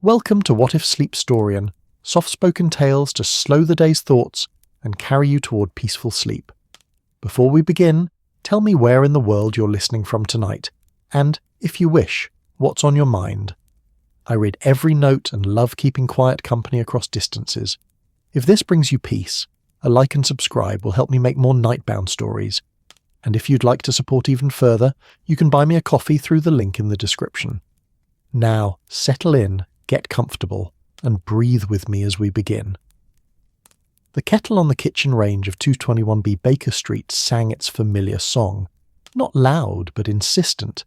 Welcome to What If Sleep Storian, soft-spoken tales to slow the day's thoughts and carry you toward peaceful sleep. Before we begin, tell me where in the world you're listening from tonight, and, if you wish, what's on your mind. I read every note and love keeping quiet company across distances. If this brings you peace, a like and subscribe will help me make more nightbound stories. And if you'd like to support even further, you can buy me a coffee through the link in the description. Now, settle in, get comfortable, and breathe with me as we begin. The kettle on the kitchen range of 221B Baker Street sang its familiar song, not loud but insistent,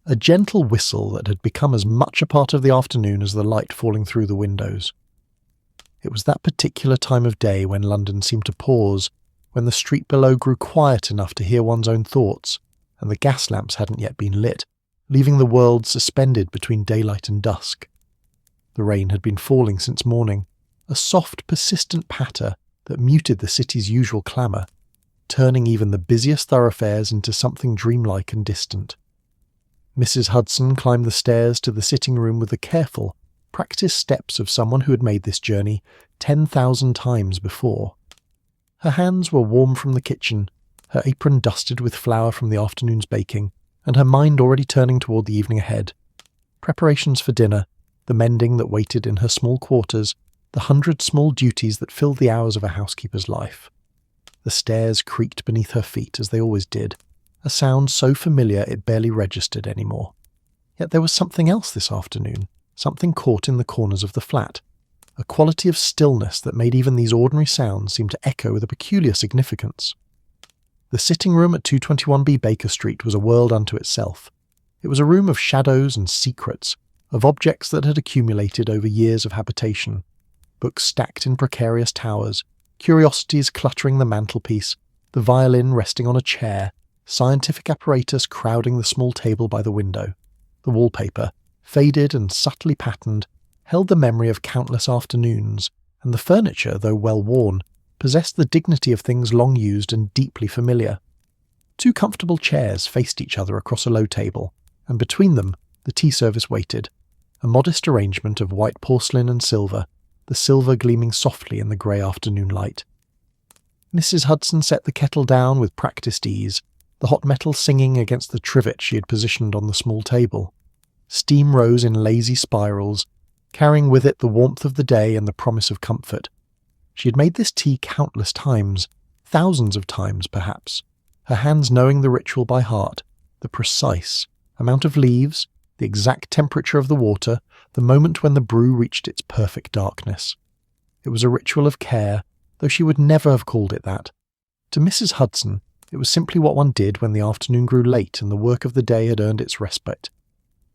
a gentle whistle that had become as much a part of the afternoon as the light falling through the windows. It was that particular time of day when London seemed to pause, when the street below grew quiet enough to hear one's own thoughts, and the gas lamps hadn't yet been lit, leaving the world suspended between daylight and dusk. The rain had been falling since morning, a soft, persistent patter that muted the city's usual clamour, turning even the busiest thoroughfares into something dreamlike and distant. Mrs. Hudson climbed the stairs to the sitting room with the careful, practiced steps of someone who had made this journey 10,000 times before. Her hands were warm from the kitchen, her apron dusted with flour from the afternoon's baking, and her mind already turning toward the evening ahead. Preparations for dinner, the mending that waited in her small quarters, the 100 small duties that filled the hours of a housekeeper's life. The stairs creaked beneath her feet as they always did, a sound so familiar it barely registered anymore. Yet there was something else this afternoon, something caught in the corners of the flat, a quality of stillness that made even these ordinary sounds seem to echo with a peculiar significance. The sitting room at 221B Baker Street was a world unto itself. It was a room of shadows and secrets, of objects that had accumulated over years of habitation, books stacked in precarious towers, curiosities cluttering the mantelpiece, the violin resting on a chair, scientific apparatus crowding the small table by the window. The wallpaper, faded and subtly patterned, held the memory of countless afternoons, and the furniture, though well worn, possessed the dignity of things long used and deeply familiar. 2 comfortable chairs faced each other across a low table, and between them the tea service waited, a modest arrangement of white porcelain and silver, the silver gleaming softly in the grey afternoon light. Mrs. Hudson set the kettle down with practised ease, the hot metal singing against the trivet she had positioned on the small table. Steam rose in lazy spirals, carrying with it the warmth of the day and the promise of comfort. She had made this tea countless times, thousands of times perhaps, her hands knowing the ritual by heart, the precise amount of leaves, the exact temperature of the water, the moment when the brew reached its perfect darkness. It was a ritual of care, though she would never have called it that. To Mrs. Hudson, it was simply what one did when the afternoon grew late and the work of the day had earned its respite.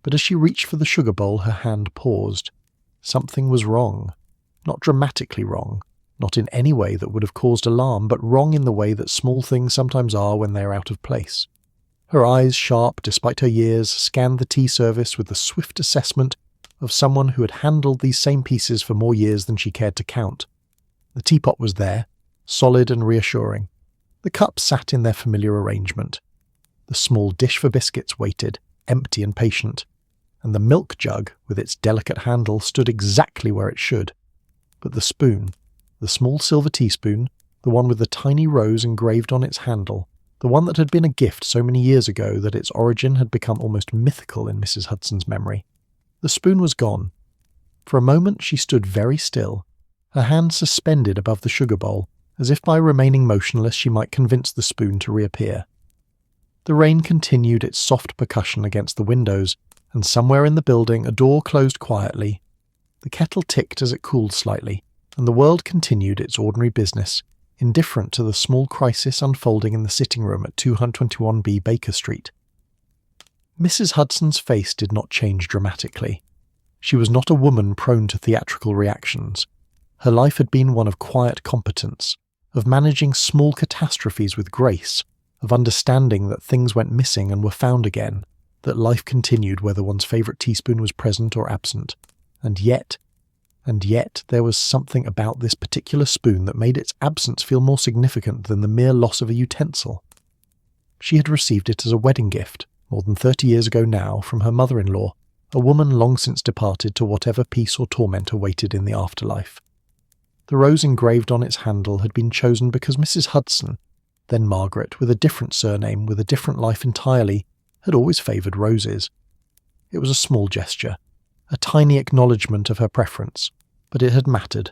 But as she reached for the sugar bowl, her hand paused. Something was wrong. Not dramatically wrong, not in any way that would have caused alarm, but wrong in the way that small things sometimes are when they are out of place. Her eyes, sharp despite her years, scanned the tea service with the swift assessment of someone who had handled these same pieces for more years than she cared to count. The teapot was there, solid and reassuring. The cups sat in their familiar arrangement. The small dish for biscuits waited, empty and patient, and the milk jug, with its delicate handle, stood exactly where it should. But the spoon, the small silver teaspoon, the one with the tiny rose engraved on its handle, the one that had been a gift so many years ago that its origin had become almost mythical in Mrs. Hudson's memory. The spoon was gone. For a moment she stood very still, her hand suspended above the sugar bowl, as if by remaining motionless she might convince the spoon to reappear. The rain continued its soft percussion against the windows, and somewhere in the building a door closed quietly. The kettle ticked as it cooled slightly, and the world continued its ordinary business, indifferent to the small crisis unfolding in the sitting room at 221B Baker Street. Mrs. Hudson's face did not change dramatically. She was not a woman prone to theatrical reactions. Her life had been one of quiet competence, of managing small catastrophes with grace, of understanding that things went missing and were found again, that life continued whether one's favourite teaspoon was present or absent. And yet there was something about this particular spoon that made its absence feel more significant than the mere loss of a utensil. She had received it as a wedding gift, more than 30 years ago now, from her mother-in-law, a woman long since departed to whatever peace or torment awaited in the afterlife. The rose engraved on its handle had been chosen because Mrs. Hudson, then Margaret, with a different surname, with a different life entirely, had always favoured roses. It was a small gesture, a tiny acknowledgement of her preference, but it had mattered.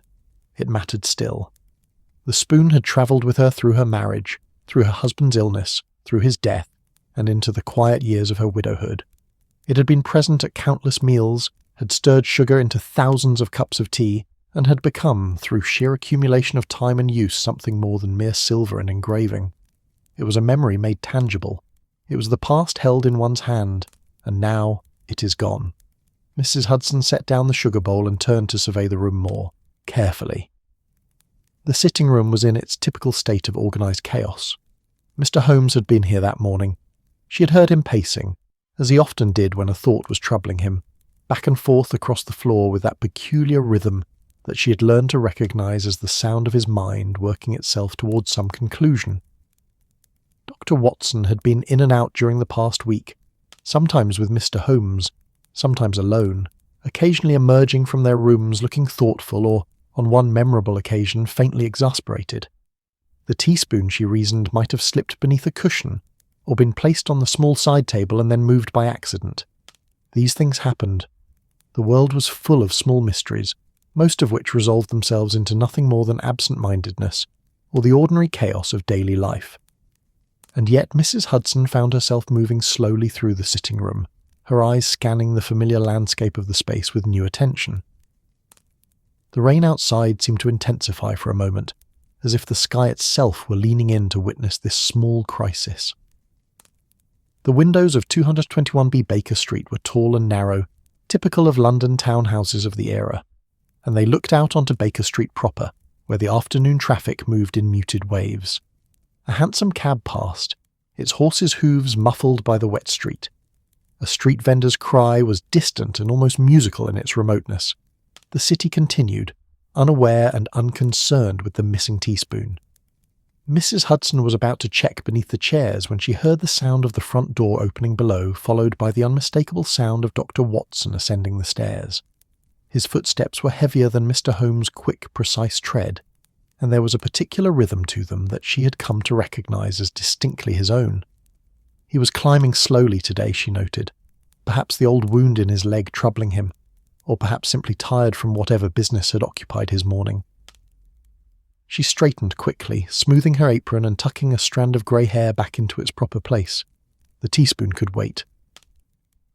It mattered still. The spoon had travelled with her through her marriage, through her husband's illness, through his death, and into the quiet years of her widowhood. It had been present at countless meals, had stirred sugar into thousands of cups of tea, and had become, through sheer accumulation of time and use, something more than mere silver and engraving. It was a memory made tangible. It was the past held in one's hand, and now it is gone. Mrs. Hudson set down the sugar bowl and turned to survey the room more, carefully. The sitting room was in its typical state of organised chaos. Mr. Holmes had been here that morning. She had heard him pacing, as he often did when a thought was troubling him, back and forth across the floor with that peculiar rhythm that she had learned to recognise as the sound of his mind working itself towards some conclusion. Dr. Watson had been in and out during the past week, sometimes with Mr. Holmes, sometimes alone, occasionally emerging from their rooms looking thoughtful or, on one memorable occasion, faintly exasperated. The teaspoon, she reasoned, might have slipped beneath a cushion, or been placed on the small side table and then moved by accident. These things happened. The world was full of small mysteries, most of which resolved themselves into nothing more than absent-mindedness, or the ordinary chaos of daily life. And yet Mrs. Hudson found herself moving slowly through the sitting room, her eyes scanning the familiar landscape of the space with new attention. The rain outside seemed to intensify for a moment, as if the sky itself were leaning in to witness this small crisis. The windows of 221B Baker Street were tall and narrow, typical of London townhouses of the era, and they looked out onto Baker Street proper, where the afternoon traffic moved in muted waves. A hansom cab passed, its horses' hooves muffled by the wet street. A street vendor's cry was distant and almost musical in its remoteness. The city continued, unaware and unconcerned with the missing teaspoon. Mrs. Hudson was about to check beneath the chairs when she heard the sound of the front door opening below, followed by the unmistakable sound of Dr. Watson ascending the stairs. His footsteps were heavier than Mr. Holmes' quick, precise tread, and there was a particular rhythm to them that she had come to recognise as distinctly his own. He was climbing slowly today, she noted, perhaps the old wound in his leg troubling him, or perhaps simply tired from whatever business had occupied his morning. She straightened quickly, smoothing her apron and tucking a strand of grey hair back into its proper place. The teaspoon could wait.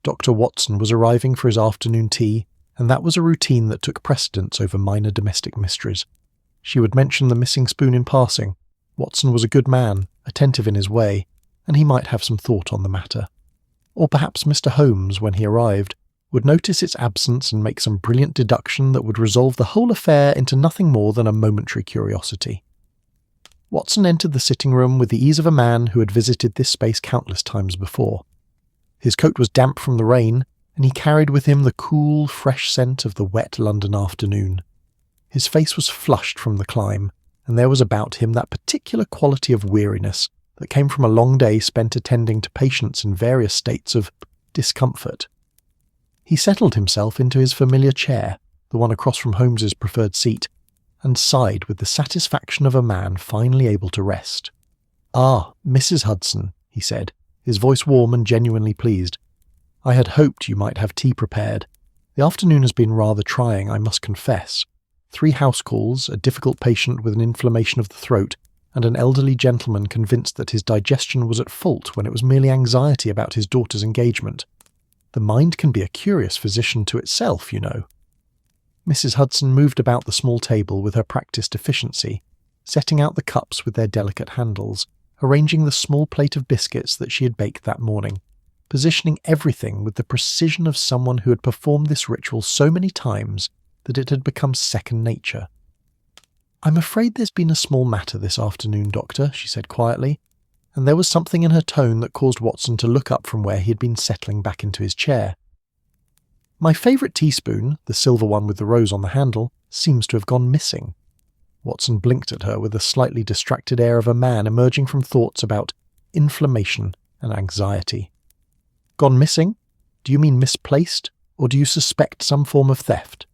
Dr. Watson was arriving for his afternoon tea, and that was a routine that took precedence over minor domestic mysteries. She would mention the missing spoon in passing. Watson was a good man, attentive in his way, and he might have some thought on the matter. Or perhaps Mr. Holmes, when he arrived, would notice its absence and make some brilliant deduction that would resolve the whole affair into nothing more than a momentary curiosity. Watson entered the sitting room with the ease of a man who had visited this space countless times before. His coat was damp from the rain, and he carried with him the cool, fresh scent of the wet London afternoon. His face was flushed from the climb, and there was about him that particular quality of weariness that came from a long day spent attending to patients in various states of discomfort. He settled himself into his familiar chair, the one across from Holmes's preferred seat, and sighed with the satisfaction of a man finally able to rest. "Ah, Mrs. Hudson," he said, his voice warm and genuinely pleased. "I had hoped you might have tea prepared. The afternoon has been rather trying, I must confess. 3 house calls, a difficult patient with an inflammation of the throat, and an elderly gentleman convinced that his digestion was at fault when it was merely anxiety about his daughter's engagement. The mind can be a curious physician to itself, you know." Mrs. Hudson moved about the small table with her practised efficiency, setting out the cups with their delicate handles, arranging the small plate of biscuits that she had baked that morning, positioning everything with the precision of someone who had performed this ritual so many times that it had become second nature. "I'm afraid there's been a small matter this afternoon, Doctor," she said quietly, and there was something in her tone that caused Watson to look up from where he had been settling back into his chair. "My favourite teaspoon, the silver one with the rose on the handle, seems to have gone missing." Watson blinked at her with the slightly distracted air of a man emerging from thoughts about inflammation and anxiety. "Gone missing? Do you mean misplaced? Or do you suspect some form of theft?"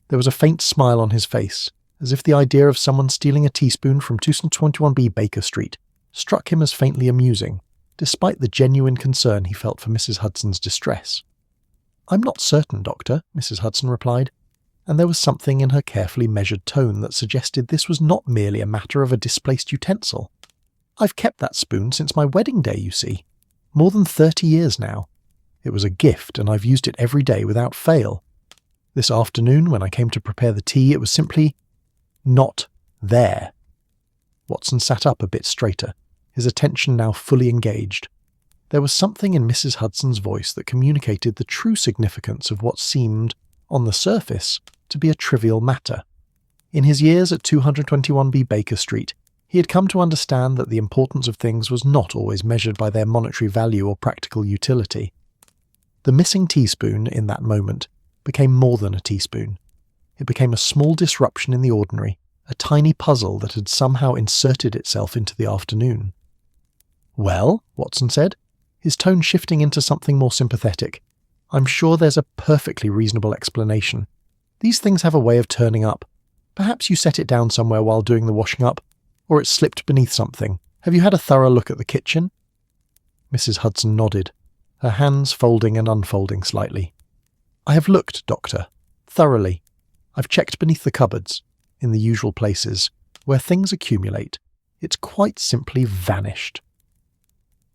There was a faint smile on his face, as if the idea of someone stealing a teaspoon from 221B Baker Street struck him as faintly amusing, despite the genuine concern he felt for Mrs. Hudson's distress. "I'm not certain, Doctor," Mrs. Hudson replied, and there was something in her carefully measured tone that suggested this was not merely a matter of a displaced utensil. "I've kept that spoon since my wedding day, you see. More than 30 years now. It was a gift, and I've used it every day without fail. This afternoon, when I came to prepare the tea, it was simply not there." Watson sat up a bit straighter, his attention now fully engaged. There was something in Mrs. Hudson's voice that communicated the true significance of what seemed, on the surface, to be a trivial matter. In his years at 221B Baker Street, he had come to understand that the importance of things was not always measured by their monetary value or practical utility. The missing teaspoon, in that moment, became more than a teaspoon. It became a small disruption in the ordinary, a tiny puzzle that had somehow inserted itself into the afternoon. "Well," Watson said, his tone shifting into something more sympathetic, "I'm sure there's a perfectly reasonable explanation. These things have a way of turning up. Perhaps you set it down somewhere while doing the washing up, or it slipped beneath something. Have you had a thorough look at the kitchen?" Mrs. Hudson nodded, her hands folding and unfolding slightly. "I have looked, Doctor, thoroughly. I've checked beneath the cupboards, in the usual places, where things accumulate. It's quite simply vanished."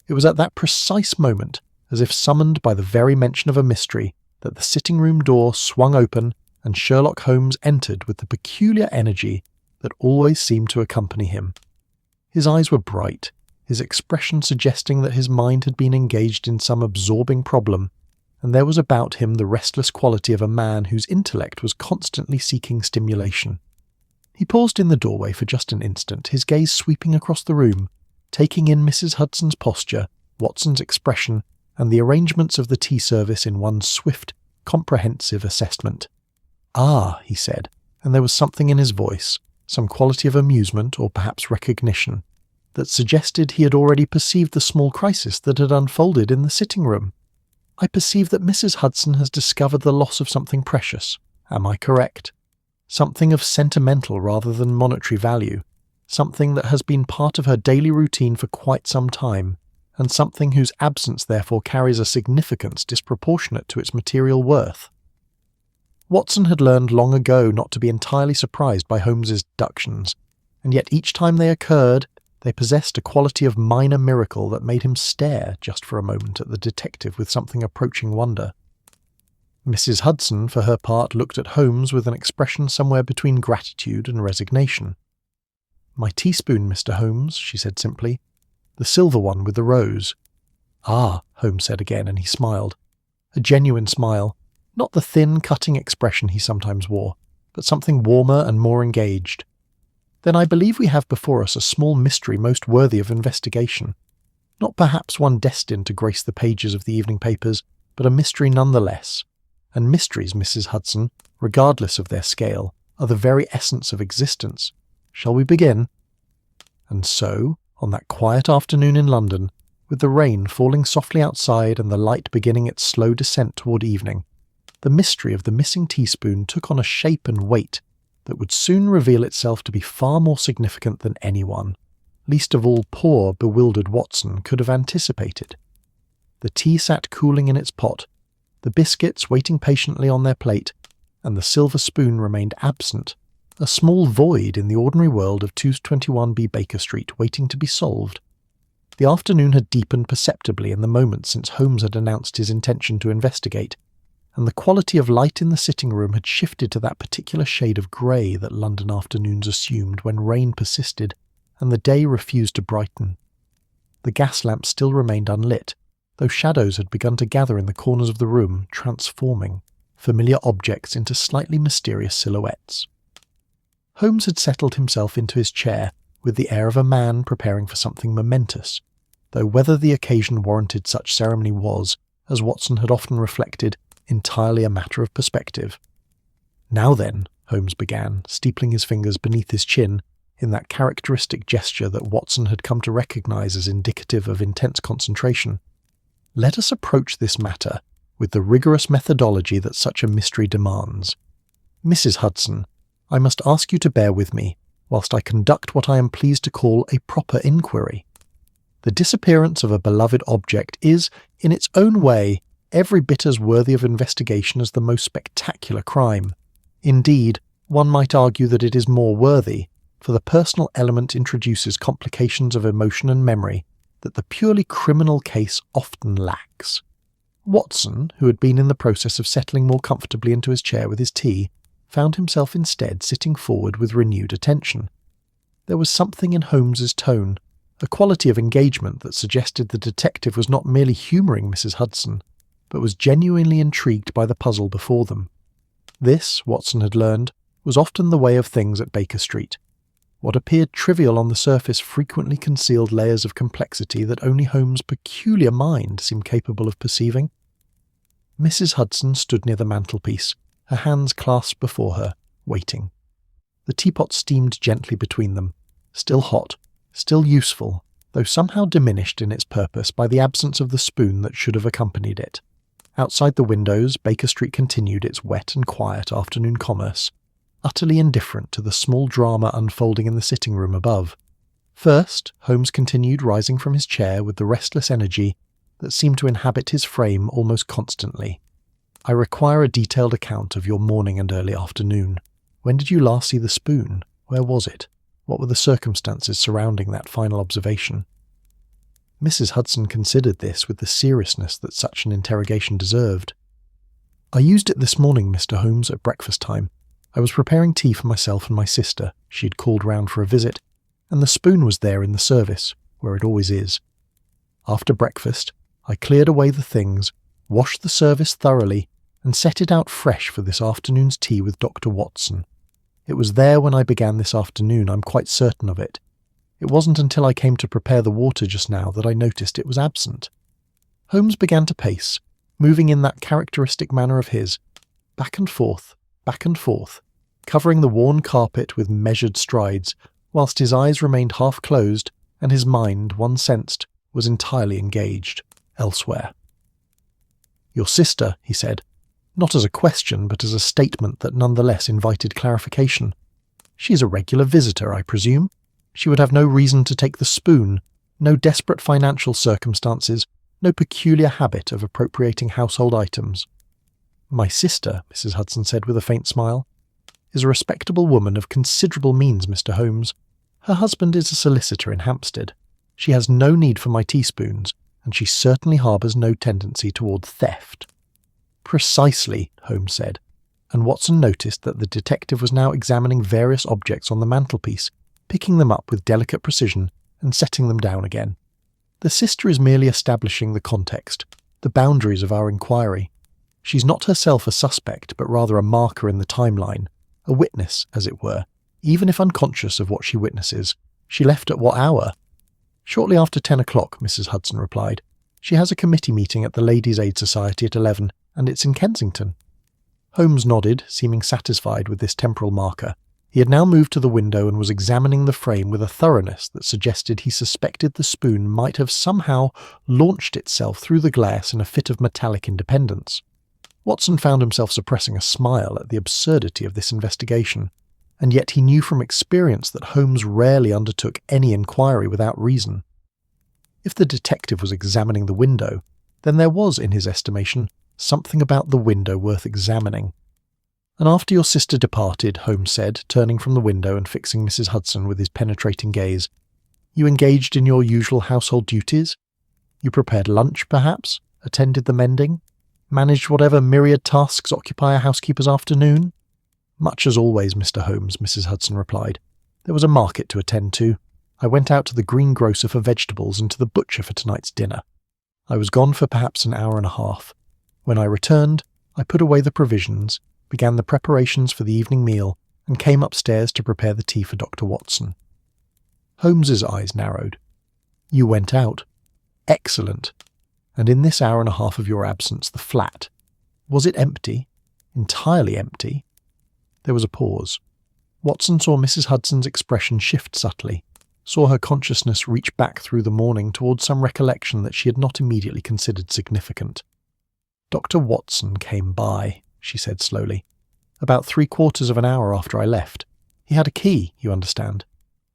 It was at that precise moment, as if summoned by the very mention of a mystery, that the sitting-room door swung open and Sherlock Holmes entered with the peculiar energy that always seemed to accompany him. His eyes were bright, his expression suggesting that his mind had been engaged in some absorbing problem, and there was about him the restless quality of a man whose intellect was constantly seeking stimulation. He paused in the doorway for just an instant, his gaze sweeping across the room, taking in Mrs. Hudson's posture, Watson's expression, and the arrangements of the tea service in one swift, comprehensive assessment. "Ah," he said, and there was something in his voice, some quality of amusement or perhaps recognition, that suggested he had already perceived the small crisis that had unfolded in the sitting-room. "I perceive that Mrs. Hudson has discovered the loss of something precious. Am I correct? Something of sentimental rather than monetary value, something that has been part of her daily routine for quite some time, and something whose absence therefore carries a significance disproportionate to its material worth." Watson had learned long ago not to be entirely surprised by Holmes's deductions, and yet each time they occurred, they possessed a quality of minor miracle that made him stare just for a moment at the detective with something approaching wonder. Mrs. Hudson, for her part, looked at Holmes with an expression somewhere between gratitude and resignation. "My teaspoon, Mr. Holmes," she said simply. "The silver one with the rose." "Ah," Holmes said again, and he smiled. A genuine smile, not the thin, cutting expression he sometimes wore, but something warmer and more engaged. "Then I believe we have before us a small mystery most worthy of investigation. Not perhaps one destined to grace the pages of the evening papers, but a mystery nonetheless. And mysteries, Mrs. Hudson, regardless of their scale, are the very essence of existence. Shall we begin?" And so, on that quiet afternoon in London, with the rain falling softly outside and the light beginning its slow descent toward evening, the mystery of the missing teaspoon took on a shape and weight that would soon reveal itself to be far more significant than anyone, least of all poor, bewildered Watson, could have anticipated. The tea sat cooling in its pot, the biscuits waiting patiently on their plate, and the silver spoon remained absent, a small void in the ordinary world of 221B Baker Street waiting to be solved. The afternoon had deepened perceptibly in the moments since Holmes had announced his intention to investigate, and the quality of light in the sitting-room had shifted to that particular shade of grey that London afternoons assumed when rain persisted and the day refused to brighten. The gas lamp still remained unlit, though shadows had begun to gather in the corners of the room, transforming familiar objects into slightly mysterious silhouettes. Holmes had settled himself into his chair with the air of a man preparing for something momentous, though whether the occasion warranted such ceremony was, as Watson had often reflected, entirely a matter of perspective. "Now then," Holmes began, steepling his fingers beneath his chin in that characteristic gesture that Watson had come to recognise as indicative of intense concentration, "let us approach this matter with the rigorous methodology that such a mystery demands. "Mrs. Hudson, I must ask you to bear with me, whilst I conduct what I am pleased to call a proper inquiry. The disappearance of a beloved object is, in its own way, every bit as worthy of investigation as the most spectacular crime. Indeed, one might argue that it is more worthy, for the personal element introduces complications of emotion and memory that the purely criminal case often lacks." Watson, who had been in the process of settling more comfortably into his chair with his tea, found himself instead sitting forward with renewed attention. There was something in Holmes's tone, a quality of engagement that suggested the detective was not merely humouring Mrs. Hudson, but was genuinely intrigued by the puzzle before them. This, Watson had learned, was often the way of things at Baker Street. What appeared trivial on the surface frequently concealed layers of complexity that only Holmes' peculiar mind seemed capable of perceiving. Mrs. Hudson stood near the mantelpiece, her hands clasped before her, waiting. The teapot steamed gently between them, still hot, still useful, though somehow diminished in its purpose by the absence of the spoon that should have accompanied it. Outside the windows, Baker Street continued its wet and quiet afternoon commerce, utterly indifferent to the small drama unfolding in the sitting-room above. First, Holmes continued rising from his chair with the restless energy that seemed to inhabit his frame almost constantly. "I require a detailed account of your morning and early afternoon. When did you last see the spoon? Where was it? What were the circumstances surrounding that final observation?" Mrs. Hudson considered this with the seriousness that such an interrogation deserved. "I used it this morning, Mr. Holmes, at breakfast time. I was preparing tea for myself and my sister. She had called round for a visit, and the spoon was there in the service, where it always is. After breakfast, I cleared away the things, washed the service thoroughly, and set it out fresh for this afternoon's tea with Dr. Watson. It was there when I began this afternoon, I'm quite certain of it. It wasn't until I came to prepare the water just now that I noticed it was absent." Holmes began to pace, moving in that characteristic manner of his, back and forth, covering the worn carpet with measured strides, whilst his eyes remained half closed and his mind, one sensed, was entirely engaged elsewhere. "Your sister," he said, not as a question but as a statement that nonetheless invited clarification. "She is a regular visitor, I presume? She would have no reason to take the spoon, no desperate financial circumstances, no peculiar habit of appropriating household items." "My sister," Mrs. Hudson said with a faint smile, "is a respectable woman of considerable means, Mr. Holmes. Her husband is a solicitor in Hampstead. She has no need for my teaspoons, and she certainly harbours no tendency toward theft." "Precisely," Holmes said, and Watson noticed that the detective was now examining various objects on the mantelpiece, picking them up with delicate precision and setting them down again. "The sister is merely establishing the context, the boundaries of our inquiry. She's not herself a suspect, but rather a marker in the timeline, a witness, as it were, even if unconscious of what she witnesses. She left at what hour?" "Shortly after 10 o'clock, Mrs. Hudson replied. "She has a committee meeting at the Ladies' Aid Society at 11, and it's in Kensington." Holmes nodded, seeming satisfied with this temporal marker. He had now moved to the window and was examining the frame with a thoroughness that suggested he suspected the spoon might have somehow launched itself through the glass in a fit of metallic independence. Watson found himself suppressing a smile at the absurdity of this investigation, and yet he knew from experience that Holmes rarely undertook any inquiry without reason. If the detective was examining the window, then there was, in his estimation, something about the window worth examining. "And after your sister departed," Holmes said, turning from the window and fixing Mrs. Hudson with his penetrating gaze, "you engaged in your usual household duties? You prepared lunch, perhaps? Attended the mending? Managed whatever myriad tasks occupy a housekeeper's afternoon?" "Much as always, Mr. Holmes," Mrs. Hudson replied. "There was a market to attend to. I went out to the greengrocer for vegetables and to the butcher for tonight's dinner. I was gone for perhaps an hour and a half. When I returned, I put away the provisions, began the preparations for the evening meal, and came upstairs to prepare the tea for Dr. Watson." Holmes's eyes narrowed. "You went out. Excellent. And in this hour and a half of your absence, the flat, was it empty? Entirely empty?" There was a pause. Watson saw Mrs. Hudson's expression shift subtly, saw her consciousness reach back through the morning towards some recollection that she had not immediately considered significant. "Dr. Watson came by," she said slowly. "About 3/4 of an hour after I left. He had a key, you understand.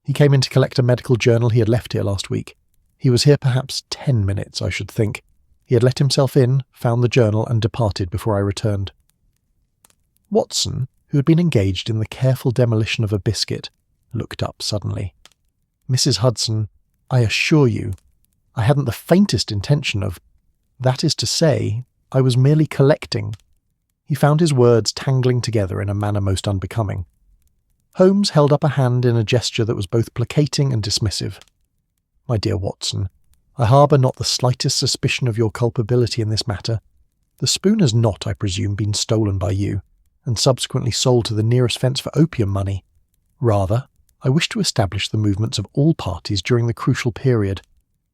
He came in to collect a medical journal he had left here last week. He was here perhaps 10 minutes, I should think. He had let himself in, found the journal, and departed before I returned." Watson, who had been engaged in the careful demolition of a biscuit, looked up suddenly. "Mrs. Hudson, I assure you, I hadn't the faintest intention of— that is to say, I was merely collecting—" He found his words tangling together in a manner most unbecoming. Holmes held up a hand in a gesture that was both placating and dismissive. "My dear Watson, I harbour not the slightest suspicion of your culpability in this matter. The spoon has not, I presume, been stolen by you, and subsequently sold to the nearest fence for opium money. Rather, I wish to establish the movements of all parties during the crucial period.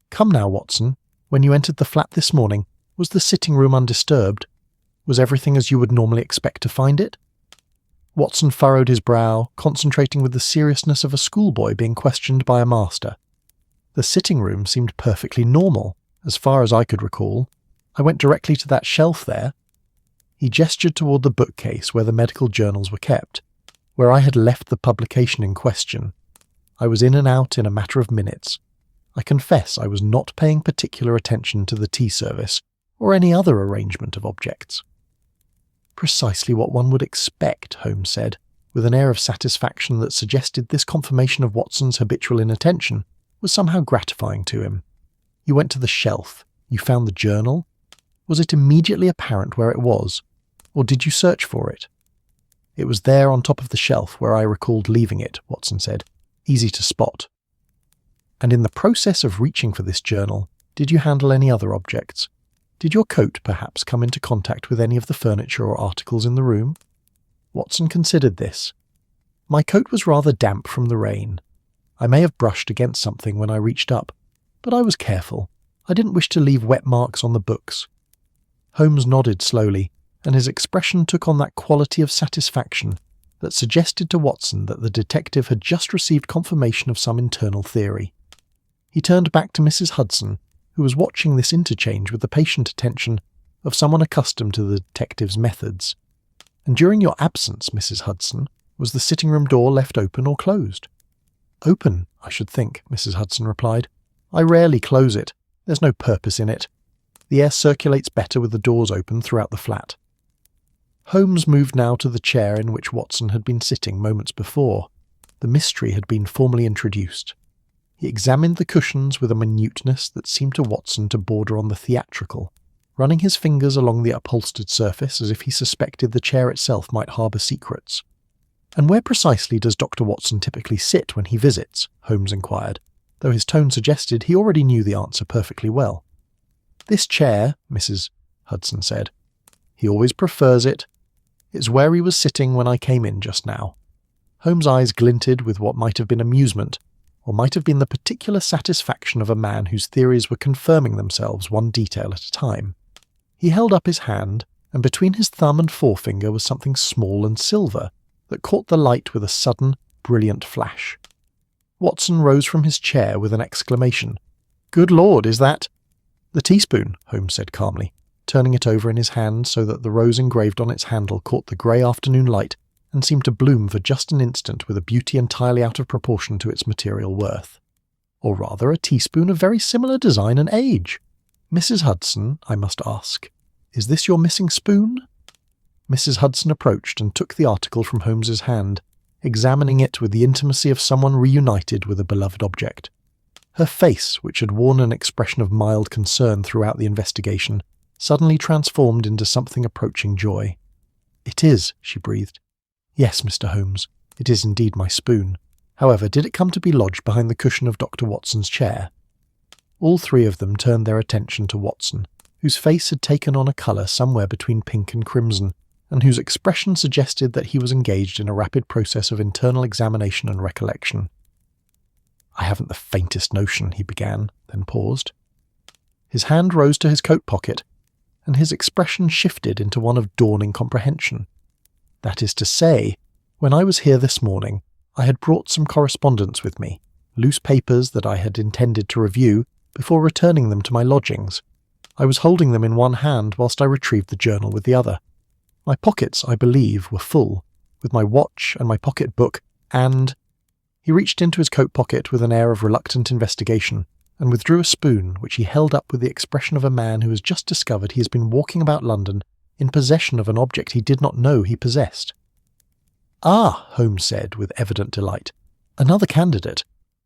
Come now, Watson, when you entered the flat this morning, was the sitting room undisturbed? Was everything as you would normally expect to find it?" Watson furrowed his brow, concentrating with the seriousness of a schoolboy being questioned by a master. "The sitting room seemed perfectly normal, as far as I could recall. I went directly to that shelf there." He gestured toward the bookcase where the medical journals were kept, where I had left the publication in question. "I was in and out in a matter of minutes. I confess I was not paying particular attention to the tea service, or any other arrangement of objects." "Precisely what one would expect," Holmes said, with an air of satisfaction that suggested this confirmation of Watson's habitual inattention was somehow gratifying to him. "You went to the shelf. You found the journal. Was it immediately apparent where it was, or did you search for it?" "It was there on top of the shelf where I recalled leaving it," Watson said. "Easy to spot." "And in the process of reaching for this journal, did you handle any other objects? Did your coat perhaps come into contact with any of the furniture or articles in the room?" Watson considered this. "My coat was rather damp from the rain. I may have brushed against something when I reached up, but I was careful. I didn't wish to leave wet marks on the books." Holmes nodded slowly, and his expression took on that quality of satisfaction that suggested to Watson that the detective had just received confirmation of some internal theory. He turned back to Mrs. Hudson, who was watching this interchange with the patient attention of someone accustomed to the detective's methods. "And during your absence, Mrs. Hudson, was the sitting-room door left open or closed?" "Open, I should think," Mrs. Hudson replied. "I rarely close it. There's no purpose in it. The air circulates better with the doors open throughout the flat." Holmes moved now to the chair in which Watson had been sitting moments before. The mystery had been formally introduced. He examined the cushions with a minuteness that seemed to Watson to border on the theatrical, running his fingers along the upholstered surface as if he suspected the chair itself might harbour secrets. "And where precisely does Dr. Watson typically sit when he visits?" Holmes inquired, though his tone suggested he already knew the answer perfectly well. "This chair," Mrs. Hudson said. "He always prefers it. It's where he was sitting when I came in just now." Holmes' eyes glinted with what might have been amusement, or might have been the particular satisfaction of a man whose theories were confirming themselves one detail at a time. He held up his hand, and between his thumb and forefinger was something small and silver that caught the light with a sudden, brilliant flash. Watson rose from his chair with an exclamation. "Good Lord, is that—" "The teaspoon," Holmes said calmly, turning it over in his hand so that the rose engraved on its handle caught the grey afternoon light and seemed to bloom for just an instant with a beauty entirely out of proportion to its material worth. "Or rather a teaspoon of very similar design and age. Mrs. Hudson, I must ask, is this your missing spoon?" Mrs. Hudson approached and took the article from Holmes's hand, examining it with the intimacy of someone reunited with a beloved object. Her face, which had worn an expression of mild concern throughout the investigation, suddenly transformed into something approaching joy. "It is," she breathed. "Yes, Mr. Holmes, it is indeed my spoon. However, did it come to be lodged behind the cushion of Dr. Watson's chair?" All three of them turned their attention to Watson, whose face had taken on a colour somewhere between pink and crimson, and whose expression suggested that he was engaged in a rapid process of internal examination and recollection. "I haven't the faintest notion," he began, then paused. His hand rose to his coat pocket, and his expression shifted into one of dawning comprehension. "That is to say, when I was here this morning, I had brought some correspondence with me, loose papers that I had intended to review before returning them to my lodgings. I was holding them in one hand whilst I retrieved the journal with the other. My pockets, I believe, were full, with my watch and my pocket book, and— He reached into his coat pocket with an air of reluctant investigation, and withdrew a spoon which he held up with the expression of a man who has just discovered he has been walking about London in possession of an object he did not know he possessed. "Ah," Holmes said with evident delight, "another candidate,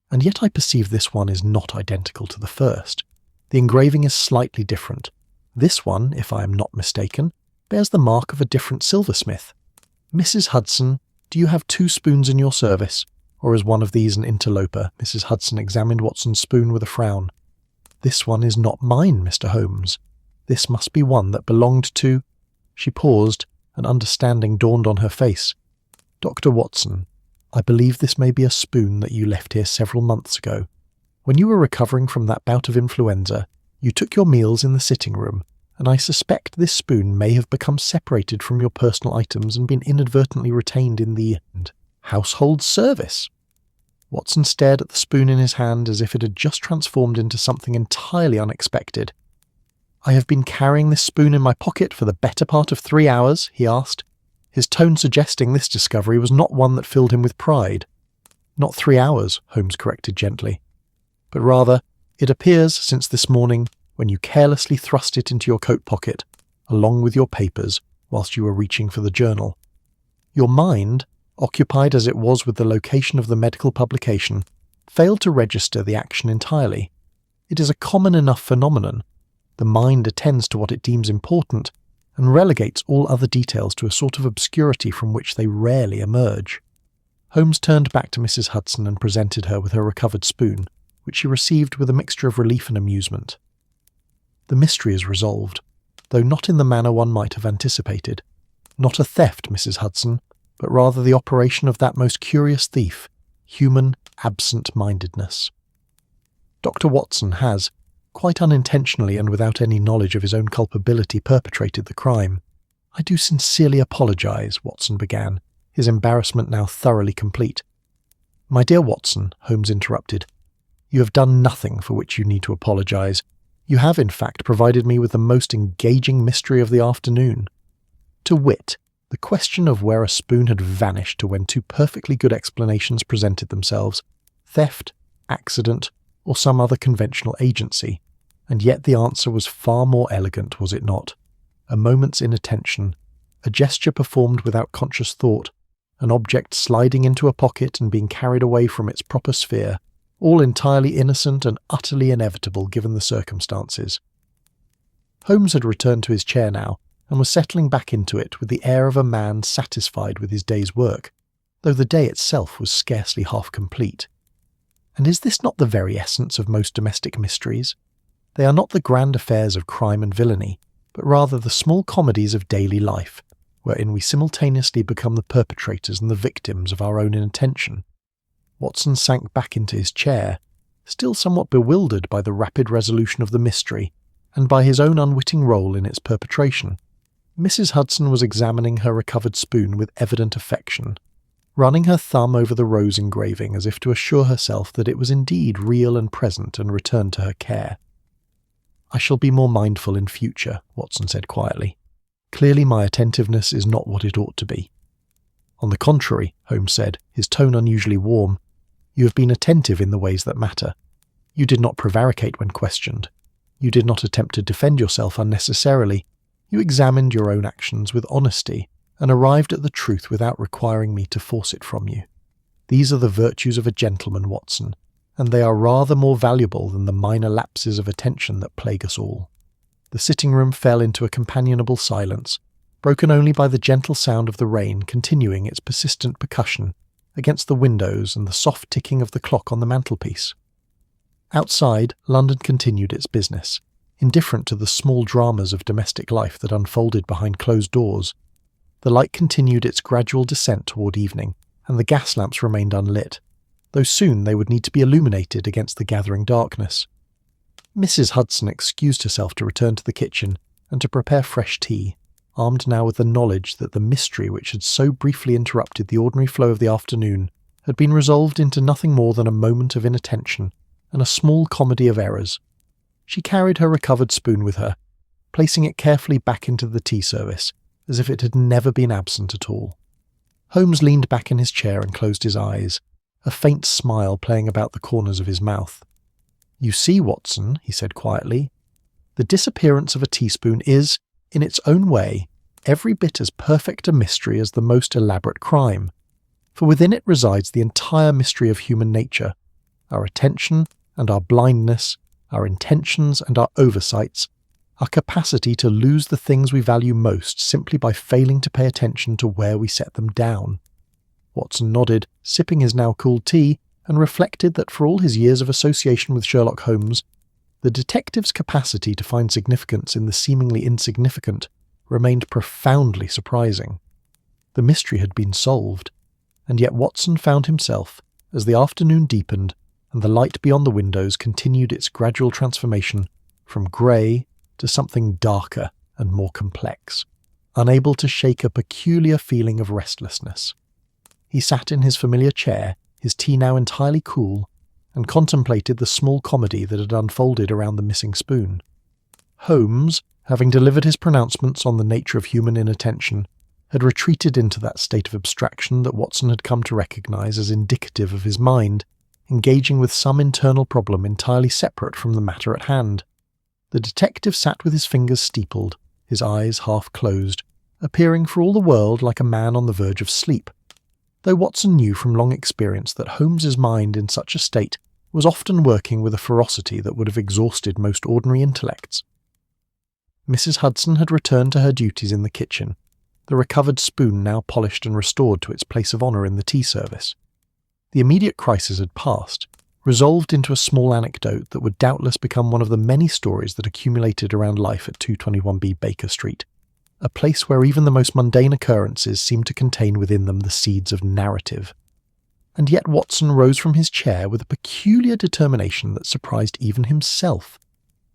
and yet I perceive this one is not identical to the first. The engraving is slightly different. This one, if I am not mistaken, bears the mark of a different silversmith. Mrs. Hudson, do you have 2 spoons in your service? Or is one of these an interloper?" Mrs. Hudson examined Watson's spoon with a frown. "This one is not mine, Mr. Holmes. This must be one that belonged to—" She paused, and understanding dawned on her face. "Dr. Watson, I believe this may be a spoon that you left here several months ago. When you were recovering from that bout of influenza, you took your meals in the sitting room, and I suspect this spoon may have become separated from your personal items and been inadvertently retained in the household service." Watson stared at the spoon in his hand as if it had just transformed into something entirely unexpected. "I have been carrying this spoon in my pocket for the better part of 3 hours?" he asked, his tone suggesting this discovery was not one that filled him with pride. "Not 3 hours," Holmes corrected gently, "but rather, it appears since this morning, when you carelessly thrust it into your coat pocket, along with your papers, whilst you were reaching for the journal. Your mind, occupied as it was with the location of the medical publication, failed to register the action entirely. It is a common enough phenomenon. The mind attends to what it deems important, and relegates all other details to a sort of obscurity from which they rarely emerge." Holmes turned back to Mrs. Hudson and presented her with her recovered spoon, which she received with a mixture of relief and amusement. "The mystery is resolved, though not in the manner one might have anticipated. Not a theft, Mrs. Hudson, but rather the operation of that most curious thief, human absent-mindedness. Dr. Watson has, quite unintentionally and without any knowledge of his own culpability, perpetrated the crime. I do sincerely apologise," Watson began, his embarrassment now thoroughly complete. "My dear Watson," Holmes interrupted, "you have done nothing for which you need to apologise. You have, in fact, provided me with the most engaging mystery of the afternoon. To wit, the question of where a spoon had vanished to when 2 perfectly good explanations presented themselves: theft, accident, or some other conventional agency. And yet the answer was far more elegant, was it not? A moment's inattention, a gesture performed without conscious thought, an object sliding into a pocket and being carried away from its proper sphere, all entirely innocent and utterly inevitable given the circumstances." Holmes had returned to his chair now, and was settling back into it with the air of a man satisfied with his day's work, though the day itself was scarcely half complete. And is this not the very essence of most domestic mysteries? They are not the grand affairs of crime and villainy, but rather the small comedies of daily life, wherein we simultaneously become the perpetrators and the victims of our own inattention. Watson sank back into his chair, still somewhat bewildered by the rapid resolution of the mystery, and by his own unwitting role in its perpetration. Mrs. Hudson was examining her recovered spoon with evident affection, running her thumb over the rose engraving as if to assure herself that it was indeed real and present and returned to her care. "I shall be more mindful in future," Watson said quietly. "Clearly my attentiveness is not what it ought to be." "On the contrary," Holmes said, his tone unusually warm, "you have been attentive in the ways that matter. You did not prevaricate when questioned. You did not attempt to defend yourself unnecessarily. You examined your own actions with honesty and arrived at the truth without requiring me to force it from you. These are the virtues of a gentleman, Watson, and they are rather more valuable than the minor lapses of attention that plague us all." The sitting-room fell into a companionable silence, broken only by the gentle sound of the rain continuing its persistent percussion against the windows and the soft ticking of the clock on the mantelpiece. Outside, London continued its business, indifferent to the small dramas of domestic life that unfolded behind closed doors. The light continued its gradual descent toward evening, and the gas lamps remained unlit, though soon they would need to be illuminated against the gathering darkness. Mrs. Hudson excused herself to return to the kitchen and to prepare fresh tea, armed now with the knowledge that the mystery which had so briefly interrupted the ordinary flow of the afternoon had been resolved into nothing more than a moment of inattention and a small comedy of errors. She carried her recovered spoon with her, placing it carefully back into the tea service, as if it had never been absent at all. Holmes leaned back in his chair and closed his eyes, a faint smile playing about the corners of his mouth. "You see, Watson," he said quietly, "the disappearance of a teaspoon is, in its own way, every bit as perfect a mystery as the most elaborate crime, for within it resides the entire mystery of human nature, our attention and our blindness, our intentions and our oversights, our capacity to lose the things we value most simply by failing to pay attention to where we set them down." Watson nodded, sipping his now cooled tea, and reflected that for all his years of association with Sherlock Holmes, the detective's capacity to find significance in the seemingly insignificant remained profoundly surprising. The mystery had been solved, and yet Watson found himself, as the afternoon deepened and the light beyond the windows continued its gradual transformation from grey to something darker and more complex, unable to shake a peculiar feeling of restlessness. He sat in his familiar chair, his tea now entirely cool, and contemplated the small comedy that had unfolded around the missing spoon. Holmes, having delivered his pronouncements on the nature of human inattention, had retreated into that state of abstraction that Watson had come to recognise as indicative of his mind, engaging with some internal problem entirely separate from the matter at hand. The detective sat with his fingers steepled, his eyes half closed, appearing for all the world like a man on the verge of sleep, though Watson knew from long experience that Holmes's mind in such a state was often working with a ferocity that would have exhausted most ordinary intellects. Mrs. Hudson had returned to her duties in the kitchen, the recovered spoon now polished and restored to its place of honour in the tea service. The immediate crisis had passed, resolved into a small anecdote that would doubtless become one of the many stories that accumulated around life at 221B Baker Street, a place where even the most mundane occurrences seemed to contain within them the seeds of narrative. And yet Watson rose from his chair with a peculiar determination that surprised even himself.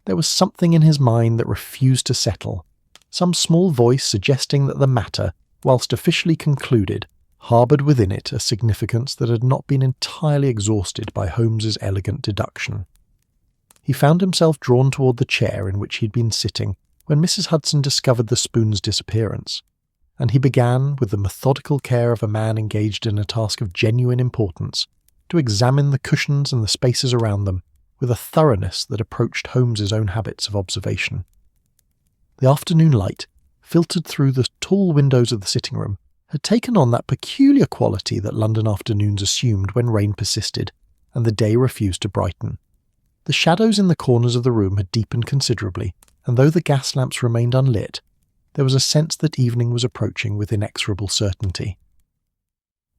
There was something in his mind that refused to settle, some small voice suggesting that the matter, whilst officially concluded, harboured within it a significance that had not been entirely exhausted by Holmes's elegant deduction. He found himself drawn toward the chair in which he had been sitting when Mrs. Hudson discovered the spoon's disappearance, and he began, with the methodical care of a man engaged in a task of genuine importance, to examine the cushions and the spaces around them with a thoroughness that approached Holmes's own habits of observation. The afternoon light, filtered through the tall windows of the sitting room, had taken on that peculiar quality that London afternoons assumed when rain persisted and the day refused to brighten. The shadows in the corners of the room had deepened considerably, and though the gas lamps remained unlit, there was a sense that evening was approaching with inexorable certainty.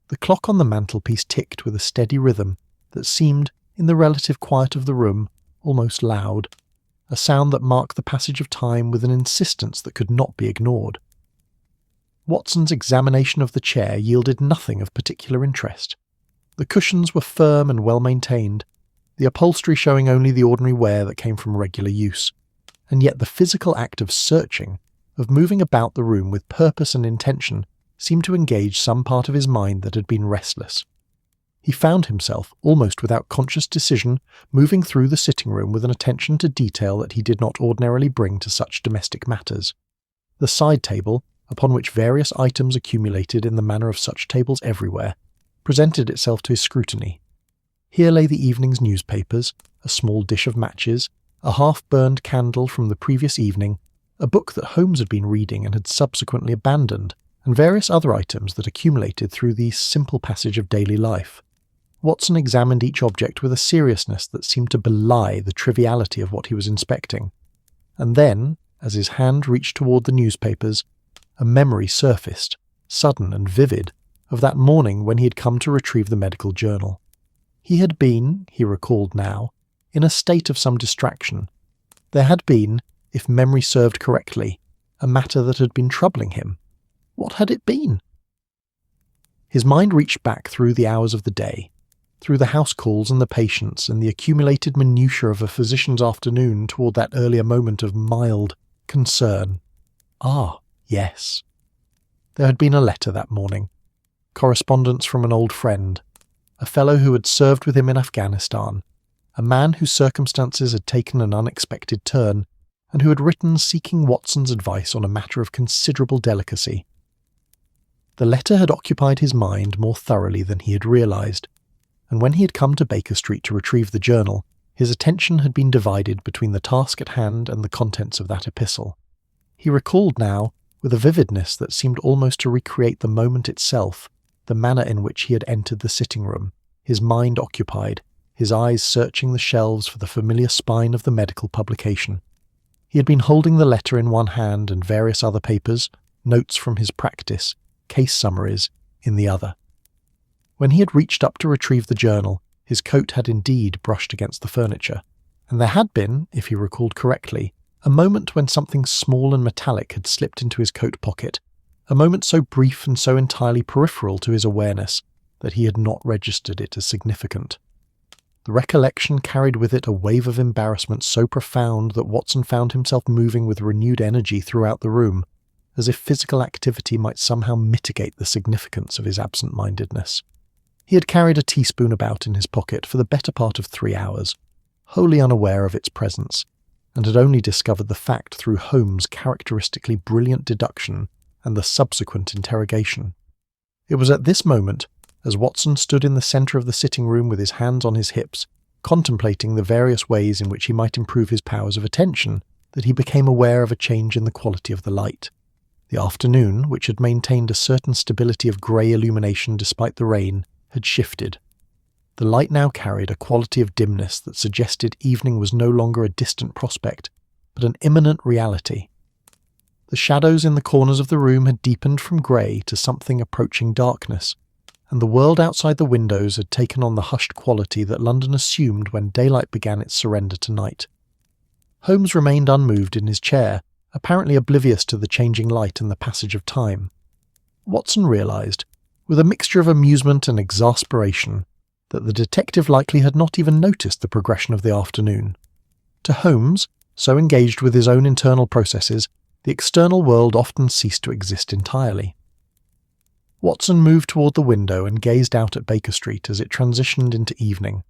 The clock on the mantelpiece ticked with a steady rhythm that seemed, in the relative quiet of the room, almost loud, a sound that marked the passage of time with an insistence that could not be ignored. Watson's examination of the chair yielded nothing of particular interest. The cushions were firm and well maintained, the upholstery showing only the ordinary wear that came from regular use, and yet the physical act of searching, of moving about the room with purpose and intention, seemed to engage some part of his mind that had been restless. He found himself, almost without conscious decision, moving through the sitting room with an attention to detail that he did not ordinarily bring to such domestic matters. The side table, upon which various items accumulated in the manner of such tables everywhere, presented itself to his scrutiny. Here lay the evening's newspapers, a small dish of matches, a half-burned candle from the previous evening, a book that Holmes had been reading and had subsequently abandoned, and various other items that accumulated through the simple passage of daily life. Watson examined each object with a seriousness that seemed to belie the triviality of what he was inspecting. And then, as his hand reached toward the newspapers, a memory surfaced, sudden and vivid, of that morning when he had come to retrieve the medical journal. He had been, he recalled now, in a state of some distraction. There had been, if memory served correctly, a matter that had been troubling him. What had it been? His mind reached back through the hours of the day, through the house calls and the patients and the accumulated minutiae of a physician's afternoon toward that earlier moment of mild concern. Ah, yes. There had been a letter that morning, correspondence from an old friend, a fellow who had served with him in Afghanistan, a man whose circumstances had taken an unexpected turn, and who had written seeking Watson's advice on a matter of considerable delicacy. The letter had occupied his mind more thoroughly than he had realised, and when he had come to Baker Street to retrieve the journal, his attention had been divided between the task at hand and the contents of that epistle. He recalled now, with a vividness that seemed almost to recreate the moment itself, the manner in which he had entered the sitting-room, his mind occupied, his eyes searching the shelves for the familiar spine of the medical publication. He had been holding the letter in one hand and various other papers, notes from his practice, case summaries, in the other. When he had reached up to retrieve the journal, his coat had indeed brushed against the furniture, and there had been, if he recalled correctly, a moment when something small and metallic had slipped into his coat pocket, a moment so brief and so entirely peripheral to his awareness that he had not registered it as significant. The recollection carried with it a wave of embarrassment so profound that Watson found himself moving with renewed energy throughout the room, as if physical activity might somehow mitigate the significance of his absent-mindedness. He had carried a teaspoon about in his pocket for the better part of 3 hours, wholly unaware of its presence, and had only discovered the fact through Holmes' characteristically brilliant deduction and the subsequent interrogation. It was at this moment, as Watson stood in the centre of the sitting-room with his hands on his hips, contemplating the various ways in which he might improve his powers of attention, that he became aware of a change in the quality of the light. The afternoon, which had maintained a certain stability of grey illumination despite the rain, had shifted. The light now carried a quality of dimness that suggested evening was no longer a distant prospect, but an imminent reality. The shadows in the corners of the room had deepened from grey to something approaching darkness, and the world outside the windows had taken on the hushed quality that London assumed when daylight began its surrender to night. Holmes remained unmoved in his chair, apparently oblivious to the changing light and the passage of time. Watson realised, with a mixture of amusement and exasperation, that the detective likely had not even noticed the progression of the afternoon. To Holmes, so engaged with his own internal processes, the external world often ceased to exist entirely. Watson moved toward the window and gazed out at Baker Street as it transitioned into evening.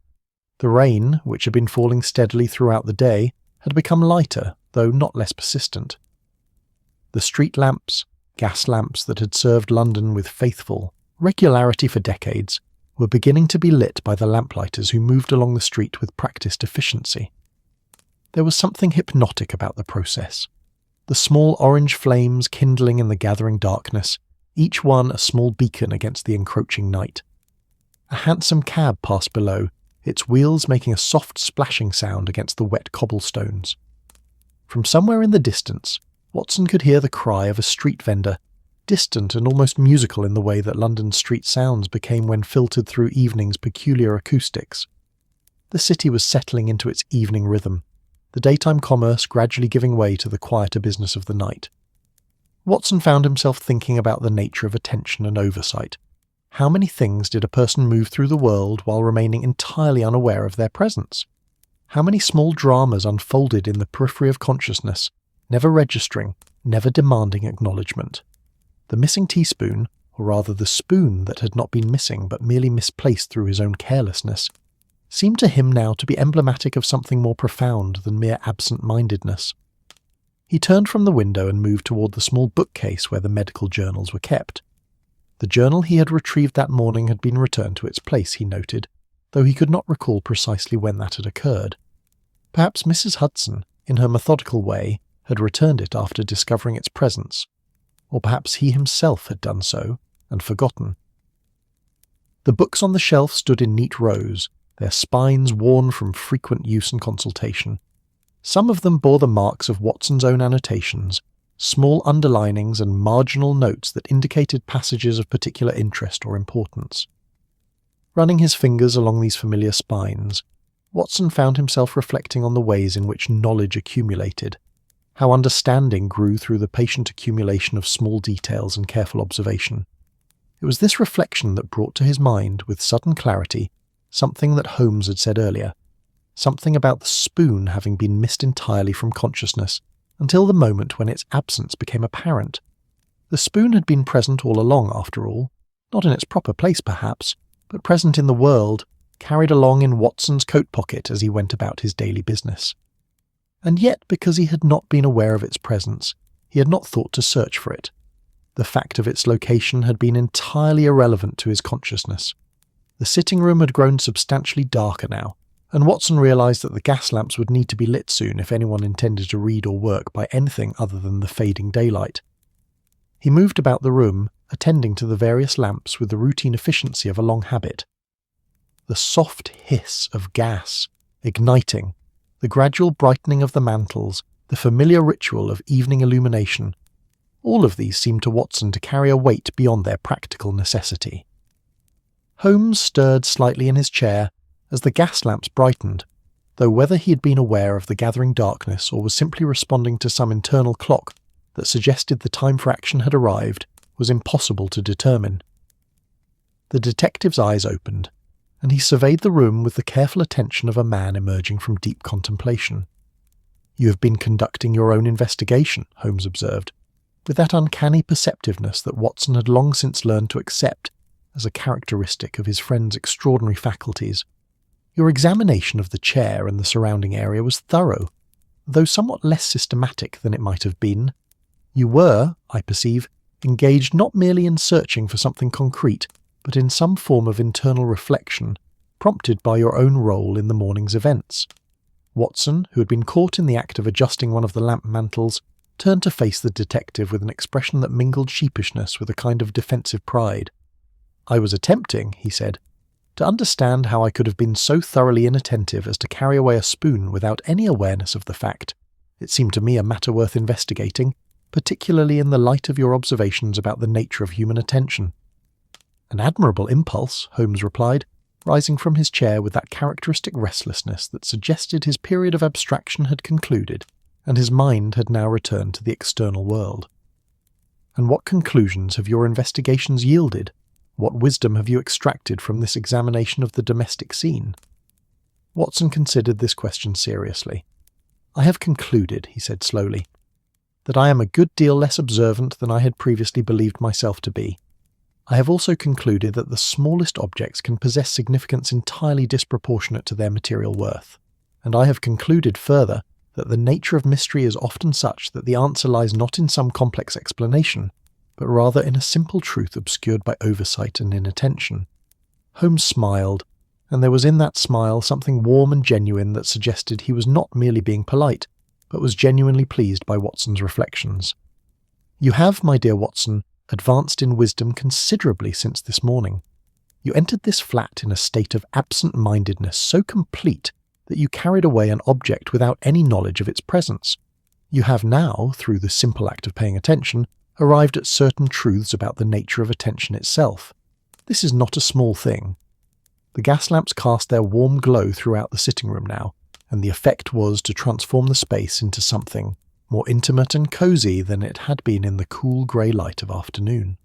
The rain, which had been falling steadily throughout the day, had become lighter, though not less persistent. The street lamps, gas lamps that had served London with faithful regularity for decades, were beginning to be lit by the lamplighters who moved along the street with practised efficiency. There was something hypnotic about the process. The small orange flames kindling in the gathering darkness, each one a small beacon against the encroaching night. A hansom cab passed below, its wheels making a soft splashing sound against the wet cobblestones. From somewhere in the distance, Watson could hear the cry of a street vendor, distant and almost musical in the way that London's street sounds became when filtered through evening's peculiar acoustics. The city was settling into its evening rhythm, the daytime commerce gradually giving way to the quieter business of the night. Watson found himself thinking about the nature of attention and oversight. How many things did a person move through the world while remaining entirely unaware of their presence? How many small dramas unfolded in the periphery of consciousness, never registering, never demanding acknowledgement? The missing teaspoon, or rather the spoon that had not been missing but merely misplaced through his own carelessness, seemed to him now to be emblematic of something more profound than mere absent-mindedness. He turned from the window and moved toward the small bookcase where the medical journals were kept. The journal he had retrieved that morning had been returned to its place, he noted, though he could not recall precisely when that had occurred. Perhaps Mrs. Hudson, in her methodical way, had returned it after discovering its presence, or perhaps he himself had done so, and forgotten. The books on the shelf stood in neat rows, their spines worn from frequent use and consultation. Some of them bore the marks of Watson's own annotations, small underlinings and marginal notes that indicated passages of particular interest or importance. Running his fingers along these familiar spines, Watson found himself reflecting on the ways in which knowledge accumulated, how understanding grew through the patient accumulation of small details and careful observation. It was this reflection that brought to his mind, with sudden clarity, something that Holmes had said earlier, something about the spoon having been missed entirely from consciousness until the moment when its absence became apparent. The spoon had been present all along, after all, not in its proper place perhaps, but present in the world, carried along in Watson's coat pocket as he went about his daily business. And yet, because he had not been aware of its presence, he had not thought to search for it. The fact of its location had been entirely irrelevant to his consciousness. The sitting room had grown substantially darker now, and Watson realised that the gas lamps would need to be lit soon if anyone intended to read or work by anything other than the fading daylight. He moved about the room, attending to the various lamps with the routine efficiency of a long habit. The soft hiss of gas, igniting, the gradual brightening of the mantles, the familiar ritual of evening illumination, all of these seemed to Watson to carry a weight beyond their practical necessity. Holmes stirred slightly in his chair as the gas lamps brightened, though whether he had been aware of the gathering darkness or was simply responding to some internal clock that suggested the time for action had arrived was impossible to determine. The detective's eyes opened, and he surveyed the room with the careful attention of a man emerging from deep contemplation. "You have been conducting your own investigation," Holmes observed, with that uncanny perceptiveness that Watson had long since learned to accept as a characteristic of his friend's extraordinary faculties. "Your examination of the chair and the surrounding area was thorough, though somewhat less systematic than it might have been. You were, I perceive, engaged not merely in searching for something concrete, but in some form of internal reflection, prompted by your own role in the morning's events." Watson, who had been caught in the act of adjusting one of the lamp mantles, turned to face the detective with an expression that mingled sheepishness with a kind of defensive pride. "I was attempting," he said, "to understand how I could have been so thoroughly inattentive as to carry away a spoon without any awareness of the fact. It seemed to me a matter worth investigating, particularly in the light of your observations about the nature of human attention." "An admirable impulse," Holmes replied, rising from his chair with that characteristic restlessness that suggested his period of abstraction had concluded, and his mind had now returned to the external world. "And what conclusions have your investigations yielded? What wisdom have you extracted from this examination of the domestic scene?" Watson considered this question seriously. "I have concluded," he said slowly, "that I am a good deal less observant than I had previously believed myself to be. I have also concluded that the smallest objects can possess significance entirely disproportionate to their material worth. And I have concluded further that the nature of mystery is often such that the answer lies not in some complex explanation, but rather in a simple truth obscured by oversight and inattention." Holmes smiled, and there was in that smile something warm and genuine that suggested he was not merely being polite, but was genuinely pleased by Watson's reflections. "You have, my dear Watson, advanced in wisdom considerably since this morning. You entered this flat in a state of absent-mindedness so complete that you carried away an object without any knowledge of its presence. You have now, through the simple act of paying attention, arrived at certain truths about the nature of attention itself. This is not a small thing." The gas lamps cast their warm glow throughout the sitting room now, and the effect was to transform the space into something more intimate and cosy than it had been in the cool grey light of afternoon.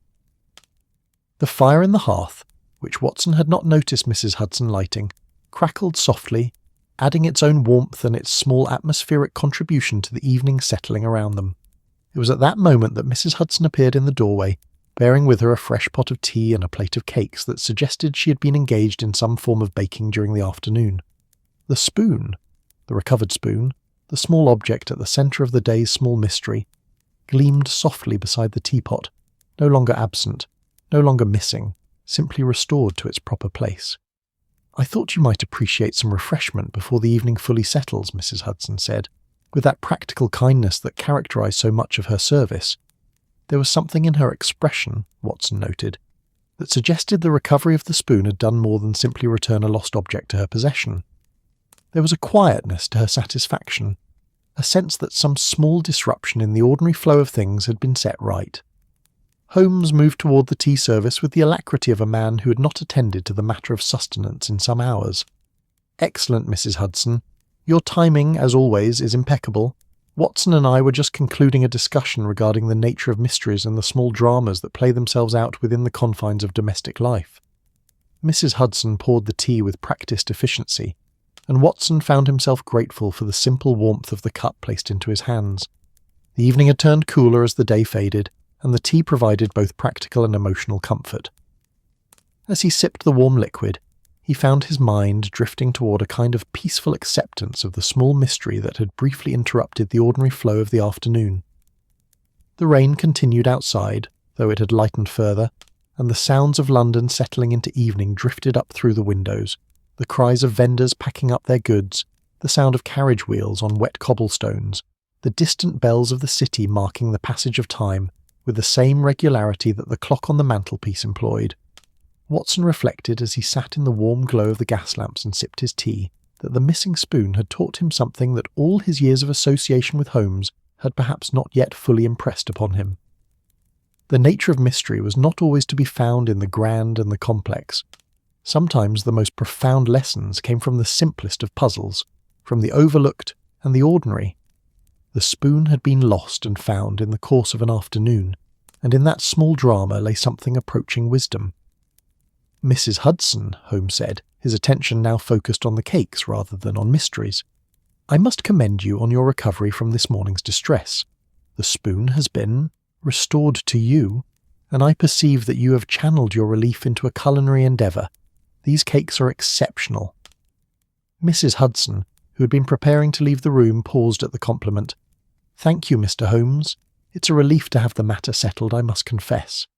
The fire in the hearth, which Watson had not noticed Mrs. Hudson lighting, crackled softly, adding its own warmth and its small atmospheric contribution to the evening settling around them. It was at that moment that Mrs. Hudson appeared in the doorway, bearing with her a fresh pot of tea and a plate of cakes that suggested she had been engaged in some form of baking during the afternoon. The spoon, the recovered spoon, the small object at the centre of the day's small mystery, gleamed softly beside the teapot, no longer absent, no longer missing, simply restored to its proper place. "I thought you might appreciate some refreshment before the evening fully settles," Mrs. Hudson said, with that practical kindness that characterised so much of her service. There was something in her expression, Watson noted, that suggested the recovery of the spoon had done more than simply return a lost object to her possession. There was a quietness to her satisfaction, a sense that some small disruption in the ordinary flow of things had been set right. Holmes moved toward the tea service with the alacrity of a man who had not attended to the matter of sustenance in some hours. "Excellent, Mrs. Hudson. Your timing, as always, is impeccable. Watson and I were just concluding a discussion regarding the nature of mysteries and the small dramas that play themselves out within the confines of domestic life." Mrs. Hudson poured the tea with practised efficiency, and Watson found himself grateful for the simple warmth of the cup placed into his hands. The evening had turned cooler as the day faded, and the tea provided both practical and emotional comfort. As he sipped the warm liquid, he found his mind drifting toward a kind of peaceful acceptance of the small mystery that had briefly interrupted the ordinary flow of the afternoon. The rain continued outside, though it had lightened further, and the sounds of London settling into evening drifted up through the windows, the cries of vendors packing up their goods, the sound of carriage wheels on wet cobblestones, the distant bells of the city marking the passage of time with the same regularity that the clock on the mantelpiece employed. Watson reflected as he sat in the warm glow of the gas lamps and sipped his tea that the missing spoon had taught him something that all his years of association with Holmes had perhaps not yet fully impressed upon him. The nature of mystery was not always to be found in the grand and the complex. Sometimes the most profound lessons came from the simplest of puzzles, from the overlooked and the ordinary. The spoon had been lost and found in the course of an afternoon, and in that small drama lay something approaching wisdom. Mrs. Hudson, Holmes said, his attention now focused on the cakes rather than on mysteries. I must commend you on your recovery from this morning's distress. The spoon has been restored to you, and I perceive that you have channeled your relief into a culinary endeavour. These cakes are exceptional. Mrs. Hudson, who had been preparing to leave the room, paused at the compliment. Thank you, Mr. Holmes. It's a relief to have the matter settled, I must confess.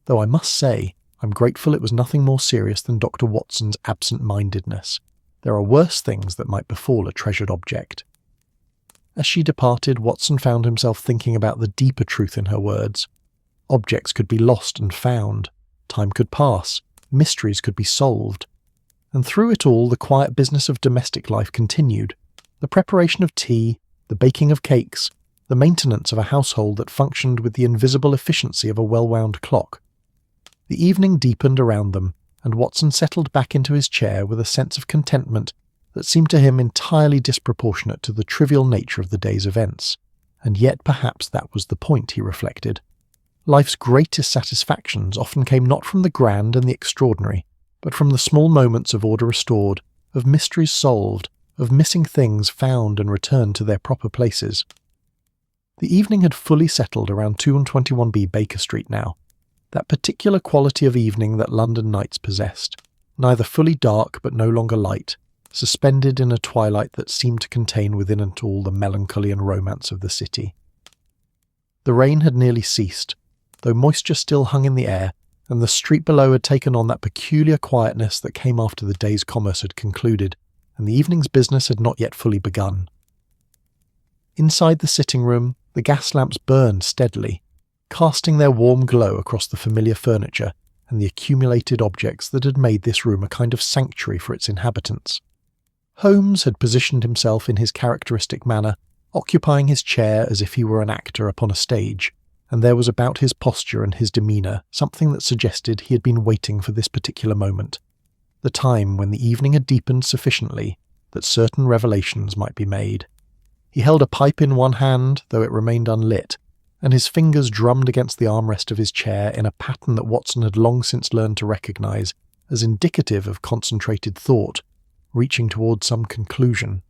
Though I must say, I'm grateful it was nothing more serious than Dr. Watson's absent-mindedness. There are worse things that might befall a treasured object. As she departed, Watson found himself thinking about the deeper truth in her words. Objects could be lost and found. Time could pass. Mysteries could be solved. And through it all, the quiet business of domestic life continued. The preparation of tea, the baking of cakes, the maintenance of a household that functioned with the invisible efficiency of a well-wound clock. The evening deepened around them, and Watson settled back into his chair with a sense of contentment that seemed to him entirely disproportionate to the trivial nature of the day's events. And yet perhaps that was the point, he reflected. Life's greatest satisfactions often came not from the grand and the extraordinary, but from the small moments of order restored, of mysteries solved, of missing things found and returned to their proper places. The evening had fully settled around 221B Baker Street now, that particular quality of evening that London nights possessed, neither fully dark but no longer light, suspended in a twilight that seemed to contain within it all the melancholy and romance of the city. The rain had nearly ceased, though moisture still hung in the air, and the street below had taken on that peculiar quietness that came after the day's commerce had concluded, and the evening's business had not yet fully begun. Inside the sitting-room, the gas lamps burned steadily, casting their warm glow across the familiar furniture and the accumulated objects that had made this room a kind of sanctuary for its inhabitants. Holmes had positioned himself in his characteristic manner, occupying his chair as if he were an actor upon a stage, and there was about his posture and his demeanour something that suggested he had been waiting for this particular moment, the time when the evening had deepened sufficiently that certain revelations might be made. He held a pipe in one hand, though it remained unlit, and his fingers drummed against the armrest of his chair in a pattern that Watson had long since learned to recognise as indicative of concentrated thought, reaching towards some conclusion.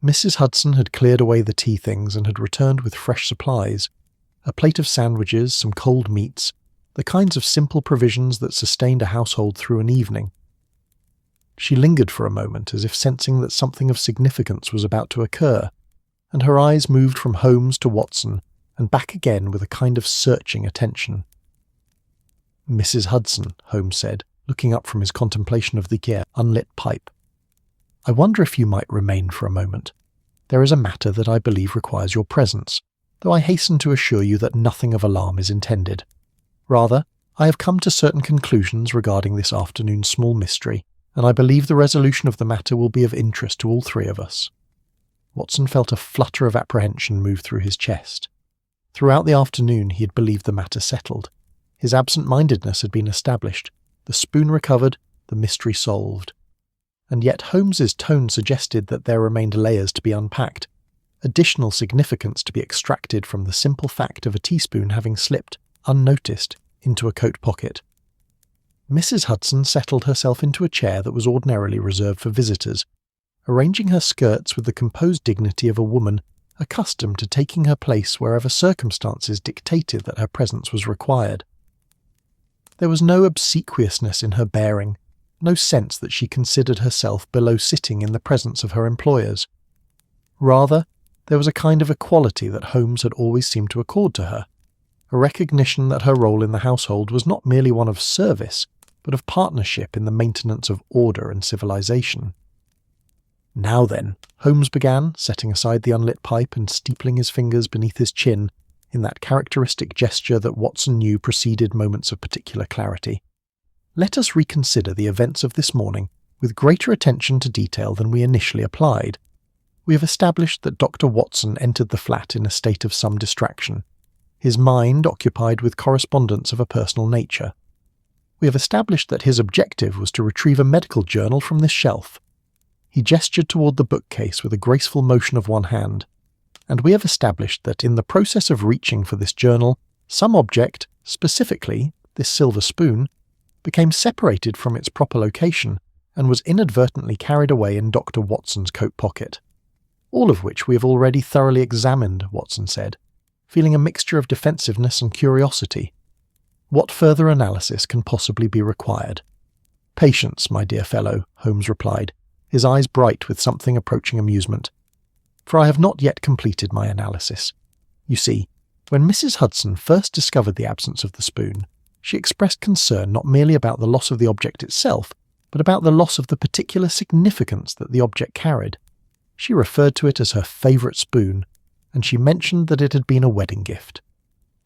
Mrs. Hudson had cleared away the tea things and had returned with fresh supplies, a plate of sandwiches, some cold meats, the kinds of simple provisions that sustained a household through an evening. She lingered for a moment as if sensing that something of significance was about to occur, and her eyes moved from Holmes to Watson and back again with a kind of searching attention. Mrs. Hudson, Holmes said, looking up from his contemplation of the unlit pipe. I wonder if you might remain for a moment. There is a matter that I believe requires your presence, though I hasten to assure you that nothing of alarm is intended. Rather, I have come to certain conclusions regarding this afternoon's small mystery, and I believe the resolution of the matter will be of interest to all three of us. Watson felt a flutter of apprehension move through his chest. Throughout the afternoon he had believed the matter settled. His absent-mindedness had been established, the spoon recovered, the mystery solved. And yet Holmes's tone suggested that there remained layers to be unpacked, additional significance to be extracted from the simple fact of a teaspoon having slipped, unnoticed, into a coat pocket. Mrs. Hudson settled herself into a chair that was ordinarily reserved for visitors, arranging her skirts with the composed dignity of a woman accustomed to taking her place wherever circumstances dictated that her presence was required. There was no obsequiousness in her bearing, no sense that she considered herself below sitting in the presence of her employers. Rather, there was a kind of equality that Holmes had always seemed to accord to her, a recognition that her role in the household was not merely one of service, but of partnership in the maintenance of order and civilization. "Now then," Holmes began, setting aside the unlit pipe and steepling his fingers beneath his chin in that characteristic gesture that Watson knew preceded moments of particular clarity. "Let us reconsider the events of this morning with greater attention to detail than we initially applied. We have established that Dr. Watson entered the flat in a state of some distraction, his mind occupied with correspondence of a personal nature. We have established that his objective was to retrieve a medical journal from this shelf." He gestured toward the bookcase with a graceful motion of one hand. "And we have established that in the process of reaching for this journal, some object, specifically this silver spoon, became separated from its proper location and was inadvertently carried away in Dr. Watson's coat pocket. All of which we have already thoroughly examined," Watson said, feeling a mixture of defensiveness and curiosity. "What further analysis can possibly be required?" "Patience, my dear fellow," Holmes replied, his eyes bright with something approaching amusement. "For I have not yet completed my analysis. You see, when Mrs. Hudson first discovered the absence of the spoon, she expressed concern not merely about the loss of the object itself, but about the loss of the particular significance that the object carried. She referred to it as her favourite spoon, and she mentioned that it had been a wedding gift.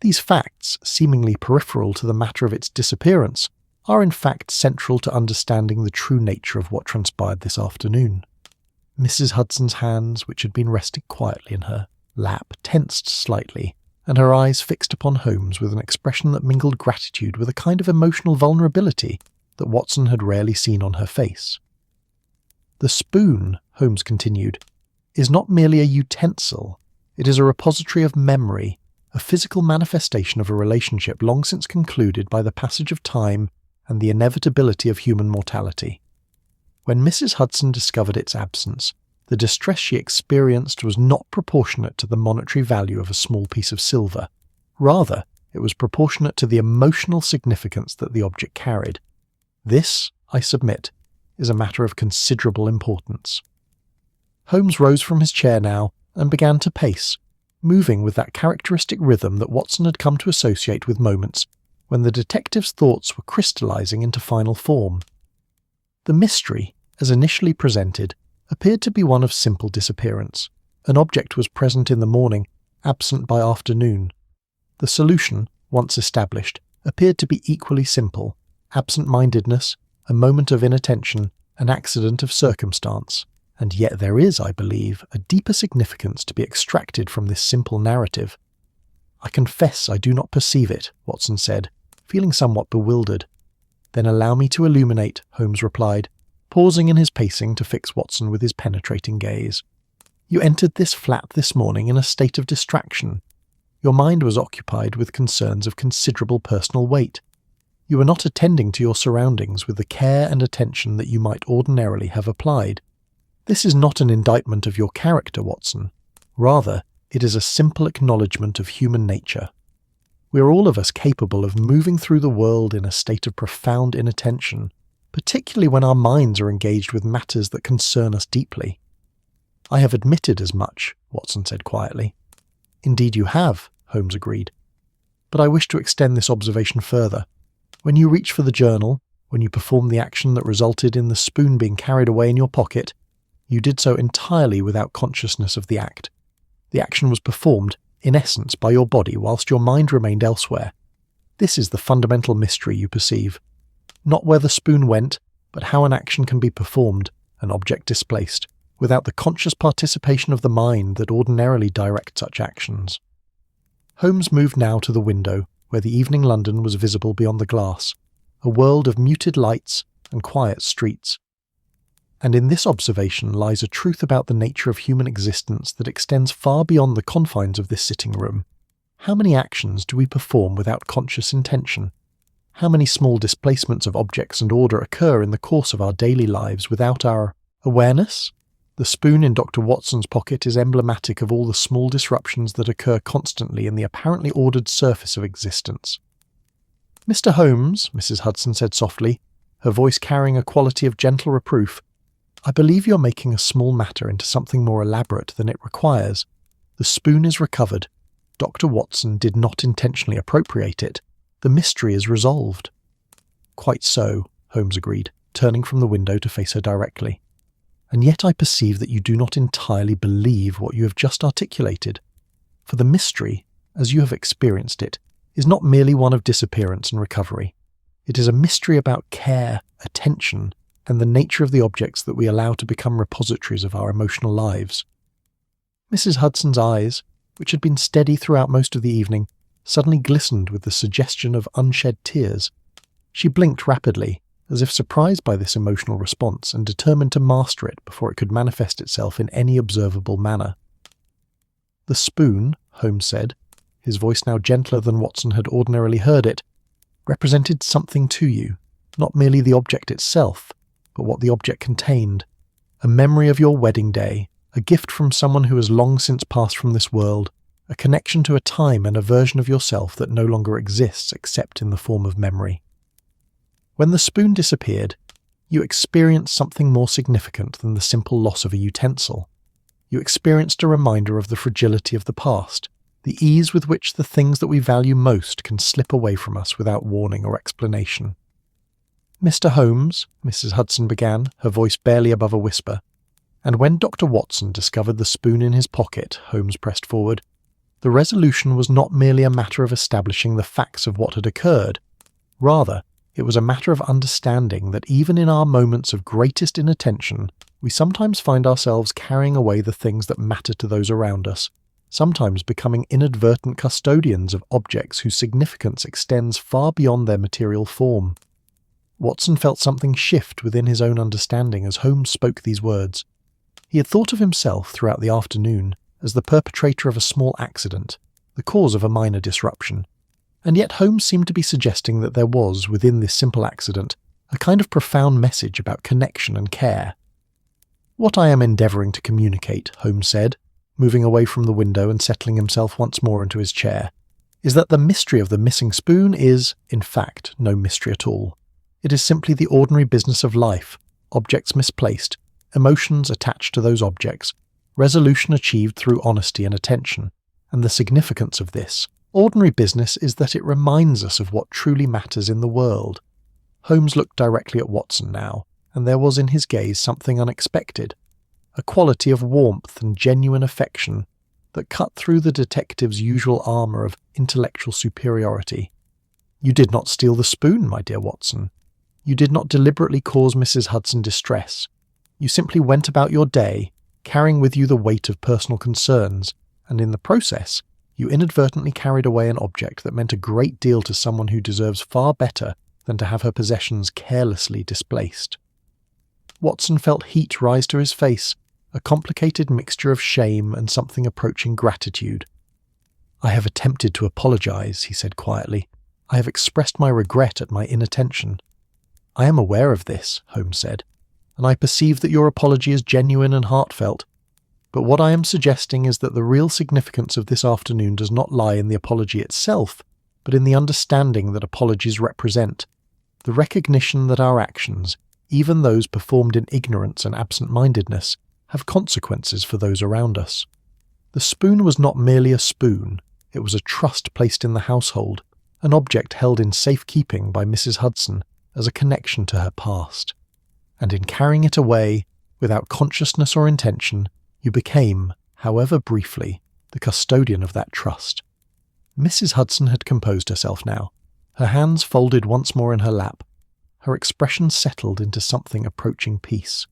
These facts, seemingly peripheral to the matter of its disappearance, are in fact central to understanding the true nature of what transpired this afternoon." Mrs. Hudson's hands, which had been resting quietly in her lap, tensed slightly, and her eyes fixed upon Holmes with an expression that mingled gratitude with a kind of emotional vulnerability that Watson had rarely seen on her face. "The spoon," Holmes continued, "is not merely a utensil. It is a repository of memory, a physical manifestation of a relationship long since concluded by the passage of time and the inevitability of human mortality. When Mrs. Hudson discovered its absence, the distress she experienced was not proportionate to the monetary value of a small piece of silver. Rather, it was proportionate to the emotional significance that the object carried. This, I submit, is a matter of considerable importance." Holmes rose from his chair now and began to pace, moving with that characteristic rhythm that Watson had come to associate with moments when the detective's thoughts were crystallizing into final form. The mystery, as initially presented, appeared to be one of simple disappearance. An object was present in the morning, absent by afternoon. The solution, once established, appeared to be equally simple: absent-mindedness, a moment of inattention, an accident of circumstance. And yet there is, I believe, a deeper significance to be extracted from this simple narrative. "I confess I do not perceive it," Watson said, feeling somewhat bewildered. "Then allow me to illuminate," Holmes replied, pausing in his pacing to fix Watson with his penetrating gaze. "You entered this flat this morning in a state of distraction. Your mind was occupied with concerns of considerable personal weight. You were not attending to your surroundings with the care and attention that you might ordinarily have applied. This is not an indictment of your character, Watson. Rather, it is a simple acknowledgement of human nature. We are all of us capable of moving through the world in a state of profound inattention, particularly when our minds are engaged with matters that concern us deeply." "I have admitted as much," Watson said quietly. "Indeed you have," Holmes agreed. "But I wish to extend this observation further. When you reached for the journal, when you performed the action that resulted in the spoon being carried away in your pocket, you did so entirely without consciousness of the act. The action was performed, in essence, by your body whilst your mind remained elsewhere. This is the fundamental mystery, you perceive. Not where the spoon went, but how an action can be performed, an object displaced, without the conscious participation of the mind that ordinarily directs such actions." Holmes moved now to the window, where the evening London was visible beyond the glass, a world of muted lights and quiet streets. And in this observation lies a truth about the nature of human existence that extends far beyond the confines of this sitting room. How many actions do we perform without conscious intention? How many small displacements of objects and order occur in the course of our daily lives without our awareness? The spoon in Dr. Watson's pocket is emblematic of all the small disruptions that occur constantly in the apparently ordered surface of existence. "Mr. Holmes," Mrs. Hudson said softly, her voice carrying a quality of gentle reproof. "I believe you're making a small matter into something more elaborate than it requires. The spoon is recovered. Dr. Watson did not intentionally appropriate it. The mystery is resolved." "Quite so," Holmes agreed, turning from the window to face her directly. "And yet I perceive that you do not entirely believe what you have just articulated. For the mystery, as you have experienced it, is not merely one of disappearance and recovery. It is a mystery about care, attention, and the nature of the objects that we allow to become repositories of our emotional lives." Mrs. Hudson's eyes, which had been steady throughout most of the evening, suddenly glistened with the suggestion of unshed tears. She blinked rapidly, as if surprised by this emotional response and determined to master it before it could manifest itself in any observable manner. "The spoon," Holmes said, his voice now gentler than Watson had ordinarily heard it, "represented something to you, not merely the object itself, but what the object contained. A memory of your wedding day, a gift from someone who has long since passed from this world, a connection to a time and a version of yourself that no longer exists except in the form of memory. When the spoon disappeared, you experienced something more significant than the simple loss of a utensil. You experienced a reminder of the fragility of the past, the ease with which the things that we value most can slip away from us without warning or explanation." "Mr. Holmes," Mrs. Hudson began, her voice barely above a whisper, and when Dr. Watson discovered the spoon in his pocket, Holmes pressed forward, "the resolution was not merely a matter of establishing the facts of what had occurred. Rather, it was a matter of understanding that even in our moments of greatest inattention, we sometimes find ourselves carrying away the things that matter to those around us, sometimes becoming inadvertent custodians of objects whose significance extends far beyond their material form." Watson felt something shift within his own understanding as Holmes spoke these words. He had thought of himself throughout the afternoon as the perpetrator of a small accident, the cause of a minor disruption, and yet Holmes seemed to be suggesting that there was, within this simple accident, a kind of profound message about connection and care. "What I am endeavouring to communicate," Holmes said, moving away from the window and settling himself once more into his chair, "is that the mystery of the missing spoon is, in fact, no mystery at all. It is simply the ordinary business of life, objects misplaced, emotions attached to those objects, resolution achieved through honesty and attention, and the significance of this ordinary business is that it reminds us of what truly matters in the world." Holmes looked directly at Watson now, and there was in his gaze something unexpected, a quality of warmth and genuine affection that cut through the detective's usual armour of intellectual superiority. "You did not steal the spoon, my dear Watson. You did not deliberately cause Mrs. Hudson distress. You simply went about your day, carrying with you the weight of personal concerns, and in the process, you inadvertently carried away an object that meant a great deal to someone who deserves far better than to have her possessions carelessly displaced." Watson felt heat rise to his face, a complicated mixture of shame and something approaching gratitude. "I have attempted to apologize," he said quietly. "I have expressed my regret at my inattention." "I am aware of this," Holmes said, "and I perceive that your apology is genuine and heartfelt. But what I am suggesting is that the real significance of this afternoon does not lie in the apology itself, but in the understanding that apologies represent, the recognition that our actions, even those performed in ignorance and absent-mindedness, have consequences for those around us. The spoon was not merely a spoon, it was a trust placed in the household, an object held in safekeeping by Mrs. Hudson as a connection to her past. And in carrying it away, without consciousness or intention, you became, however briefly, the custodian of that trust." Mrs. Hudson had composed herself now, her hands folded once more in her lap, her expression settled into something approaching peace.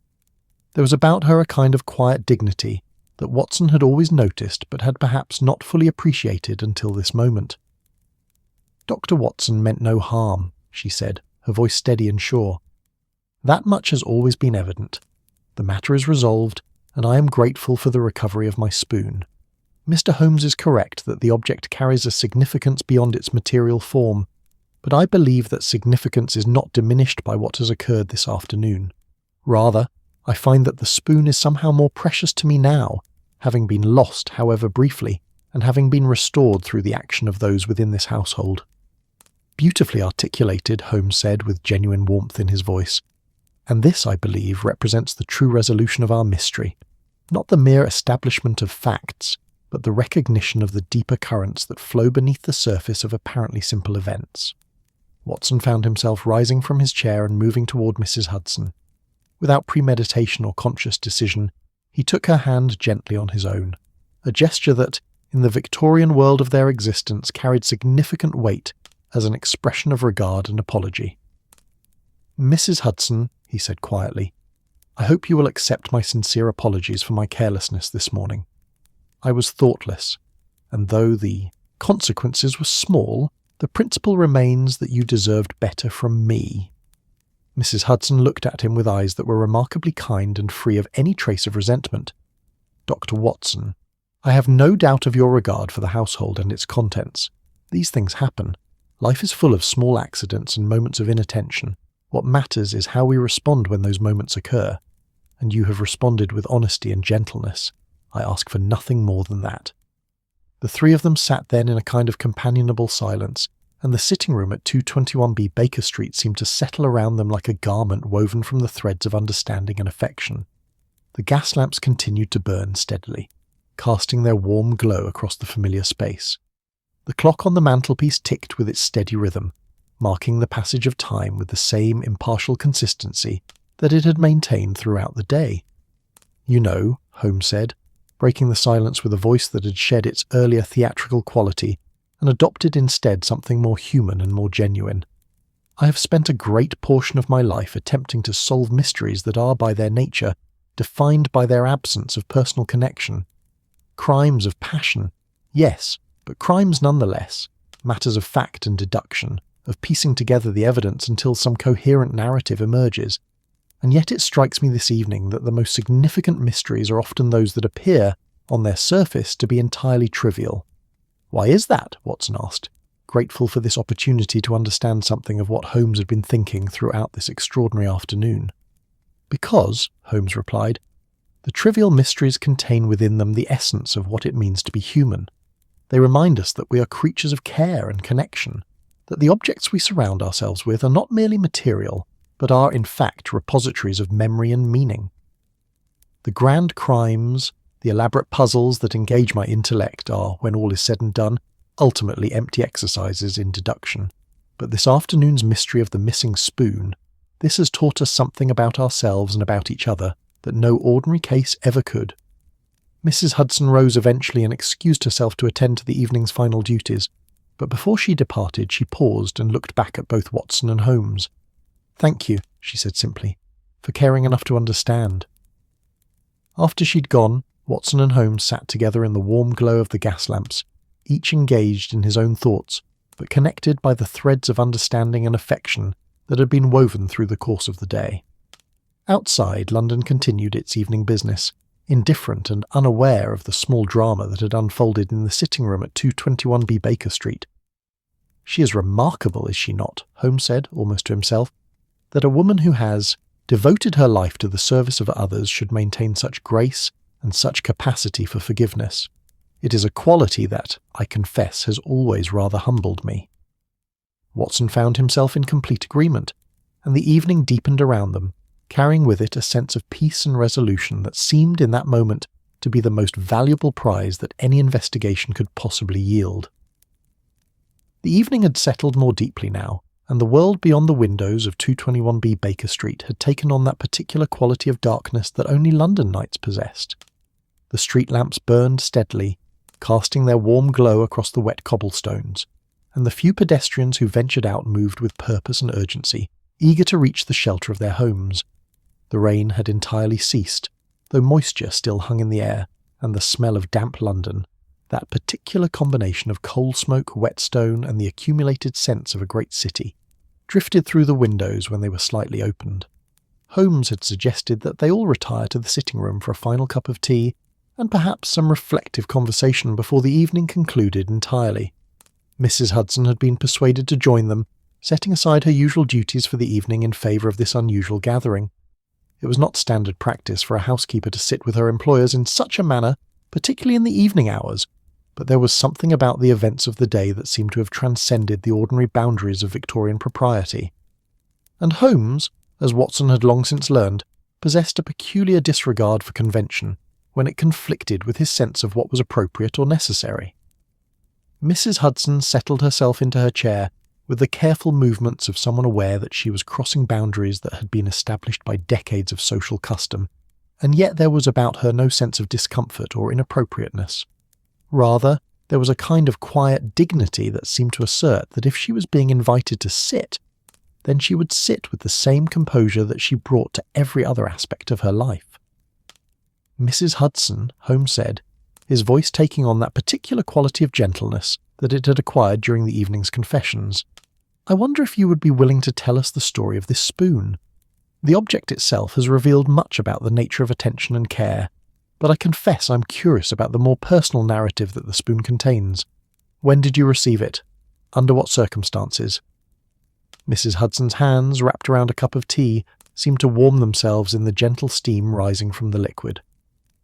There was about her a kind of quiet dignity that Watson had always noticed but had perhaps not fully appreciated until this moment. "Dr. Watson meant no harm," she said, her voice steady and sure. "That much has always been evident. The matter is resolved, and I am grateful for the recovery of my spoon. Mr. Holmes is correct that the object carries a significance beyond its material form, but I believe that significance is not diminished by what has occurred this afternoon. Rather, I find that the spoon is somehow more precious to me now, having been lost, however briefly, and having been restored through the action of those within this household." Beautifully articulated, Holmes said with genuine warmth in his voice. And this, I believe, represents the true resolution of our mystery. Not the mere establishment of facts, but the recognition of the deeper currents that flow beneath the surface of apparently simple events. Watson found himself rising from his chair and moving toward Mrs. Hudson. Without premeditation or conscious decision, he took her hand gently on his own, a gesture that, in the Victorian world of their existence, carried significant weight as an expression of regard and apology. "Mrs. Hudson," he said quietly, "I hope you will accept my sincere apologies for my carelessness this morning. I was thoughtless, and though the consequences were small, the principle remains that you deserved better from me." Mrs. Hudson looked at him with eyes that were remarkably kind and free of any trace of resentment. "Dr. Watson, I have no doubt of your regard for the household and its contents. These things happen. Life is full of small accidents and moments of inattention. What matters is how we respond when those moments occur. And you have responded with honesty and gentleness. I ask for nothing more than that." The three of them sat then in a kind of companionable silence, and the sitting room at 221B Baker Street seemed to settle around them like a garment woven from the threads of understanding and affection. The gas lamps continued to burn steadily, casting their warm glow across the familiar space. The clock on the mantelpiece ticked with its steady rhythm, marking the passage of time with the same impartial consistency that it had maintained throughout the day. "You know," Holmes said, breaking the silence with a voice that had shed its earlier theatrical quality and adopted instead something more human and more genuine, "I have spent a great portion of my life attempting to solve mysteries that are by their nature defined by their absence of personal connection. Crimes of passion, yes, but crimes nonetheless, matters of fact and deduction, of piecing together the evidence until some coherent narrative emerges. And yet it strikes me this evening that the most significant mysteries are often those that appear, on their surface, to be entirely trivial." "Why is that?" Watson asked, grateful for this opportunity to understand something of what Holmes had been thinking throughout this extraordinary afternoon. "Because," Holmes replied, "the trivial mysteries contain within them the essence of what it means to be human. They remind us that we are creatures of care and connection, that the objects we surround ourselves with are not merely material, but are in fact repositories of memory and meaning. The grand crimes, the elaborate puzzles that engage my intellect are, when all is said and done, ultimately empty exercises in deduction. But this afternoon's mystery of the missing spoon, this has taught us something about ourselves and about each other that no ordinary case ever could." Mrs. Hudson rose eventually and excused herself to attend to the evening's final duties, but before she departed she paused and looked back at both Watson and Holmes. "Thank you," she said simply, "for caring enough to understand." After she'd gone, Watson and Holmes sat together in the warm glow of the gas lamps, each engaged in his own thoughts, but connected by the threads of understanding and affection that had been woven through the course of the day. Outside, London continued its evening business, indifferent and unaware of the small drama that had unfolded in the sitting room at 221B Baker Street. "She is remarkable, is she not?" Holmes said, almost to himself, "that a woman who has devoted her life to the service of others should maintain such grace and such capacity for forgiveness. It is a quality that, I confess, has always rather humbled me." Watson found himself in complete agreement, and the evening deepened around them, carrying with it a sense of peace and resolution that seemed in that moment to be the most valuable prize that any investigation could possibly yield. The evening had settled more deeply now, and the world beyond the windows of 221B Baker Street had taken on that particular quality of darkness that only London nights possessed. The street lamps burned steadily, casting their warm glow across the wet cobblestones, and the few pedestrians who ventured out moved with purpose and urgency, eager to reach the shelter of their homes. The rain had entirely ceased, though moisture still hung in the air, and the smell of damp London, that particular combination of coal smoke, whetstone, and the accumulated scents of a great city, drifted through the windows when they were slightly opened. Holmes had suggested that they all retire to the sitting room for a final cup of tea, and perhaps some reflective conversation before the evening concluded entirely. Mrs. Hudson had been persuaded to join them, setting aside her usual duties for the evening in favour of this unusual gathering. It was not standard practice for a housekeeper to sit with her employers in such a manner, particularly in the evening hours, but there was something about the events of the day that seemed to have transcended the ordinary boundaries of Victorian propriety. And Holmes, as Watson had long since learned, possessed a peculiar disregard for convention when it conflicted with his sense of what was appropriate or necessary. Mrs. Hudson settled herself into her chair with the careful movements of someone aware that she was crossing boundaries that had been established by decades of social custom, and yet there was about her no sense of discomfort or inappropriateness. Rather, there was a kind of quiet dignity that seemed to assert that if she was being invited to sit, then she would sit with the same composure that she brought to every other aspect of her life. "Mrs. Hudson," Holmes said, his voice taking on that particular quality of gentleness that it had acquired during the evening's confessions, "I wonder if you would be willing to tell us the story of this spoon. The object itself has revealed much about the nature of attention and care, but I confess I'm curious about the more personal narrative that the spoon contains. When did you receive it? Under what circumstances?" Mrs. Hudson's hands, wrapped around a cup of tea, seemed to warm themselves in the gentle steam rising from the liquid.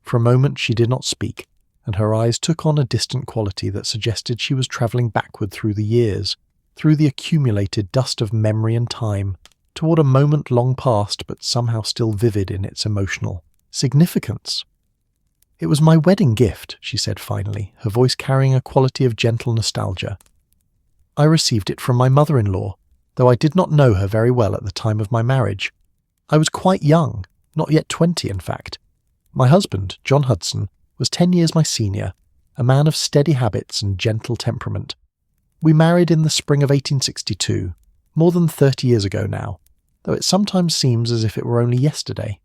For a moment she did not speak, and her eyes took on a distant quality that suggested she was travelling backward through the years, through the accumulated dust of memory and time, toward a moment long past but somehow still vivid in its emotional significance. "It was my wedding gift," she said finally, her voice carrying a quality of gentle nostalgia. "I received it from my mother-in-law, though I did not know her very well at the time of my marriage. I was quite young, not yet 20 in fact. My husband, John Hudson, was 10 years my senior, a man of steady habits and gentle temperament. We married in the spring of 1862, more than 30 years ago now, though it sometimes seems as if it were only yesterday."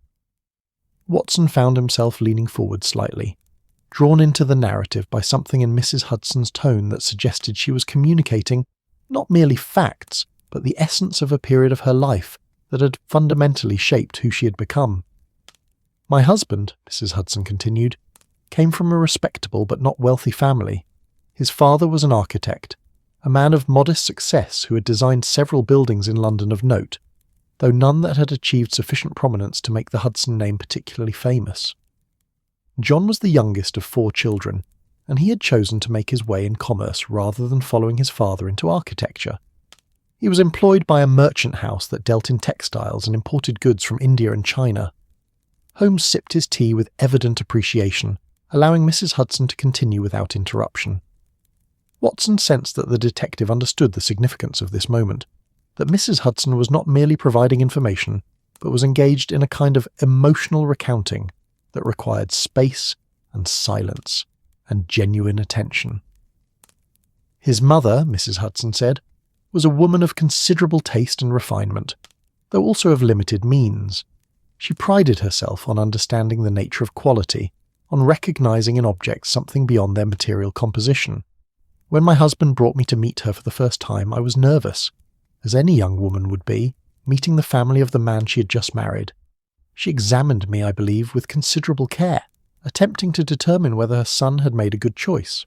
Watson found himself leaning forward slightly, drawn into the narrative by something in Mrs. Hudson's tone that suggested she was communicating not merely facts, but the essence of a period of her life that had fundamentally shaped who she had become. "My husband," Mrs. Hudson continued, "came from a respectable but not wealthy family. His father was an architect, a man of modest success who had designed several buildings in London of note, though none that had achieved sufficient prominence to make the Hudson name particularly famous. John was the youngest of 4 children, and he had chosen to make his way in commerce rather than following his father into architecture. He was employed by a merchant house that dealt in textiles and imported goods from India and China." Holmes sipped his tea with evident appreciation, allowing Mrs. Hudson to continue without interruption. Watson sensed that the detective understood the significance of this moment, that Mrs. Hudson was not merely providing information, but was engaged in a kind of emotional recounting that required space and silence and genuine attention. "His mother," Mrs. Hudson said, "was a woman of considerable taste and refinement, though also of limited means. She prided herself on understanding the nature of quality, on recognizing in objects something beyond their material composition. When my husband brought me to meet her for the first time, I was nervous, as any young woman would be, meeting the family of the man she had just married. She examined me, I believe, with considerable care, attempting to determine whether her son had made a good choice."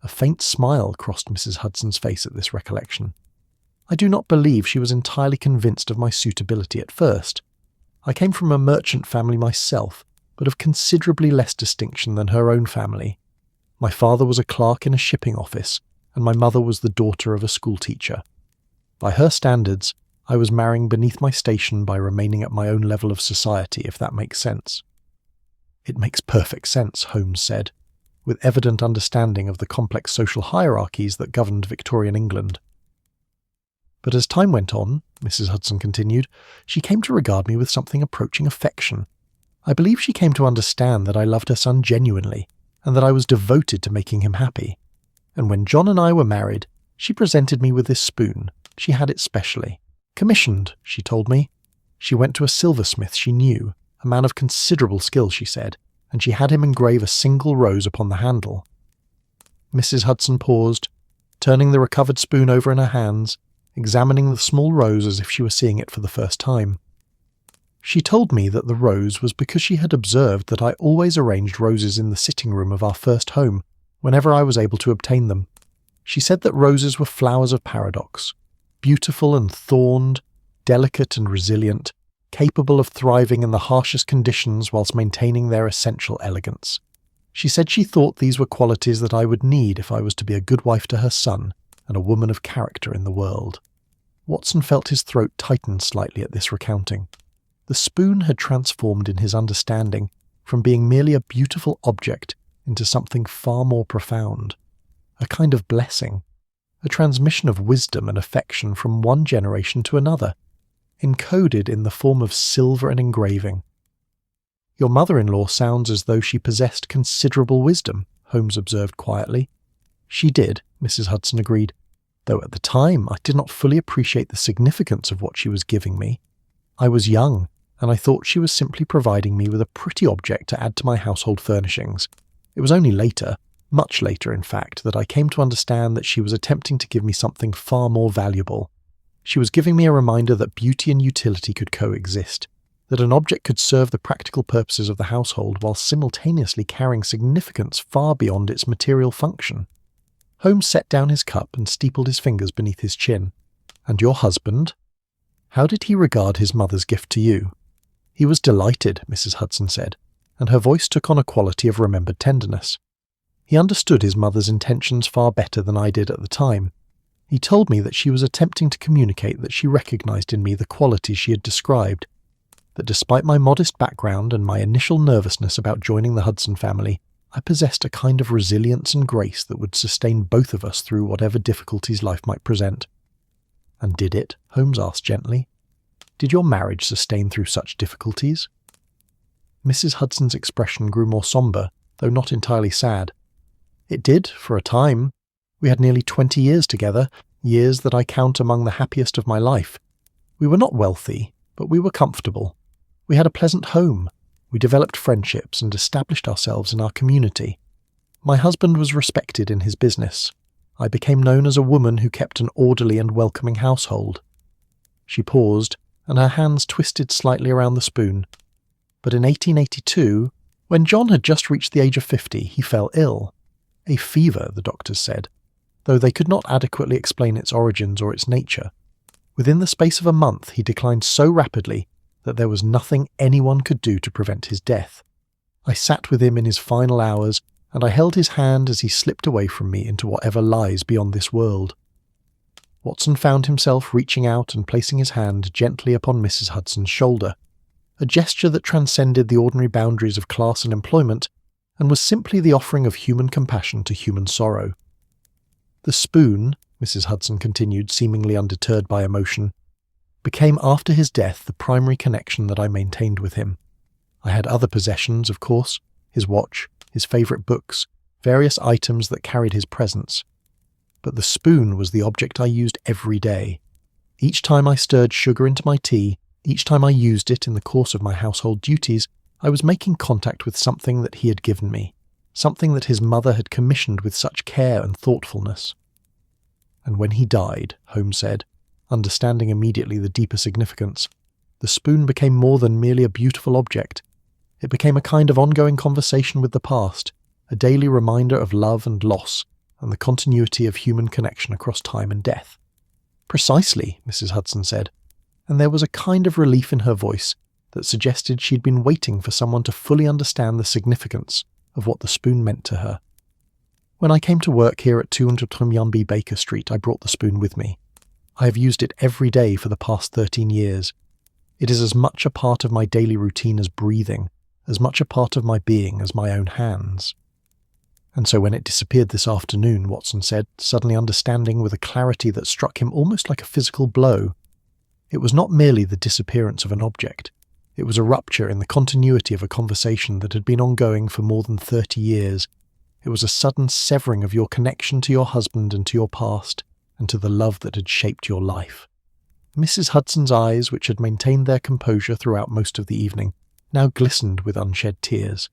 A faint smile crossed Mrs. Hudson's face at this recollection. "I do not believe she was entirely convinced of my suitability at first. I came from a merchant family myself, but of considerably less distinction than her own family. My father was a clerk in a shipping office, and my mother was the daughter of a schoolteacher. By her standards, I was marrying beneath my station by remaining at my own level of society, if that makes sense." "It makes perfect sense," Holmes said, with evident understanding of the complex social hierarchies that governed Victorian England. "But as time went on," Mrs. Hudson continued, "she came to regard me with something approaching affection. I believe she came to understand that I loved her son genuinely, and that I was devoted to making him happy. And when John and I were married, she presented me with this spoon. She had it specially. Commissioned, she told me. She went to a silversmith she knew, a man of considerable skill, she said, and she had him engrave a single rose upon the handle." Mrs. Hudson paused, turning the recovered spoon over in her hands, examining the small rose as if she were seeing it for the first time. "She told me that the rose was because she had observed that I always arranged roses in the sitting room of our first home, whenever I was able to obtain them. She said that roses were flowers of paradox, beautiful and thorned, delicate and resilient, capable of thriving in the harshest conditions whilst maintaining their essential elegance. She said she thought these were qualities that I would need if I was to be a good wife to her son and a woman of character in the world. Watson felt his throat tighten slightly at this recounting. The spoon had transformed in his understanding from being merely a beautiful object into something far more profound, a kind of blessing, a transmission of wisdom and affection from one generation to another, encoded in the form of silver and engraving. "Your mother-in-law sounds as though she possessed considerable wisdom," Holmes observed quietly. "She did," Mrs. Hudson agreed, "though at the time I did not fully appreciate the significance of what she was giving me. I was young, and I thought she was simply providing me with a pretty object to add to my household furnishings. It was only later, much later in fact, that I came to understand that she was attempting to give me something far more valuable. She was giving me a reminder that beauty and utility could coexist, that an object could serve the practical purposes of the household while simultaneously carrying significance far beyond its material function." Holmes set down his cup and steepled his fingers beneath his chin. "And your husband? How did he regard his mother's gift to you?" "He was delighted," Mrs. Hudson said, and her voice took on a quality of remembered tenderness. "He understood his mother's intentions far better than I did at the time. He told me that she was attempting to communicate that she recognized in me the qualities she had described, that despite my modest background and my initial nervousness about joining the Hudson family, I possessed a kind of resilience and grace that would sustain both of us through whatever difficulties life might present." "And did it?" Holmes asked gently. "Did your marriage sustain through such difficulties?" Mrs. Hudson's expression grew more sombre, though not entirely sad. "It did, for a time. We had nearly 20 years together, years that I count among the happiest of my life. We were not wealthy, but we were comfortable. We had a pleasant home. We developed friendships and established ourselves in our community. My husband was respected in his business. I became known as a woman who kept an orderly and welcoming household." She paused, and her hands twisted slightly around the spoon. "But in 1882, when John had just reached the age of 50, he fell ill. A fever, the doctors said, though they could not adequately explain its origins or its nature. Within the space of a month, he declined so rapidly that there was nothing anyone could do to prevent his death. I sat with him in his final hours, and I held his hand as he slipped away from me into whatever lies beyond this world." Watson found himself reaching out and placing his hand gently upon Mrs. Hudson's shoulder, a gesture that transcended the ordinary boundaries of class and employment, and was simply the offering of human compassion to human sorrow. "The spoon," Mrs. Hudson continued, seemingly undeterred by emotion, "became after his death the primary connection that I maintained with him. I had other possessions, of course, his watch, his favourite books, various items that carried his presence. But the spoon was the object I used every day. Each time I stirred sugar into my tea, each time I used it in the course of my household duties, I was making contact with something that he had given me, something that his mother had commissioned with such care and thoughtfulness." "And when he died," Holmes said, understanding immediately the deeper significance, "the spoon became more than merely a beautiful object. It became a kind of ongoing conversation with the past, a daily reminder of love and loss, and the continuity of human connection across time and death." "Precisely," Mrs. Hudson said, and there was a kind of relief in her voice that suggested she'd been waiting for someone to fully understand the significance of what the spoon meant to her. "When I came to work here at 200 Tremyambi Baker Street, I brought the spoon with me. I have used it every day for the past 13 years. It is as much a part of my daily routine as breathing, as much a part of my being as my own hands." "And so when it disappeared this afternoon," Watson said, suddenly understanding with a clarity that struck him almost like a physical blow, "it was not merely the disappearance of an object. It was a rupture in the continuity of a conversation that had been ongoing for more than 30 years. It was a sudden severing of your connection to your husband and to your past, and to the love that had shaped your life." Mrs. Hudson's eyes, which had maintained their composure throughout most of the evening, now glistened with unshed tears.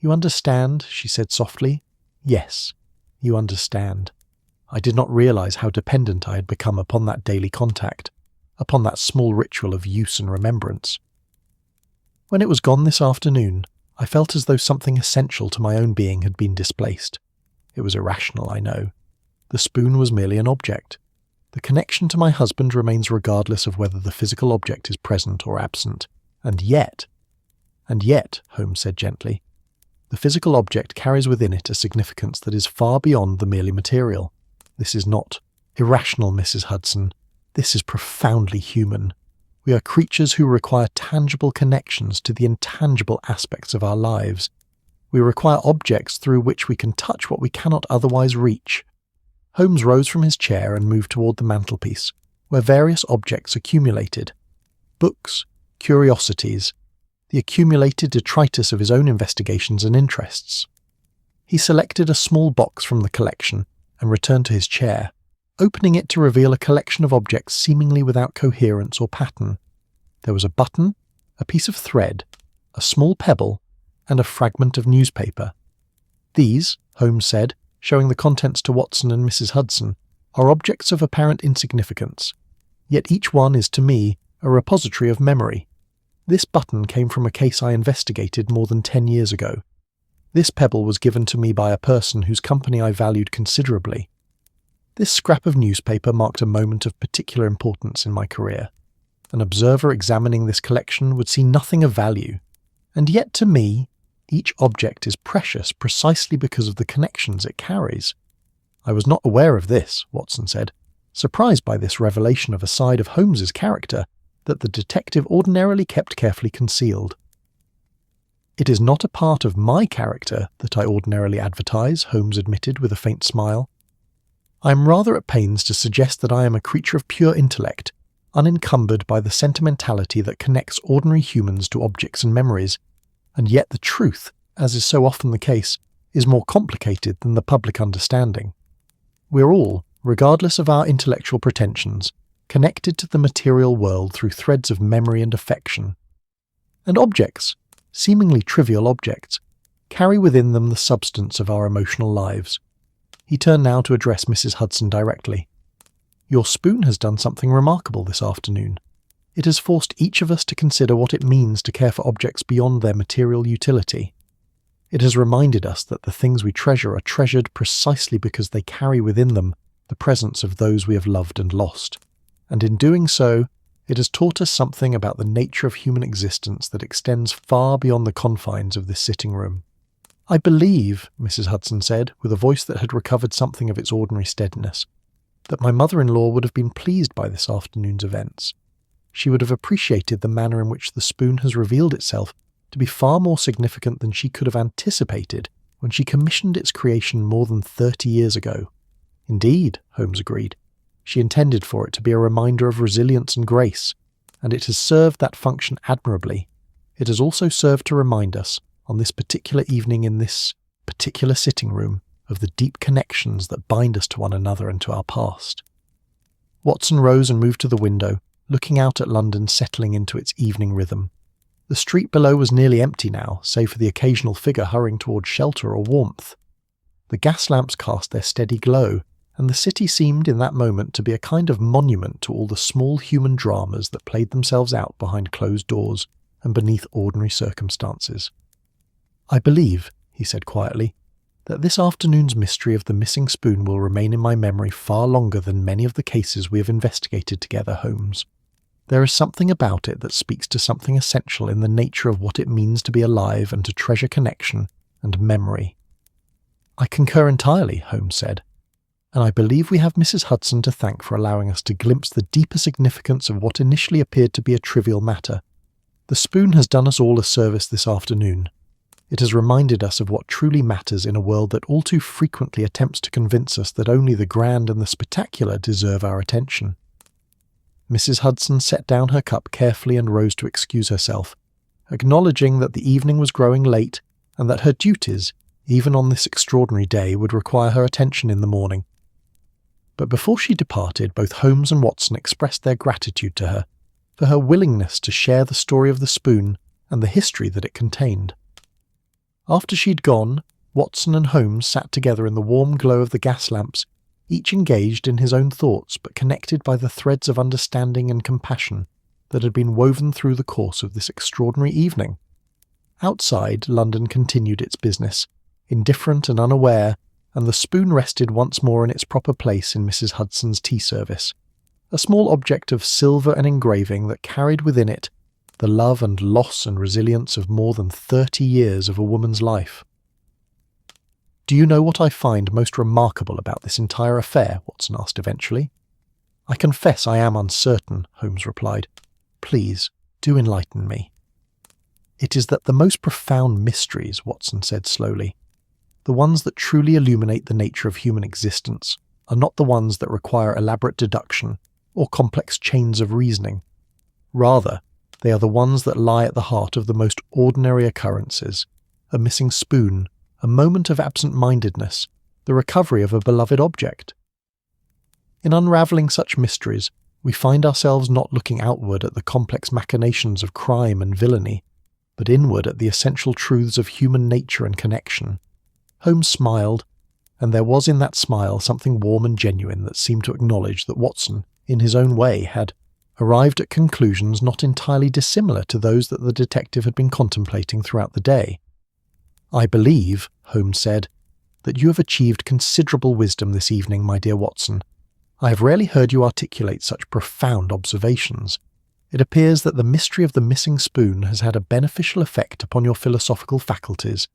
"You understand?" she said softly. "Yes, you understand. I did not realize how dependent I had become upon that daily contact, upon that small ritual of use and remembrance. When it was gone this afternoon, I felt as though something essential to my own being had been displaced. It was irrational, I know. The spoon was merely an object. The connection to my husband remains regardless of whether the physical object is present or absent. And yet, Holmes said gently, The physical object carries within it a significance that is far beyond the merely material. This is not irrational, Mrs. Hudson. This is profoundly human. We are creatures who require tangible connections to the intangible aspects of our lives. We require objects through which we can touch what we cannot otherwise reach. Holmes rose from his chair and moved toward the mantelpiece, where various objects accumulated. Books, curiosities, the accumulated detritus of his own investigations and interests. He selected a small box from the collection and returned to his chair, opening it to reveal a collection of objects seemingly without coherence or pattern. There was a button, a piece of thread, a small pebble, and a fragment of newspaper. These, Holmes said, showing the contents to Watson and Mrs. Hudson, are objects of apparent insignificance, yet each one is to me a repository of memory. This button came from a case I investigated more than 10 years ago. This pebble was given to me by a person whose company I valued considerably. This scrap of newspaper marked a moment of particular importance in my career. An observer examining this collection would see nothing of value, and yet to me, each object is precious precisely because of the connections it carries. I was not aware of this, Watson said, surprised by this revelation of a side of Holmes's character that the detective ordinarily kept carefully concealed. It is not a part of my character that I ordinarily advertise, Holmes admitted with a faint smile. I am rather at pains to suggest that I am a creature of pure intellect, unencumbered by the sentimentality that connects ordinary humans to objects and memories, and yet the truth, as is so often the case, is more complicated than the public understanding. We're all, regardless of our intellectual pretensions, connected to the material world through threads of memory and affection. And objects, seemingly trivial objects, carry within them the substance of our emotional lives. He turned now to address Mrs. Hudson directly. Your spoon has done something remarkable this afternoon. It has forced each of us to consider what it means to care for objects beyond their material utility. It has reminded us that the things we treasure are treasured precisely because they carry within them the presence of those we have loved and lost. And in doing so, it has taught us something about the nature of human existence that extends far beyond the confines of this sitting room. I believe, Mrs. Hudson said, with a voice that had recovered something of its ordinary steadiness, that my mother-in-law would have been pleased by this afternoon's events. She would have appreciated the manner in which the spoon has revealed itself to be far more significant than she could have anticipated when she commissioned its creation more than 30 years ago. Indeed, Holmes agreed. She intended for it to be a reminder of resilience and grace, and it has served that function admirably. It has also served to remind us, on this particular evening in this particular sitting room, of the deep connections that bind us to one another and to our past. Watson rose and moved to the window, looking out at London settling into its evening rhythm. The street below was nearly empty now, save for the occasional figure hurrying towards shelter or warmth. The gas lamps cast their steady glow, and the city seemed in that moment to be a kind of monument to all the small human dramas that played themselves out behind closed doors and beneath ordinary circumstances. I believe, he said quietly, that this afternoon's mystery of the missing spoon will remain in my memory far longer than many of the cases we have investigated together, Holmes. There is something about it that speaks to something essential in the nature of what it means to be alive and to treasure connection and memory. I concur entirely, Holmes said, and I believe we have Mrs. Hudson to thank for allowing us to glimpse the deeper significance of what initially appeared to be a trivial matter. The spoon has done us all a service this afternoon. It has reminded us of what truly matters in a world that all too frequently attempts to convince us that only the grand and the spectacular deserve our attention. Mrs. Hudson set down her cup carefully and rose to excuse herself, acknowledging that the evening was growing late and that her duties, even on this extraordinary day, would require her attention in the morning. But before she departed, both Holmes and Watson expressed their gratitude to her for her willingness to share the story of the spoon and the history that it contained. After she'd gone, Watson and Holmes sat together in the warm glow of the gas lamps, each engaged in his own thoughts but connected by the threads of understanding and compassion that had been woven through the course of this extraordinary evening. Outside, London continued its business, indifferent and unaware, and the spoon rested once more in its proper place in Mrs. Hudson's tea service, a small object of silver and engraving that carried within it the love and loss and resilience of more than 30 years of a woman's life. "Do you know what I find most remarkable about this entire affair?" Watson asked eventually. "I confess I am uncertain," Holmes replied. "Please, do enlighten me." "It is that the most profound mysteries," Watson said slowly, "the ones that truly illuminate the nature of human existence, are not the ones that require elaborate deduction or complex chains of reasoning. Rather, they are the ones that lie at the heart of the most ordinary occurrences: a missing spoon, a moment of absent-mindedness, the recovery of a beloved object. In unravelling such mysteries, we find ourselves not looking outward at the complex machinations of crime and villainy, but inward at the essential truths of human nature and connection." Holmes smiled, and there was in that smile something warm and genuine that seemed to acknowledge that Watson, in his own way, had arrived at conclusions not entirely dissimilar to those that the detective had been contemplating throughout the day. "I believe," Holmes said, "that you have achieved considerable wisdom this evening, my dear Watson. I have rarely heard you articulate such profound observations. It appears that the mystery of the missing spoon has had a beneficial effect upon your philosophical faculties."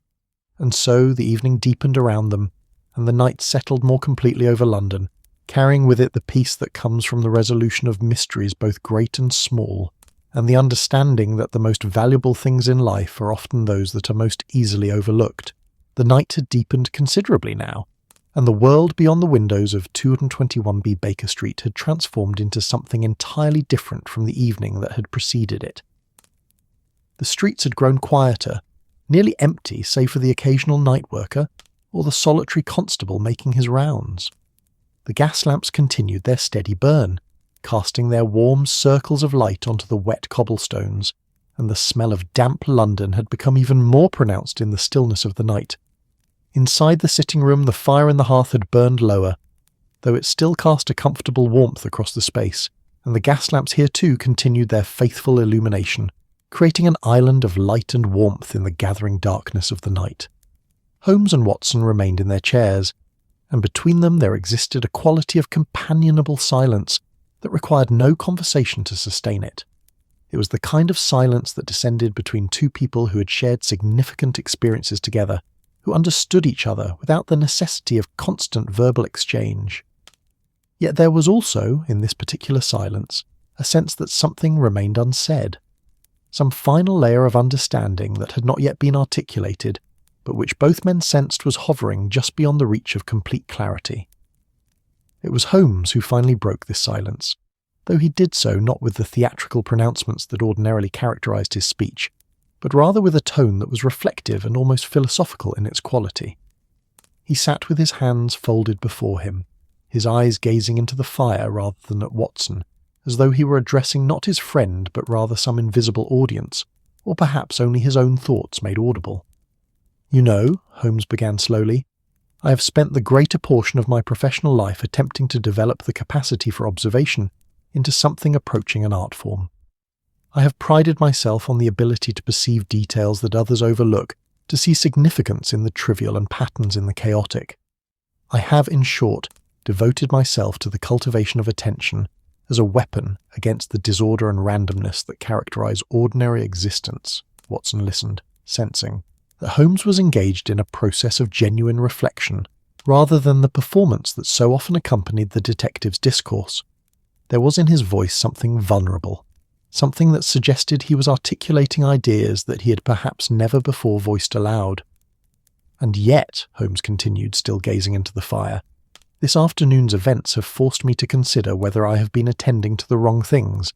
And so the evening deepened around them, and the night settled more completely over London, carrying with it the peace that comes from the resolution of mysteries both great and small, and the understanding that the most valuable things in life are often those that are most easily overlooked. The night had deepened considerably now, and the world beyond the windows of 221B Baker Street had transformed into something entirely different from the evening that had preceded it. The streets had grown quieter, nearly empty save for the occasional night worker or the solitary constable making his rounds. The gas lamps continued their steady burn, casting their warm circles of light onto the wet cobblestones, and the smell of damp London had become even more pronounced in the stillness of the night. Inside the sitting room the fire in the hearth had burned lower, though it still cast a comfortable warmth across the space, and the gas lamps here too continued their faithful illumination, creating an island of light and warmth in the gathering darkness of the night. Holmes and Watson remained in their chairs, and between them there existed a quality of companionable silence that required no conversation to sustain it. It was the kind of silence that descended between two people who had shared significant experiences together, who understood each other without the necessity of constant verbal exchange. Yet there was also, in this particular silence, a sense that something remained unsaid. Some final layer of understanding that had not yet been articulated, but which both men sensed was hovering just beyond the reach of complete clarity. It was Holmes who finally broke this silence, though he did so not with the theatrical pronouncements that ordinarily characterized his speech, but rather with a tone that was reflective and almost philosophical in its quality. He sat with his hands folded before him, his eyes gazing into the fire rather than at Watson, as though he were addressing not his friend but rather some invisible audience, or perhaps only his own thoughts made audible. "You know," Holmes began slowly, "I have spent the greater portion of my professional life attempting to develop the capacity for observation into something approaching an art form. I have prided myself on the ability to perceive details that others overlook, to see significance in the trivial and patterns in the chaotic. I have, in short, devoted myself to the cultivation of attention as a weapon against the disorder and randomness that characterize ordinary existence." Watson listened, sensing that Holmes was engaged in a process of genuine reflection, rather than the performance that so often accompanied the detective's discourse. There was in his voice something vulnerable, something that suggested he was articulating ideas that he had perhaps never before voiced aloud. "And yet," Holmes continued, still gazing into the fire, "this afternoon's events have forced me to consider whether I have been attending to the wrong things.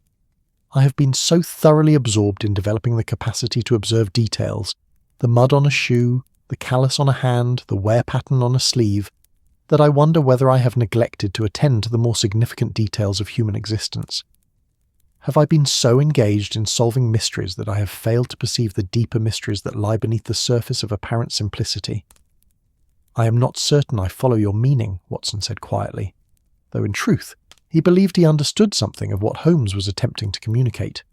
I have been so thoroughly absorbed in developing the capacity to observe details, the mud on a shoe, the callus on a hand, the wear pattern on a sleeve, that I wonder whether I have neglected to attend to the more significant details of human existence. Have I been so engaged in solving mysteries that I have failed to perceive the deeper mysteries that lie beneath the surface of apparent simplicity?" "I am not certain I follow your meaning," Watson said quietly, though in truth he believed he understood something of what Holmes was attempting to communicate.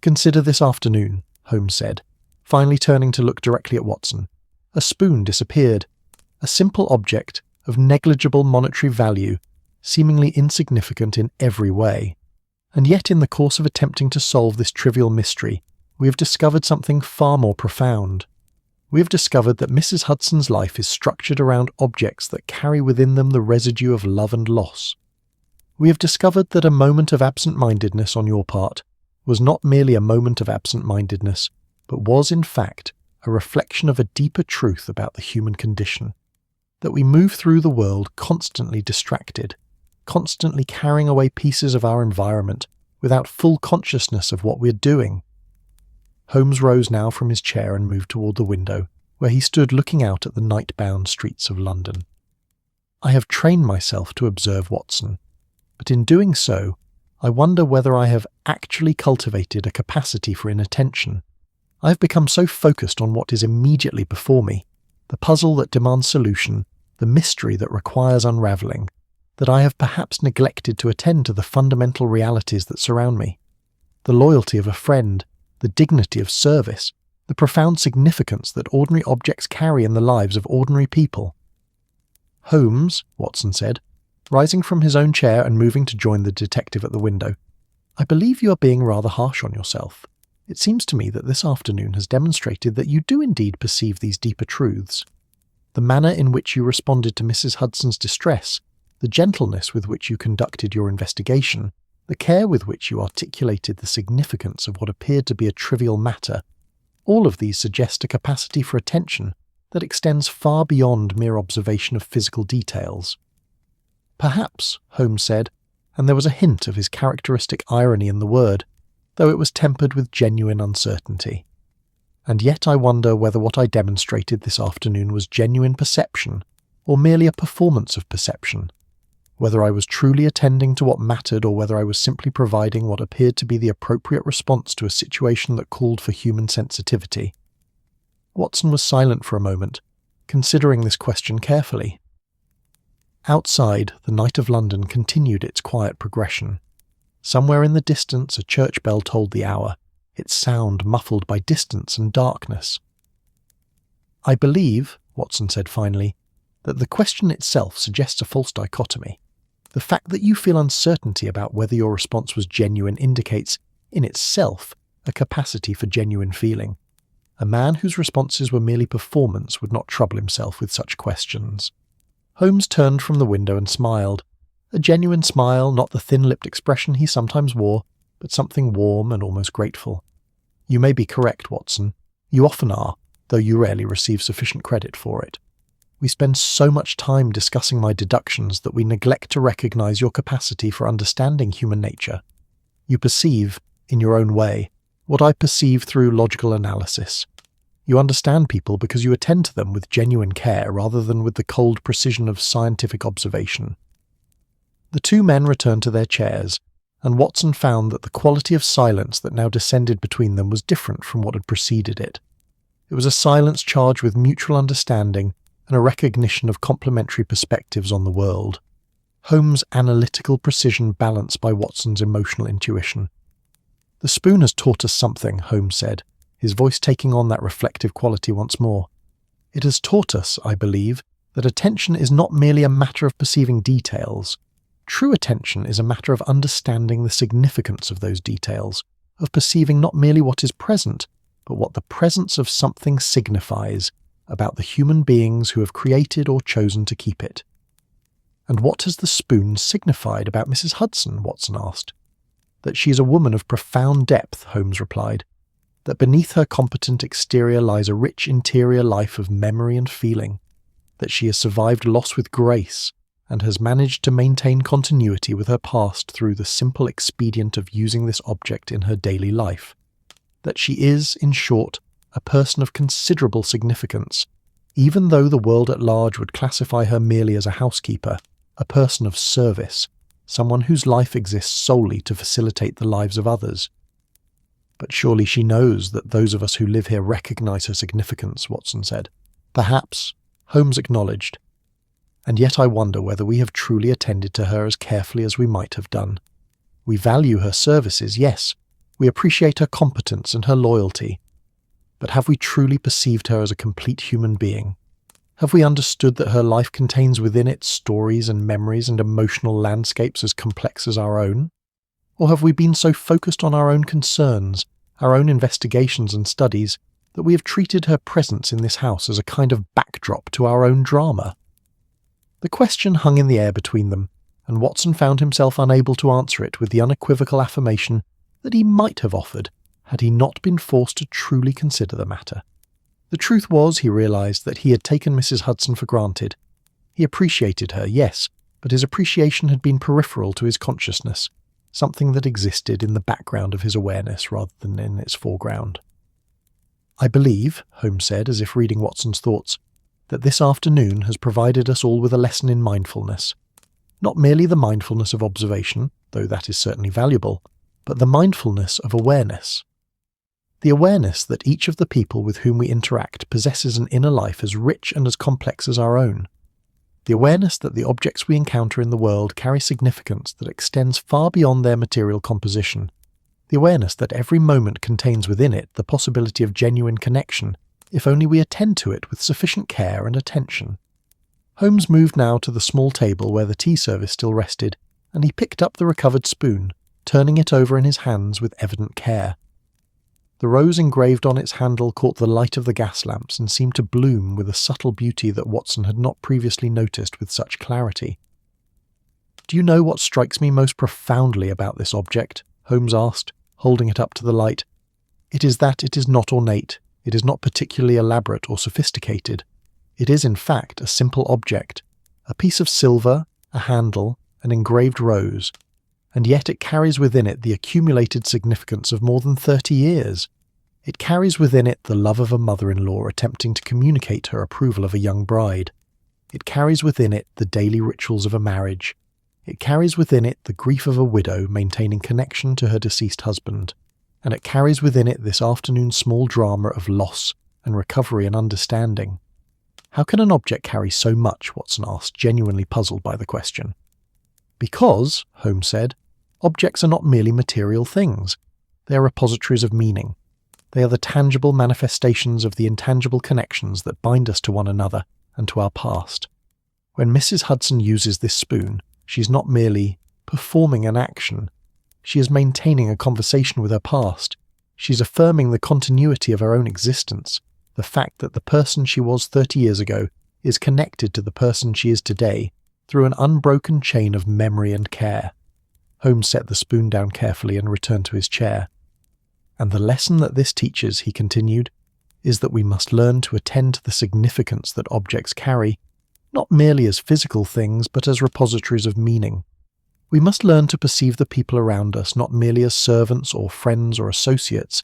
"Consider this afternoon," Holmes said, finally turning to look directly at Watson. "A spoon disappeared, a simple object of negligible monetary value, seemingly insignificant in every way. And yet in the course of attempting to solve this trivial mystery, we have discovered something far more profound. We have discovered that Mrs. Hudson's life is structured around objects that carry within them the residue of love and loss. We have discovered that a moment of absent-mindedness on your part was not merely a moment of absent-mindedness, but was, in fact, a reflection of a deeper truth about the human condition, that we move through the world constantly distracted, constantly carrying away pieces of our environment without full consciousness of what we're doing. Holmes rose now from his chair and moved toward the window, where he stood looking out at the night-bound streets of London. I have trained myself to observe, Watson, but in doing so, I wonder whether I have actually cultivated a capacity for inattention. I have become so focused on what is immediately before me, the puzzle that demands solution, the mystery that requires unravelling, that I have perhaps neglected to attend to the fundamental realities that surround me. The loyalty of a friend, the dignity of service, the profound significance that ordinary objects carry in the lives of ordinary people. Holmes, Watson said, rising from his own chair and moving to join the detective at the window, I believe you are being rather harsh on yourself. It seems to me that this afternoon has demonstrated that you do indeed perceive these deeper truths. The manner in which you responded to Mrs. Hudson's distress, the gentleness with which you conducted your investigation, the care with which you articulated the significance of what appeared to be a trivial matter, all of these suggest a capacity for attention that extends far beyond mere observation of physical details. Perhaps, Holmes said, and there was a hint of his characteristic irony in the word, though it was tempered with genuine uncertainty. And yet I wonder whether what I demonstrated this afternoon was genuine perception, or merely a performance of perception, whether I was truly attending to what mattered or whether I was simply providing what appeared to be the appropriate response to a situation that called for human sensitivity. Watson was silent for a moment, considering this question carefully. Outside, the night of London continued its quiet progression. Somewhere in the distance a church bell tolled the hour, its sound muffled by distance and darkness. I believe, Watson said finally, that the question itself suggests a false dichotomy. The fact that you feel uncertainty about whether your response was genuine indicates, in itself, a capacity for genuine feeling. A man whose responses were merely performance would not trouble himself with such questions. Holmes turned from the window and smiled. A genuine smile, not the thin-lipped expression he sometimes wore, but something warm and almost grateful. You may be correct, Watson. You often are, though you rarely receive sufficient credit for it. We spend so much time discussing my deductions that we neglect to recognize your capacity for understanding human nature. You perceive, in your own way, what I perceive through logical analysis. You understand people because you attend to them with genuine care rather than with the cold precision of scientific observation. The two men returned to their chairs, and Watson found that the quality of silence that now descended between them was different from what had preceded it. It was a silence charged with mutual understanding and a recognition of complementary perspectives on the world. Holmes' analytical precision balanced by Watson's emotional intuition. The spoon has taught us something, Holmes said, his voice taking on that reflective quality once more. It has taught us, I believe, that attention is not merely a matter of perceiving details. True attention is a matter of understanding the significance of those details, of perceiving not merely what is present, but what the presence of something signifies about the human beings who have created or chosen to keep it. And what has the spoon signified about Mrs. Hudson? Watson asked. That she is a woman of profound depth, Holmes replied. That beneath her competent exterior lies a rich interior life of memory and feeling. That she has survived loss with grace, and has managed to maintain continuity with her past through the simple expedient of using this object in her daily life. That she is, in short, a person of considerable significance, even though the world at large would classify her merely as a housekeeper, a person of service, someone whose life exists solely to facilitate the lives of others. But surely she knows that those of us who live here recognize her significance, Watson said. Perhaps, Holmes acknowledged. And yet I wonder whether we have truly attended to her as carefully as we might have done. We value her services, yes. We appreciate her competence and her loyalty. But have we truly perceived her as a complete human being? Have we understood that her life contains within it stories and memories and emotional landscapes as complex as our own? Or have we been so focused on our own concerns, our own investigations and studies, that we have treated her presence in this house as a kind of backdrop to our own drama? The question hung in the air between them, and Watson found himself unable to answer it with the unequivocal affirmation that he might have offered had he not been forced to truly consider the matter. The truth was, he realised, that he had taken Mrs. Hudson for granted. He appreciated her, yes, but his appreciation had been peripheral to his consciousness, something that existed in the background of his awareness rather than in its foreground. "I believe," Holmes said, as if reading Watson's thoughts, "that this afternoon has provided us all with a lesson in mindfulness. Not merely the mindfulness of observation, though that is certainly valuable, but the mindfulness of awareness. The awareness that each of the people with whom we interact possesses an inner life as rich and as complex as our own. The awareness that the objects we encounter in the world carry significance that extends far beyond their material composition. The awareness that every moment contains within it the possibility of genuine connection, if only we attend to it with sufficient care and attention." Holmes moved now to the small table where the tea service still rested, and he picked up the recovered spoon, turning it over in his hands with evident care. The rose engraved on its handle caught the light of the gas lamps and seemed to bloom with a subtle beauty that Watson had not previously noticed with such clarity. "Do you know what strikes me most profoundly about this object?" Holmes asked, holding it up to the light. "It is that it is not ornate, it is not particularly elaborate or sophisticated. It is, in fact, a simple object, a piece of silver, a handle, an engraved rose, and yet it carries within it the accumulated significance of more than 30 years. It carries within it the love of a mother-in-law attempting to communicate her approval of a young bride. It carries within it the daily rituals of a marriage. It carries within it the grief of a widow maintaining connection to her deceased husband. And it carries within it this afternoon's small drama of loss and recovery and understanding." "How can an object carry so much?" Watson asked, genuinely puzzled by the question. "Because," Holmes said, "objects are not merely material things. They are repositories of meaning. They are the tangible manifestations of the intangible connections that bind us to one another and to our past. When Mrs. Hudson uses this spoon, she is not merely performing an action. She is maintaining a conversation with her past. She is affirming the continuity of her own existence, the fact that the person she was 30 years ago is connected to the person she is today through an unbroken chain of memory and care." Holmes set the spoon down carefully and returned to his chair. "And the lesson that this teaches," he continued, "is that we must learn to attend to the significance that objects carry, not merely as physical things but as repositories of meaning. We must learn to perceive the people around us not merely as servants or friends or associates,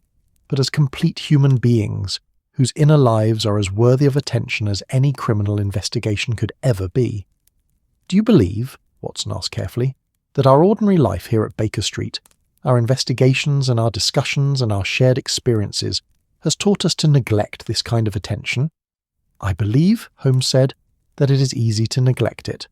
but as complete human beings whose inner lives are as worthy of attention as any criminal investigation could ever be." "Do you believe," Watson asked carefully, "that our ordinary life here at Baker Street, our investigations and our discussions and our shared experiences, has taught us to neglect this kind of attention?" "I believe," Holmes said, "that it is easy to neglect it.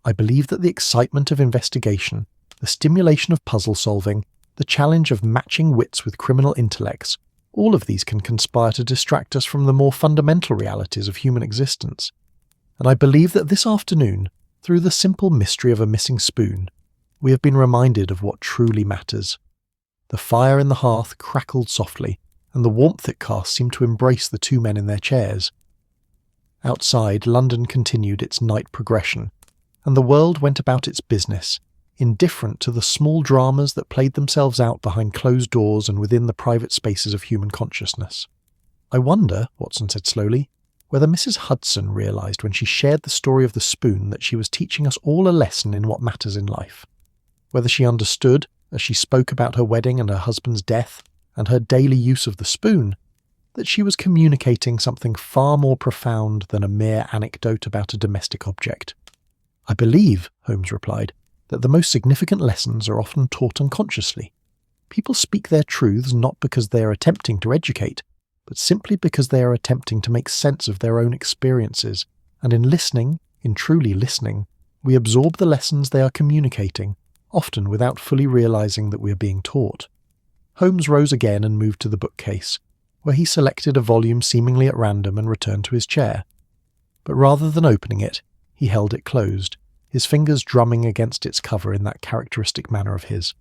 I believe that the excitement of investigation, the stimulation of puzzle solving, the challenge of matching wits with criminal intellects, all of these can conspire to distract us from the more fundamental realities of human existence. And I believe that this afternoon, through the simple mystery of a missing spoon, we have been reminded of what truly matters." The fire in the hearth crackled softly, and the warmth it cast seemed to embrace the two men in their chairs. Outside, London continued its night progression, and the world went about its business, indifferent to the small dramas that played themselves out behind closed doors and within the private spaces of human consciousness. "I wonder," Watson said slowly, "whether Mrs. Hudson realised when she shared the story of the spoon that she was teaching us all a lesson in what matters in life. Whether she understood, as she spoke about her wedding and her husband's death, and her daily use of the spoon, that she was communicating something far more profound than a mere anecdote about a domestic object." "I believe," Holmes replied, "that the most significant lessons are often taught unconsciously. People speak their truths not because they are attempting to educate, but simply because they are attempting to make sense of their own experiences, and in listening, in truly listening, we absorb the lessons they are communicating, often without fully realizing that we are being taught." Holmes rose again and moved to the bookcase, where he selected a volume seemingly at random and returned to his chair. But rather than opening it, he held it closed, his fingers drumming against its cover in that characteristic manner of his.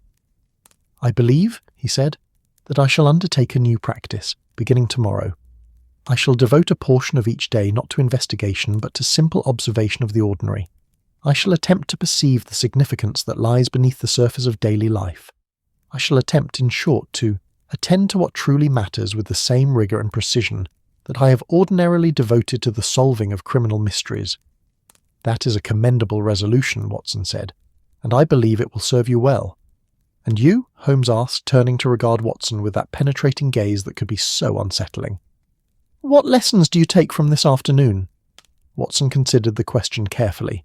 "I believe," he said, "that I shall undertake a new practice, beginning tomorrow. I shall devote a portion of each day not to investigation but to simple observation of the ordinary. I shall attempt to perceive the significance that lies beneath the surface of daily life. I shall attempt, in short, to attend to what truly matters with the same rigour and precision that I have ordinarily devoted to the solving of criminal mysteries. That is a commendable resolution, Watson said, and I believe it will serve you well. And you? Holmes asked, turning to regard Watson with that penetrating gaze that could be so unsettling. What lessons do you take from this afternoon? Watson considered the question carefully.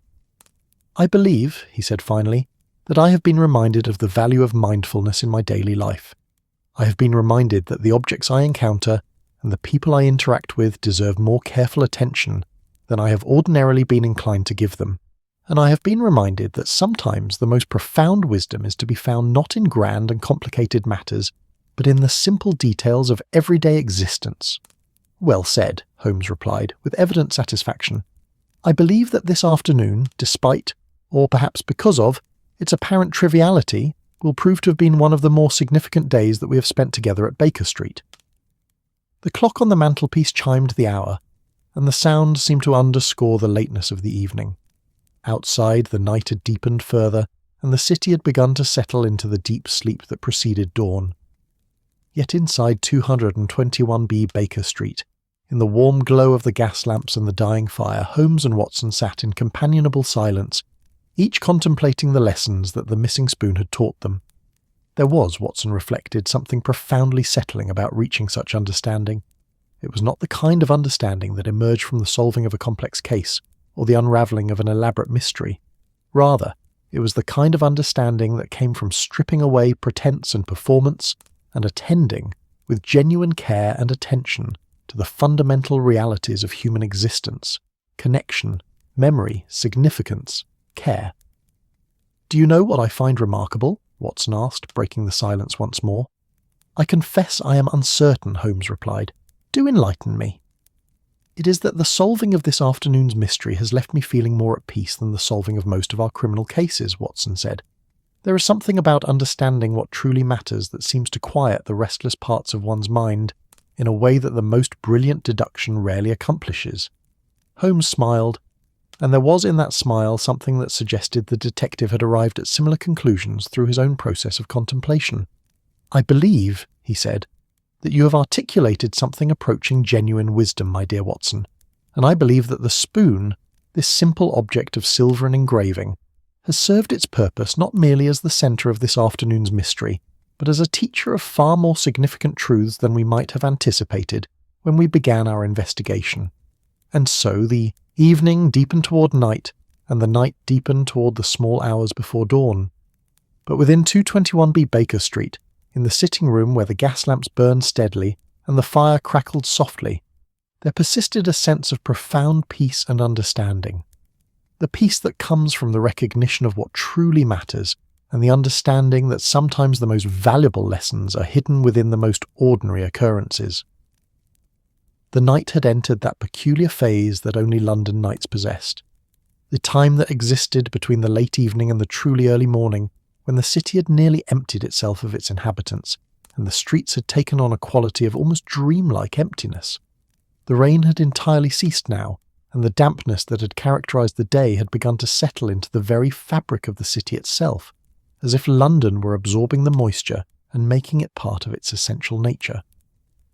I believe, he said finally, that I have been reminded of the value of mindfulness in my daily life. I have been reminded that the objects I encounter and the people I interact with deserve more careful attention than I have ordinarily been inclined to give them. And I have been reminded that sometimes the most profound wisdom is to be found not in grand and complicated matters, but in the simple details of everyday existence. Well said, Holmes replied, with evident satisfaction. I believe that this afternoon, despite, or perhaps because of, its apparent triviality, will prove to have been one of the more significant days that we have spent together at Baker Street. The clock on the mantelpiece chimed the hour, and the sound seemed to underscore the lateness of the evening. Outside, the night had deepened further, and the city had begun to settle into the deep sleep that preceded dawn. Yet inside 221B Baker Street, in the warm glow of the gas lamps and the dying fire, Holmes and Watson sat in companionable silence, each contemplating the lessons that the missing spoon had taught them. There was, Watson reflected, something profoundly settling about reaching such understanding. It was not the kind of understanding that emerged from the solving of a complex case or the unravelling of an elaborate mystery. Rather, it was the kind of understanding that came from stripping away pretense and performance and attending, with genuine care and attention, to the fundamental realities of human existence: connection, memory, significance, care. Do you know what I find remarkable? Watson asked, breaking the silence once more. I confess I am uncertain, Holmes replied. Do enlighten me. It is that the solving of this afternoon's mystery has left me feeling more at peace than the solving of most of our criminal cases, Watson said. There is something about understanding what truly matters that seems to quiet the restless parts of one's mind in a way that the most brilliant deduction rarely accomplishes. Holmes smiled, and there was in that smile something that suggested the detective had arrived at similar conclusions through his own process of contemplation. I believe, he said, that you have articulated something approaching genuine wisdom, my dear Watson, and I believe that the spoon, this simple object of silver and engraving, has served its purpose not merely as the centre of this afternoon's mystery, but as a teacher of far more significant truths than we might have anticipated when we began our investigation. And so the evening deepened toward night, and the night deepened toward the small hours before dawn. But within 221B Baker Street, in the sitting room where the gas lamps burned steadily and the fire crackled softly, there persisted a sense of profound peace and understanding. The peace that comes from the recognition of what truly matters, and the understanding that sometimes the most valuable lessons are hidden within the most ordinary occurrences. The night had entered that peculiar phase that only London nights possessed. The time that existed between the late evening and the truly early morning, when the city had nearly emptied itself of its inhabitants, and the streets had taken on a quality of almost dreamlike emptiness. The rain had entirely ceased now, and the dampness that had characterised the day had begun to settle into the very fabric of the city itself, as if London were absorbing the moisture and making it part of its essential nature.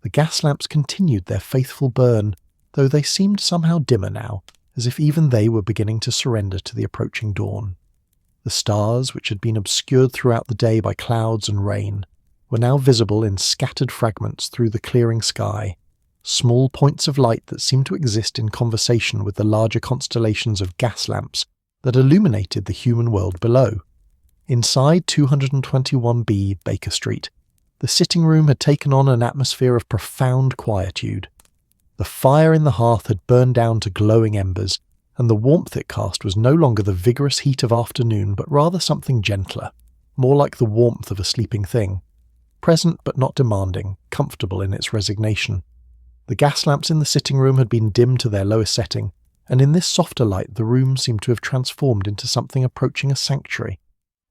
The gas lamps continued their faithful burn, though they seemed somehow dimmer now, as if even they were beginning to surrender to the approaching dawn. The stars, which had been obscured throughout the day by clouds and rain, were now visible in scattered fragments through the clearing sky, small points of light that seemed to exist in conversation with the larger constellations of gas lamps that illuminated the human world below. Inside 221B Baker Street, the sitting room had taken on an atmosphere of profound quietude. The fire in the hearth had burned down to glowing embers, and the warmth it cast was no longer the vigorous heat of afternoon, but rather something gentler, more like the warmth of a sleeping thing, present but not demanding, comfortable in its resignation. The gas lamps in the sitting room had been dimmed to their lowest setting, and in this softer light the room seemed to have transformed into something approaching a sanctuary,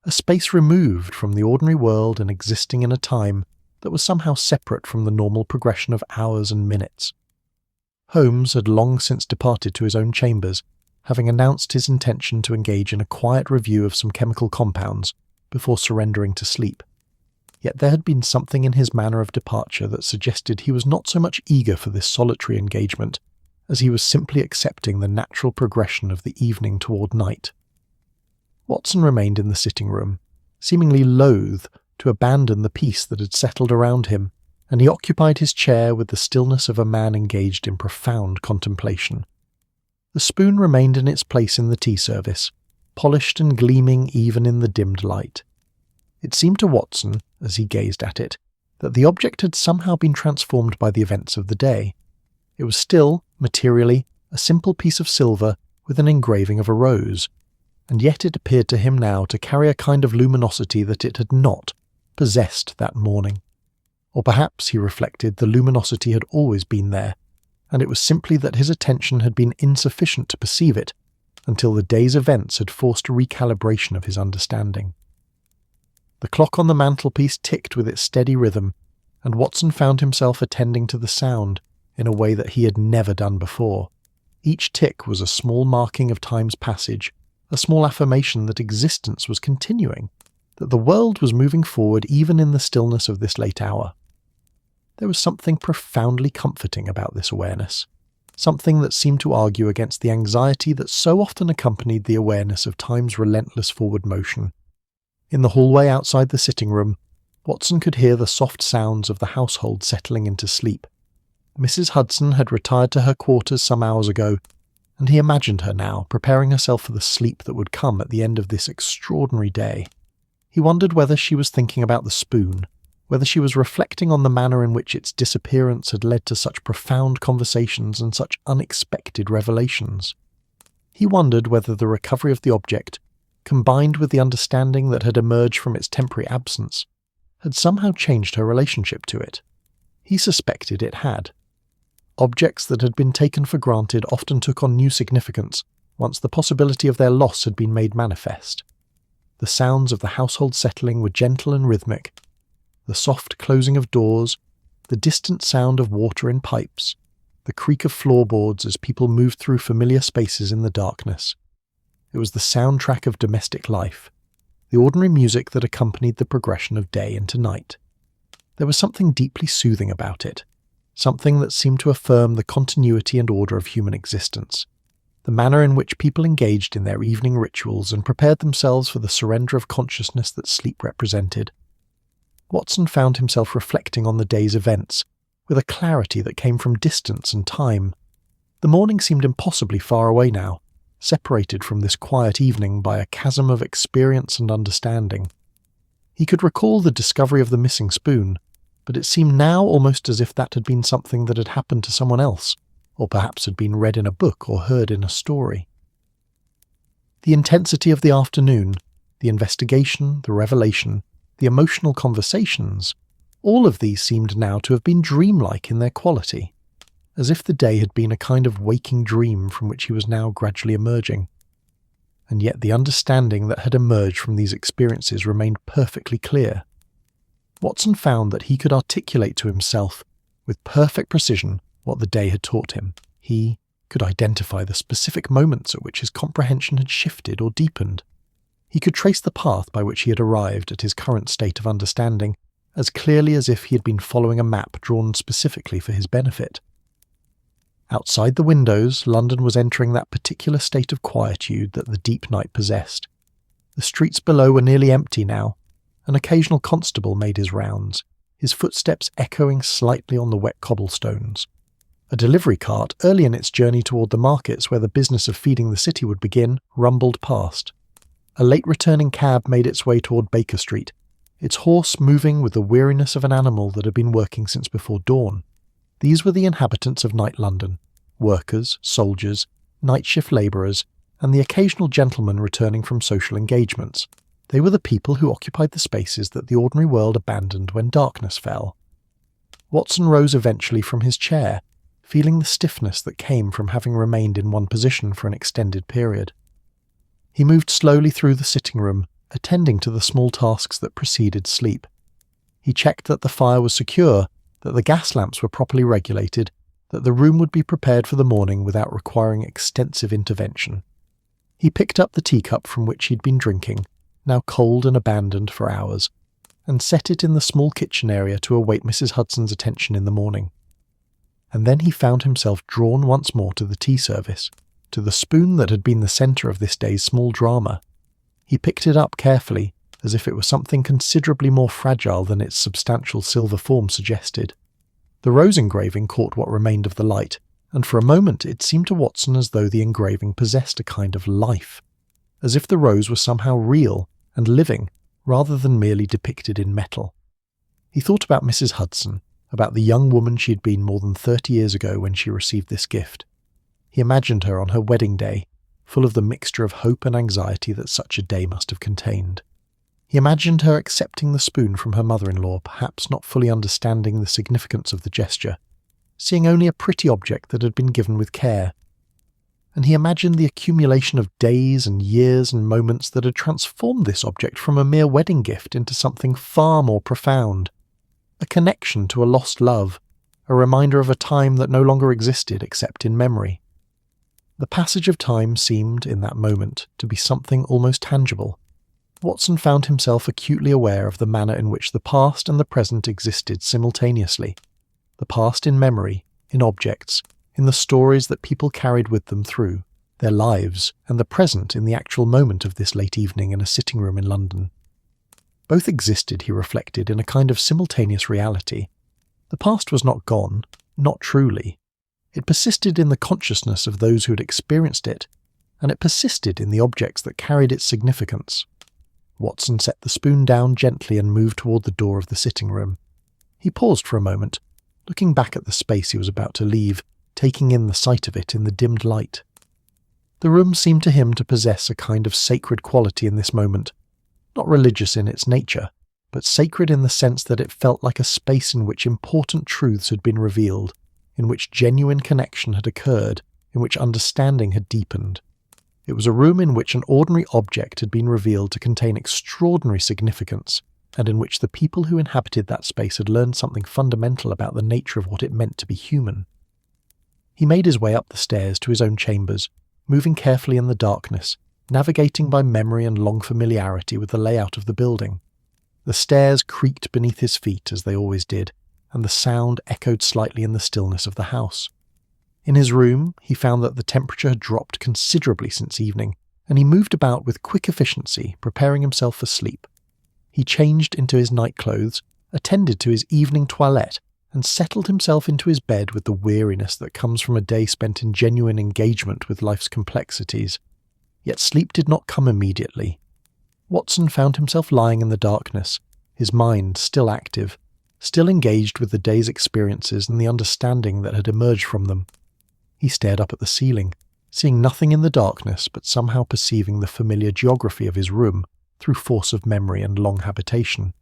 a space removed from the ordinary world and existing in a time that was somehow separate from the normal progression of hours and minutes. Holmes had long since departed to his own chambers, having announced his intention to engage in a quiet review of some chemical compounds before surrendering to sleep. Yet there had been something in his manner of departure that suggested he was not so much eager for this solitary engagement as he was simply accepting the natural progression of the evening toward night. Watson remained in the sitting room, seemingly loath to abandon the peace that had settled around him, and he occupied his chair with the stillness of a man engaged in profound contemplation. The spoon remained in its place in the tea service, polished and gleaming even in the dimmed light. It seemed to Watson, as he gazed at it, that the object had somehow been transformed by the events of the day. It was still, materially, a simple piece of silver with an engraving of a rose, and yet it appeared to him now to carry a kind of luminosity that it had not possessed that morning. Or perhaps, he reflected, the luminosity had always been there, and it was simply that his attention had been insufficient to perceive it until the day's events had forced a recalibration of his understanding. The clock on the mantelpiece ticked with its steady rhythm, and Watson found himself attending to the sound in a way that he had never done before. Each tick was a small marking of time's passage, a small affirmation that existence was continuing, that the world was moving forward even in the stillness of this late hour. There was something profoundly comforting about this awareness, something that seemed to argue against the anxiety that so often accompanied the awareness of time's relentless forward motion. In the hallway outside the sitting room, Watson could hear the soft sounds of the household settling into sleep. Mrs. Hudson had retired to her quarters some hours ago, and he imagined her now, preparing herself for the sleep that would come at the end of this extraordinary day. He wondered whether she was thinking about the spoon, whether she was reflecting on the manner in which its disappearance had led to such profound conversations and such unexpected revelations. He wondered whether the recovery of the object, combined with the understanding that had emerged from its temporary absence, had somehow changed her relationship to it. He suspected it had. Objects that had been taken for granted often took on new significance once the possibility of their loss had been made manifest. The sounds of the household settling were gentle and rhythmic. The soft closing of doors, the distant sound of water in pipes, the creak of floorboards as people moved through familiar spaces in the darkness. It was the soundtrack of domestic life, the ordinary music that accompanied the progression of day into night. There was something deeply soothing about it, something that seemed to affirm the continuity and order of human existence, the manner in which people engaged in their evening rituals and prepared themselves for the surrender of consciousness that sleep represented. Watson found himself reflecting on the day's events with a clarity that came from distance and time. The morning seemed impossibly far away now, separated from this quiet evening by a chasm of experience and understanding. He could recall the discovery of the missing spoon, but it seemed now almost as if that had been something that had happened to someone else, or perhaps had been read in a book or heard in a story. The intensity of the afternoon, the investigation, the revelation, the emotional conversations, all of these seemed now to have been dreamlike in their quality, as if the day had been a kind of waking dream from which he was now gradually emerging. And yet the understanding that had emerged from these experiences remained perfectly clear. Watson found that he could articulate to himself with perfect precision what the day had taught him. He could identify the specific moments at which his comprehension had shifted or deepened. He could trace the path by which he had arrived at his current state of understanding as clearly as if he had been following a map drawn specifically for his benefit. Outside the windows, London was entering that particular state of quietude that the deep night possessed. The streets below were nearly empty now. An occasional constable made his rounds, his footsteps echoing slightly on the wet cobblestones. A delivery cart, early in its journey toward the markets where the business of feeding the city would begin, rumbled past. A late-returning cab made its way toward Baker Street, its horse moving with the weariness of an animal that had been working since before dawn. These were the inhabitants of night London, workers, soldiers, night-shift labourers, and the occasional gentleman returning from social engagements. They were the people who occupied the spaces that the ordinary world abandoned when darkness fell. Watson rose eventually from his chair, feeling the stiffness that came from having remained in one position for an extended period. He moved slowly through the sitting room, attending to the small tasks that preceded sleep. He checked that the fire was secure, that the gas lamps were properly regulated, that the room would be prepared for the morning without requiring extensive intervention. He picked up the teacup from which he'd been drinking, now cold and abandoned for hours, and set it in the small kitchen area to await Mrs. Hudson's attention in the morning. And then he found himself drawn once more to the tea service, to the spoon that had been the centre of this day's small drama. He picked it up carefully, as if it were something considerably more fragile than its substantial silver form suggested. The rose engraving caught what remained of the light, and for a moment it seemed to Watson as though the engraving possessed a kind of life, as if the rose was somehow real and living rather than merely depicted in metal. He thought about Mrs. Hudson, about the young woman she had been more than 30 years ago when she received this gift. He imagined her on her wedding day, full of the mixture of hope and anxiety that such a day must have contained. He imagined her accepting the spoon from her mother-in-law, perhaps not fully understanding the significance of the gesture, seeing only a pretty object that had been given with care. And he imagined the accumulation of days and years and moments that had transformed this object from a mere wedding gift into something far more profound, a connection to a lost love, a reminder of a time that no longer existed except in memory. The passage of time seemed, in that moment, to be something almost tangible. Watson found himself acutely aware of the manner in which the past and the present existed simultaneously. The past in memory, in objects, in the stories that people carried with them through their lives, and the present in the actual moment of this late evening in a sitting room in London. Both existed, he reflected, in a kind of simultaneous reality. The past was not gone, not truly. It persisted in the consciousness of those who had experienced it, and it persisted in the objects that carried its significance. Watson set the spoon down gently and moved toward the door of the sitting room. He paused for a moment, looking back at the space he was about to leave, taking in the sight of it in the dimmed light. The room seemed to him to possess a kind of sacred quality in this moment, not religious in its nature, but sacred in the sense that it felt like a space in which important truths had been revealed, in which genuine connection had occurred, in which understanding had deepened. It was a room in which an ordinary object had been revealed to contain extraordinary significance, and in which the people who inhabited that space had learned something fundamental about the nature of what it meant to be human. He made his way up the stairs to his own chambers, moving carefully in the darkness, navigating by memory and long familiarity with the layout of the building. The stairs creaked beneath his feet as they always did, and the sound echoed slightly in the stillness of the house. In his room, he found that the temperature had dropped considerably since evening, and he moved about with quick efficiency, preparing himself for sleep. He changed into his nightclothes, attended to his evening toilette, and settled himself into his bed with the weariness that comes from a day spent in genuine engagement with life's complexities. Yet sleep did not come immediately. Watson found himself lying in the darkness, his mind still active, still engaged with the day's experiences and the understanding that had emerged from them. He stared up at the ceiling, seeing nothing in the darkness but somehow perceiving the familiar geography of his room through force of memory and long habitation.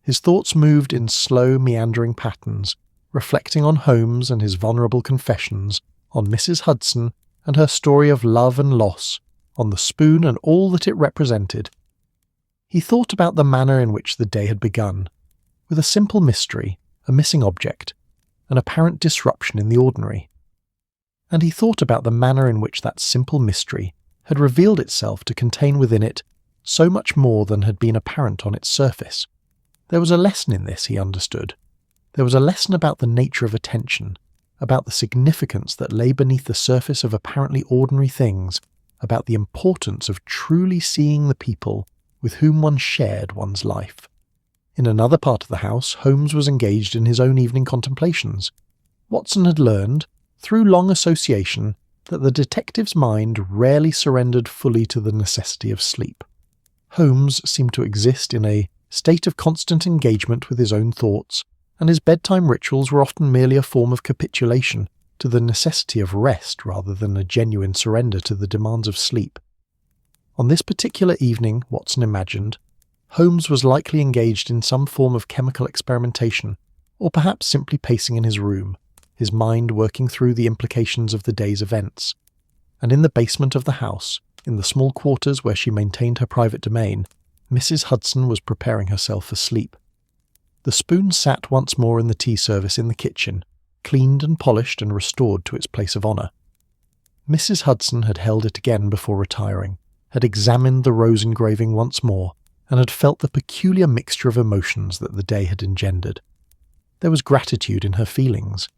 His thoughts moved in slow, meandering patterns, reflecting on Holmes and his vulnerable confessions, on Mrs. Hudson and her story of love and loss, on the spoon and all that it represented. He thought about the manner in which the day had begun, with a simple mystery, a missing object, an apparent disruption in the ordinary. And he thought about the manner in which that simple mystery had revealed itself to contain within it so much more than had been apparent on its surface. There was a lesson in this, he understood. There was a lesson about the nature of attention, about the significance that lay beneath the surface of apparently ordinary things, about the importance of truly seeing the people with whom one shared one's life. In another part of the house, Holmes was engaged in his own evening contemplations. Watson had learned, through long association, that the detective's mind rarely surrendered fully to the necessity of sleep. Holmes seemed to exist in a state of constant engagement with his own thoughts, and his bedtime rituals were often merely a form of capitulation to the necessity of rest rather than a genuine surrender to the demands of sleep. On this particular evening, Watson imagined, Holmes was likely engaged in some form of chemical experimentation, or perhaps simply pacing in his room, his mind working through the implications of the day's events. And in the basement of the house, in the small quarters where she maintained her private domain, Mrs. Hudson was preparing herself for sleep. The spoon sat once more in the tea service in the kitchen, cleaned and polished and restored to its place of honour. Mrs. Hudson had held it again before retiring, had examined the rose engraving once more, and had felt the peculiar mixture of emotions that the day had engendered. There was gratitude in her feelings,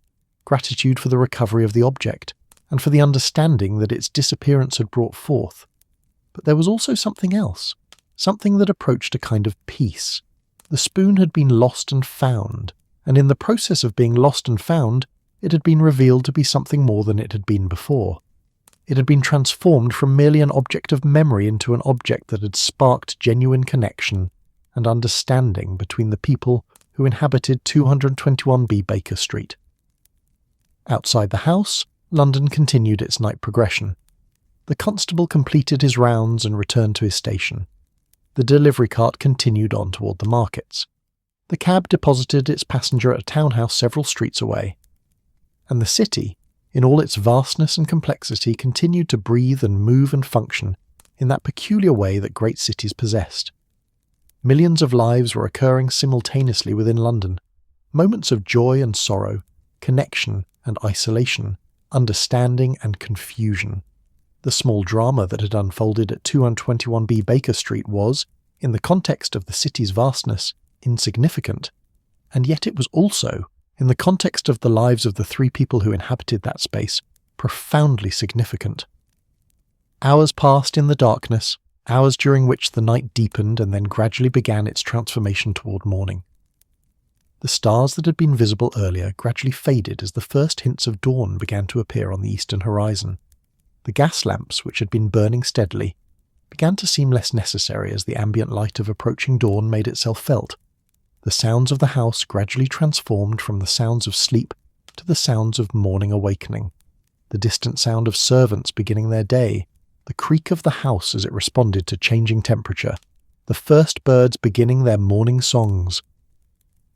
gratitude for the recovery of the object, and for the understanding that its disappearance had brought forth. But there was also something else, something that approached a kind of peace. The spoon had been lost and found, and in the process of being lost and found, it had been revealed to be something more than it had been before. It had been transformed from merely an object of memory into an object that had sparked genuine connection and understanding between the people who inhabited 221B Baker Street. Outside the house, London continued its night progression. The constable completed his rounds and returned to his station. The delivery cart continued on toward the markets. The cab deposited its passenger at a townhouse several streets away. And the city, in all its vastness and complexity, continued to breathe and move and function in that peculiar way that great cities possessed. Millions of lives were occurring simultaneously within London, moments of joy and sorrow, connection and isolation, understanding and confusion. The small drama that had unfolded at 221B Baker Street was, in the context of the city's vastness, insignificant, and yet it was also, in the context of the lives of the three people who inhabited that space, profoundly significant. Hours passed in the darkness, hours during which the night deepened and then gradually began its transformation toward morning. The stars that had been visible earlier gradually faded as the first hints of dawn began to appear on the eastern horizon. The gas lamps, which had been burning steadily, began to seem less necessary as the ambient light of approaching dawn made itself felt. The sounds of the house gradually transformed from the sounds of sleep to the sounds of morning awakening. The distant sound of servants beginning their day, the creak of the house as it responded to changing temperature, the first birds beginning their morning songs.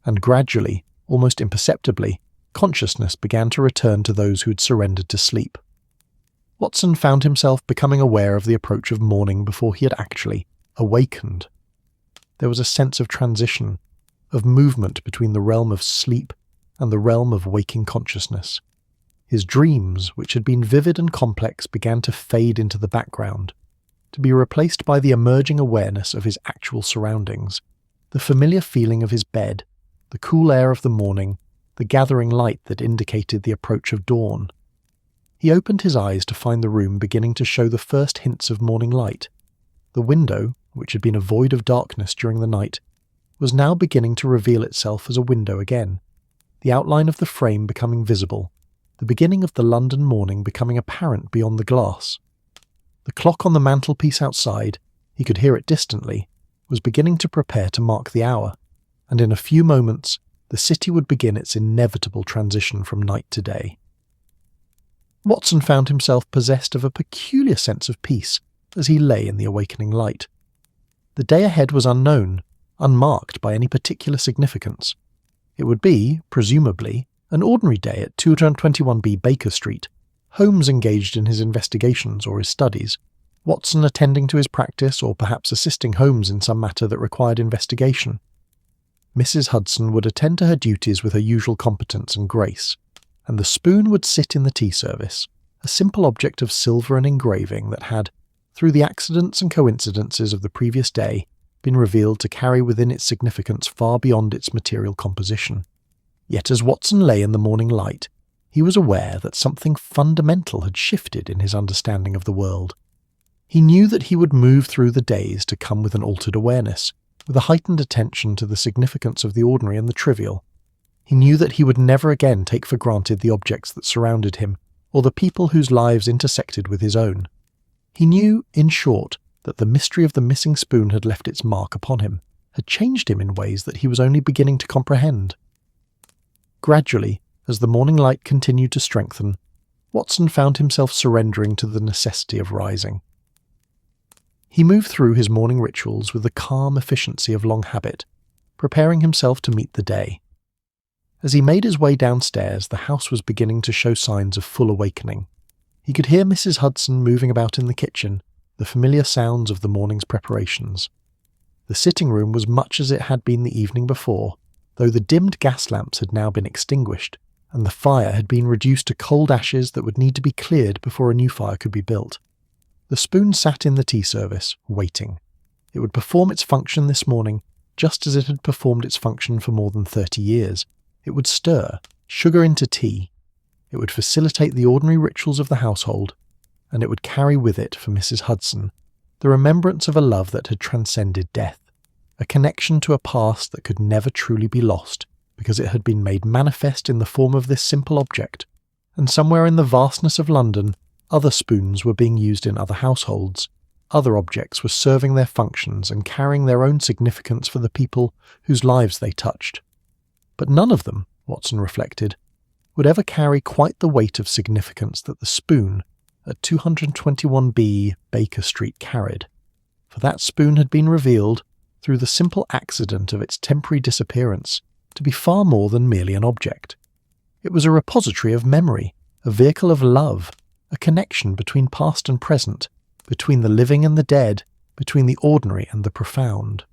And gradually, almost imperceptibly, consciousness began to return to those who had surrendered to sleep. Watson found himself becoming aware of the approach of morning before he had actually awakened. There was a sense of transition, of movement between the realm of sleep and the realm of waking consciousness. His dreams, which had been vivid and complex, began to fade into the background, to be replaced by the emerging awareness of his actual surroundings, the familiar feeling of his bed, the cool air of the morning, the gathering light that indicated the approach of dawn. He opened his eyes to find the room beginning to show the first hints of morning light. The window, which had been a void of darkness during the night, was now beginning to reveal itself as a window again, the outline of the frame becoming visible, the beginning of the London morning becoming apparent beyond the glass. The clock on the mantelpiece outside, he could hear it distantly, was beginning to prepare to mark the hour, and in a few moments the city would begin its inevitable transition from night to day. Watson found himself possessed of a peculiar sense of peace as he lay in the awakening light. The day ahead was unknown, unmarked by any particular significance. It would be, presumably, an ordinary day at 221B Baker Street, Holmes engaged in his investigations or his studies, Watson attending to his practice or perhaps assisting Holmes in some matter that required investigation. Mrs. Hudson would attend to her duties with her usual competence and grace, and the spoon would sit in the tea service, a simple object of silver and engraving that had, through the accidents and coincidences of the previous day, been revealed to carry within its significance far beyond its material composition. Yet as Watson lay in the morning light, he was aware that something fundamental had shifted in his understanding of the world. He knew that he would move through the days to come with an altered awareness, with a heightened attention to the significance of the ordinary and the trivial. He knew that he would never again take for granted the objects that surrounded him, or the people whose lives intersected with his own. He knew, in short, that the mystery of the missing spoon had left its mark upon him, had changed him in ways that he was only beginning to comprehend. Gradually, as the morning light continued to strengthen, Watson found himself surrendering to the necessity of rising. He moved through his morning rituals with the calm efficiency of long habit, preparing himself to meet the day. As he made his way downstairs, the house was beginning to show signs of full awakening. He could hear Mrs. Hudson moving about in the kitchen, the familiar sounds of the morning's preparations. The sitting room was much as it had been the evening before, though the dimmed gas lamps had now been extinguished, and the fire had been reduced to cold ashes that would need to be cleared before a new fire could be built. The spoon sat in the tea service, waiting. It would perform its function this morning, just as it had performed its function for more than 30 years. It would stir sugar into tea. It would facilitate the ordinary rituals of the household, and it would carry with it, for Mrs. Hudson, the remembrance of a love that had transcended death, a connection to a past that could never truly be lost, because it had been made manifest in the form of this simple object, and somewhere in the vastness of London, other spoons were being used in other households. Other objects were serving their functions and carrying their own significance for the people whose lives they touched. But none of them, Watson reflected, would ever carry quite the weight of significance that the spoon at 221B Baker Street carried, for that spoon had been revealed, through the simple accident of its temporary disappearance, to be far more than merely an object. It was a repository of memory, a vehicle of love, a connection between past and present, between the living and the dead, between the ordinary and the profound.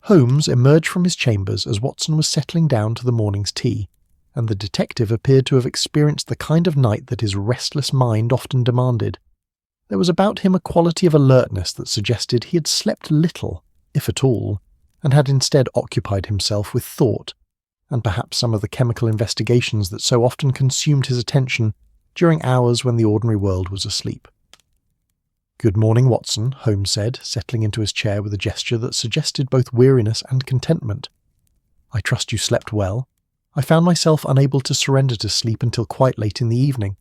Holmes emerged from his chambers as Watson was settling down to the morning's tea, and the detective appeared to have experienced the kind of night that his restless mind often demanded. There was about him a quality of alertness that suggested he had slept little, if at all, and had instead occupied himself with thought, and perhaps some of the chemical investigations that so often consumed his attention during hours when the ordinary world was asleep. "Good morning, Watson," Holmes said, settling into his chair with a gesture that suggested both weariness and contentment. "I trust you slept well. I found myself unable to surrender to sleep until quite late in the evening.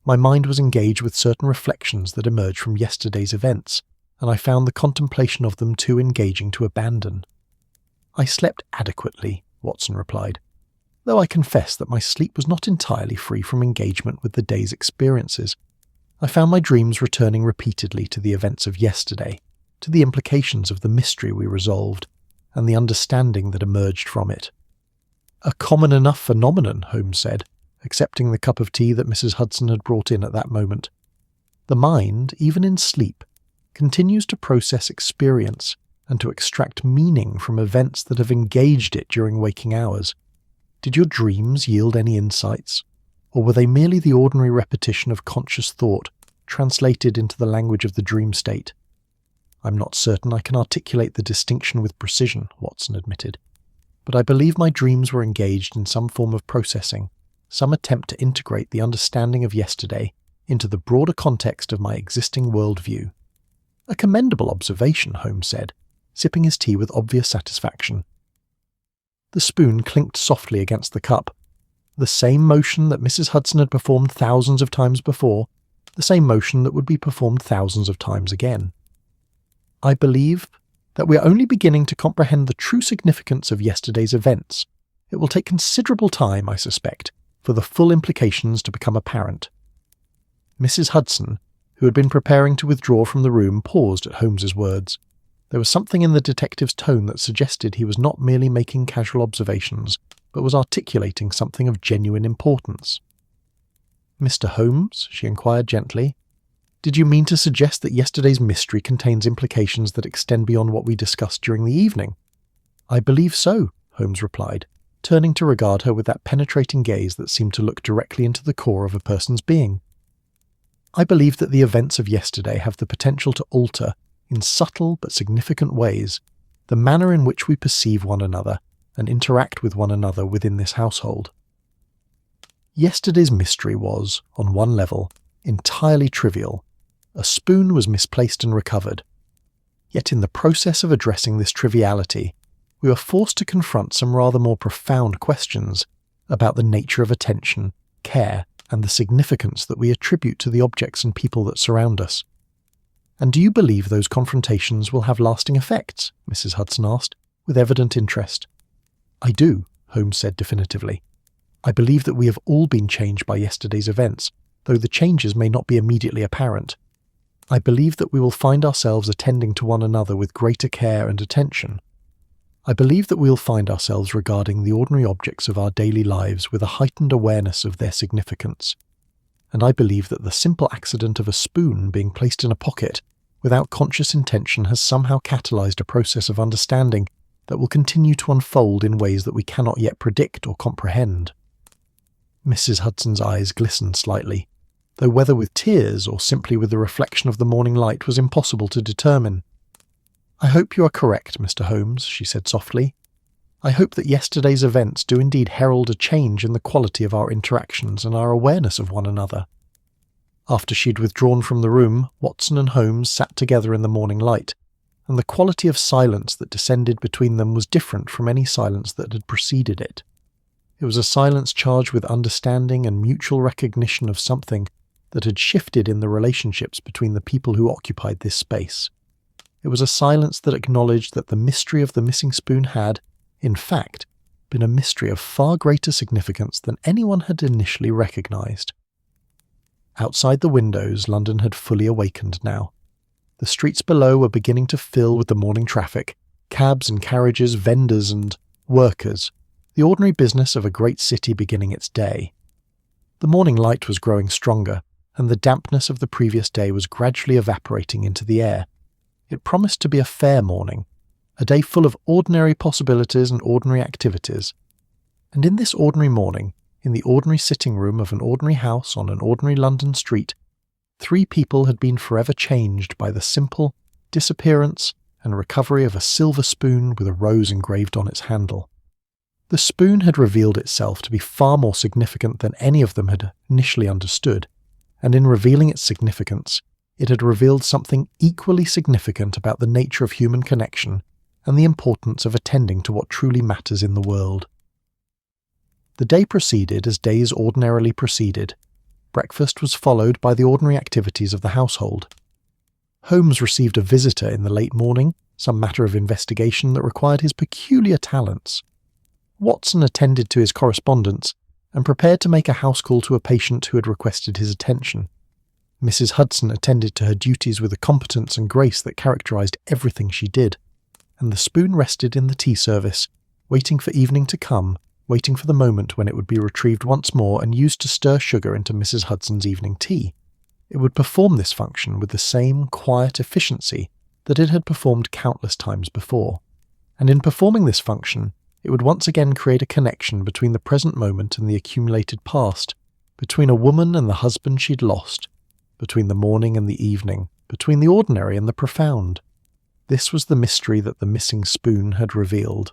My mind was engaged with certain reflections that emerged from yesterday's events, and I found the contemplation of them too engaging to abandon." "I slept adequately," Watson replied, "though I confess that my sleep was not entirely free from engagement with the day's experiences. I found my dreams returning repeatedly to the events of yesterday, to the implications of the mystery we resolved, and the understanding that emerged from it." "A common enough phenomenon," Holmes said, accepting the cup of tea that Mrs. Hudson had brought in at that moment. "The mind, even in sleep, continues to process experience and to extract meaning from events that have engaged it during waking hours. Did your dreams yield any insights, or were they merely the ordinary repetition of conscious thought translated into the language of the dream state?" "I'm not certain I can articulate the distinction with precision," Watson admitted, "but I believe my dreams were engaged in some form of processing, some attempt to integrate the understanding of yesterday into the broader context of my existing worldview." "A commendable observation," Holmes said, sipping his tea with obvious satisfaction. The spoon clinked softly against the cup. The same motion that Mrs. Hudson had performed thousands of times before, the same motion that would be performed thousands of times again. "I believe that we are only beginning to comprehend the true significance of yesterday's events. It will take considerable time, I suspect, for the full implications to become apparent." Mrs. Hudson, who had been preparing to withdraw from the room, paused at Holmes's words. There was something in the detective's tone that suggested he was not merely making casual observations, but was articulating something of genuine importance. "Mr. Holmes," she inquired gently, "did you mean to suggest that yesterday's mystery contains implications that extend beyond what we discussed during the evening?" "I believe so," Holmes replied, turning to regard her with that penetrating gaze that seemed to look directly into the core of a person's being. "I believe that the events of yesterday have the potential to alter, in subtle but significant ways, the manner in which we perceive one another and interact with one another within this household." Yesterday's mystery was, on one level, entirely trivial. A spoon was misplaced and recovered. Yet in the process of addressing this triviality, we were forced to confront some rather more profound questions about the nature of attention, care, and the significance that we attribute to the objects and people that surround us. "And do you believe those confrontations will have lasting effects?" Mrs. Hudson asked, with evident interest. "I do," Holmes said definitively. "I believe that we have all been changed by yesterday's events, though the changes may not be immediately apparent. I believe that we will find ourselves attending to one another with greater care and attention. I believe that we will find ourselves regarding the ordinary objects of our daily lives with a heightened awareness of their significance. And I believe that the simple accident of a spoon being placed in a pocket without conscious intention has somehow catalyzed a process of understanding that will continue to unfold in ways that we cannot yet predict or comprehend." Mrs. Hudson's eyes glistened slightly, though whether with tears or simply with the reflection of the morning light was impossible to determine. "I hope you are correct, Mr. Holmes," she said softly. "I hope that yesterday's events do indeed herald a change in the quality of our interactions and our awareness of one another." After she'd withdrawn from the room, Watson and Holmes sat together in the morning light, and the quality of silence that descended between them was different from any silence that had preceded it. It was a silence charged with understanding and mutual recognition of something that had shifted in the relationships between the people who occupied this space. It was a silence that acknowledged that the mystery of the missing spoon had, in fact, been a mystery of far greater significance than anyone had initially recognized. Outside the windows, London had fully awakened now. The streets below were beginning to fill with the morning traffic, cabs and carriages, vendors and workers, the ordinary business of a great city beginning its day. The morning light was growing stronger, and the dampness of the previous day was gradually evaporating into the air. It promised to be a fair morning, a day full of ordinary possibilities and ordinary activities. And in this ordinary morning, in the ordinary sitting room of an ordinary house on an ordinary London street, 3 people had been forever changed by the simple disappearance and recovery of a silver spoon with a rose engraved on its handle. The spoon had revealed itself to be far more significant than any of them had initially understood, and in revealing its significance, it had revealed something equally significant about the nature of human connection and the importance of attending to what truly matters in the world. The day proceeded as days ordinarily proceeded. Breakfast was followed by the ordinary activities of the household. Holmes received a visitor in the late morning, some matter of investigation that required his peculiar talents. Watson attended to his correspondence and prepared to make a house call to a patient who had requested his attention. Mrs. Hudson attended to her duties with a competence and grace that characterized everything she did, and the spoon rested in the tea service, waiting for evening to come, waiting for the moment when it would be retrieved once more and used to stir sugar into Mrs. Hudson's evening tea. It would perform this function with the same quiet efficiency that it had performed countless times before, and in performing this function, it would once again create a connection between the present moment and the accumulated past, between a woman and the husband she'd lost, between the morning and the evening, between the ordinary and the profound. This was the mystery that the missing spoon had revealed.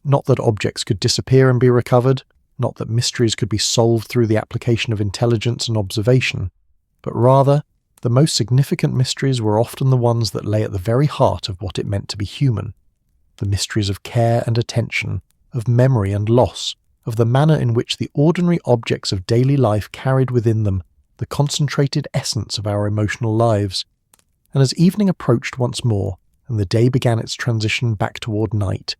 Not that objects could disappear and be recovered, not that mysteries could be solved through the application of intelligence and observation, but rather, the most significant mysteries were often the ones that lay at the very heart of what it meant to be human. The mysteries of care and attention, of memory and loss, of the manner in which the ordinary objects of daily life carried within them the concentrated essence of our emotional lives. And as evening approached once more, and the day began its transition back toward night,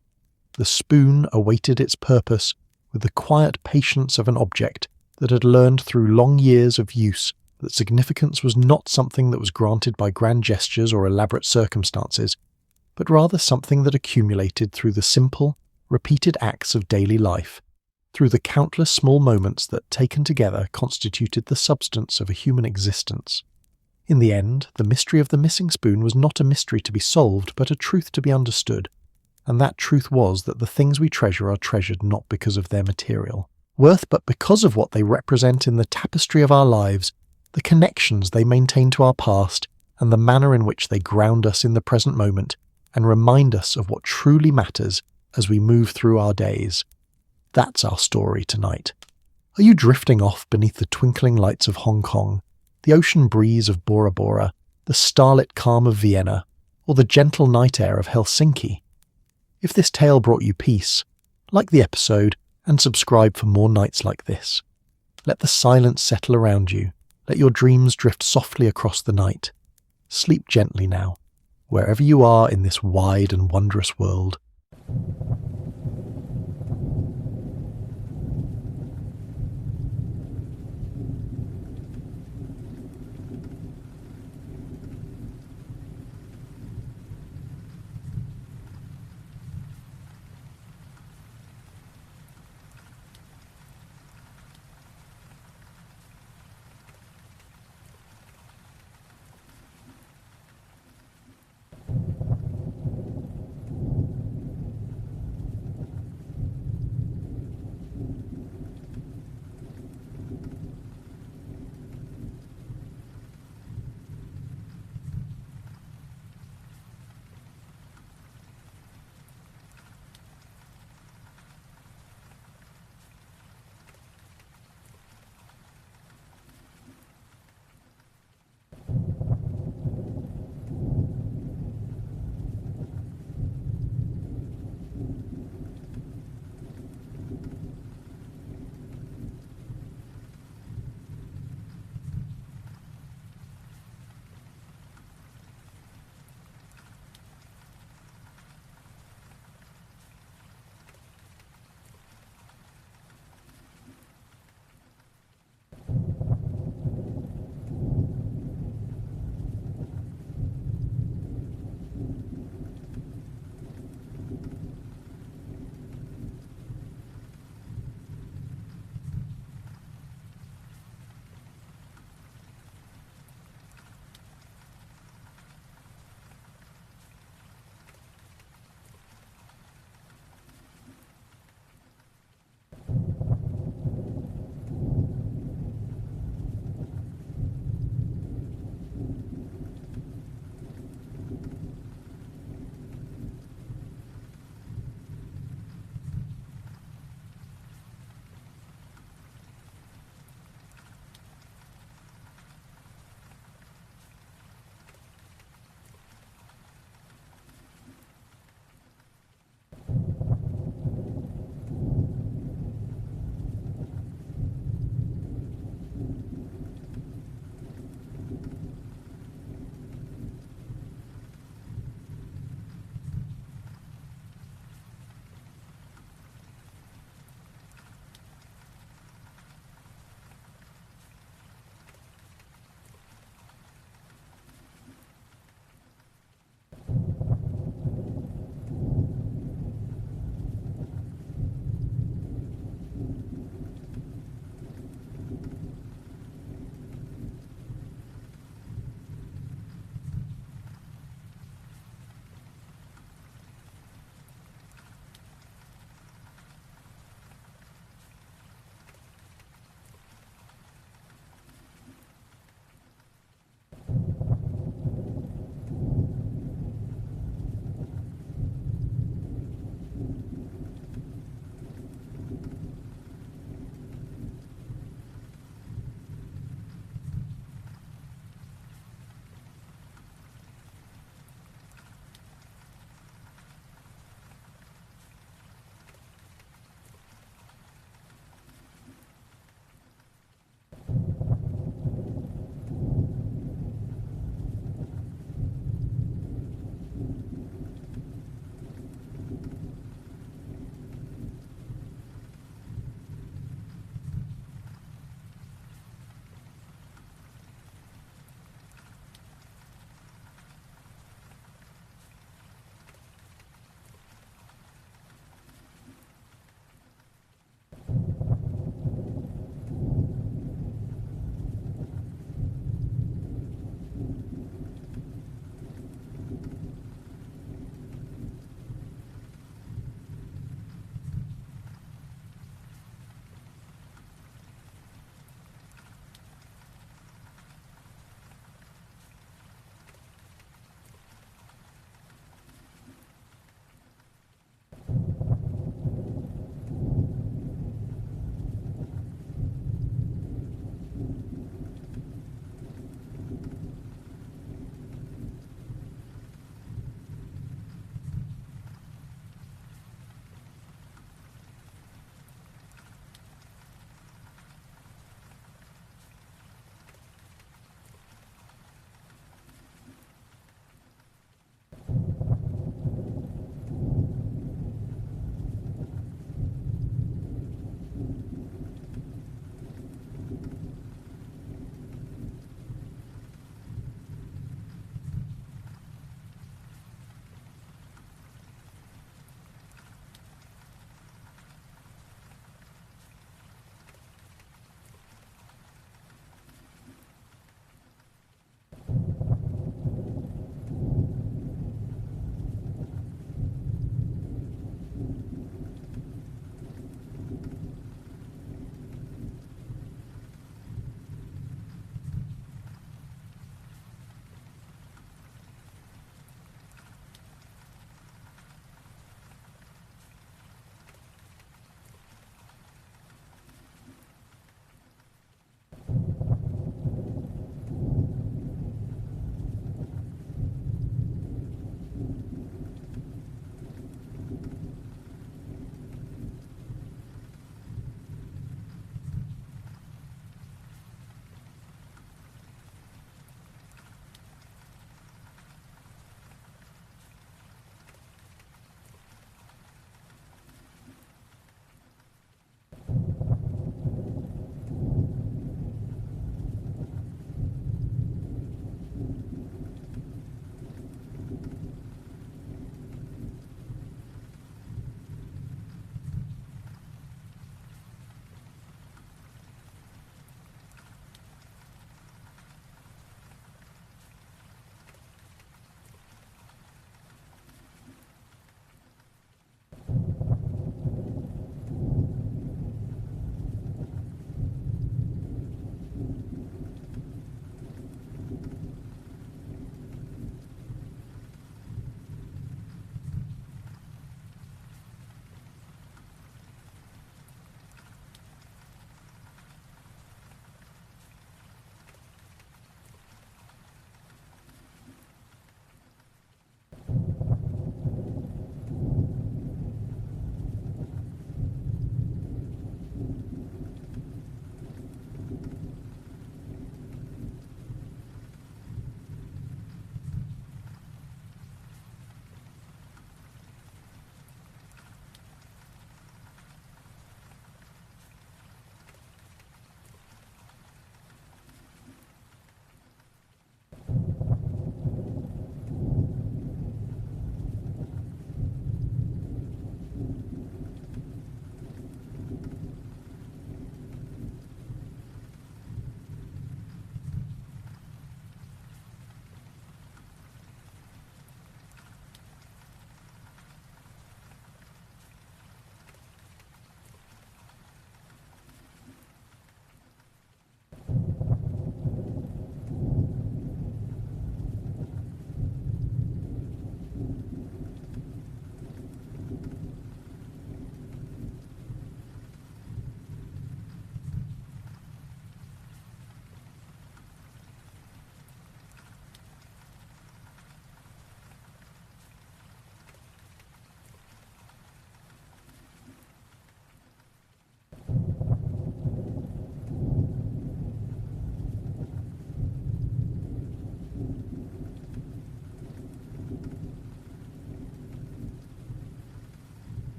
the spoon awaited its purpose with the quiet patience of an object that had learned through long years of use that significance was not something that was granted by grand gestures or elaborate circumstances, but rather something that accumulated through the simple, repeated acts of daily life, through the countless small moments that, taken together, constituted the substance of a human existence. In the end, the mystery of the missing spoon was not a mystery to be solved, but a truth to be understood, and that truth was that the things we treasure are treasured not because of their material worth, but because of what they represent in the tapestry of our lives, the connections they maintain to our past, and the manner in which they ground us in the present moment, and remind us of what truly matters as we move through our days. That's our story tonight. Are you drifting off beneath the twinkling lights of Hong Kong, the ocean breeze of Bora Bora, the starlit calm of Vienna, or the gentle night air of Helsinki? If this tale brought you peace, like the episode and subscribe for more nights like this. Let the silence settle around you. Let your dreams drift softly across the night. Sleep gently now, wherever you are in this wide and wondrous world.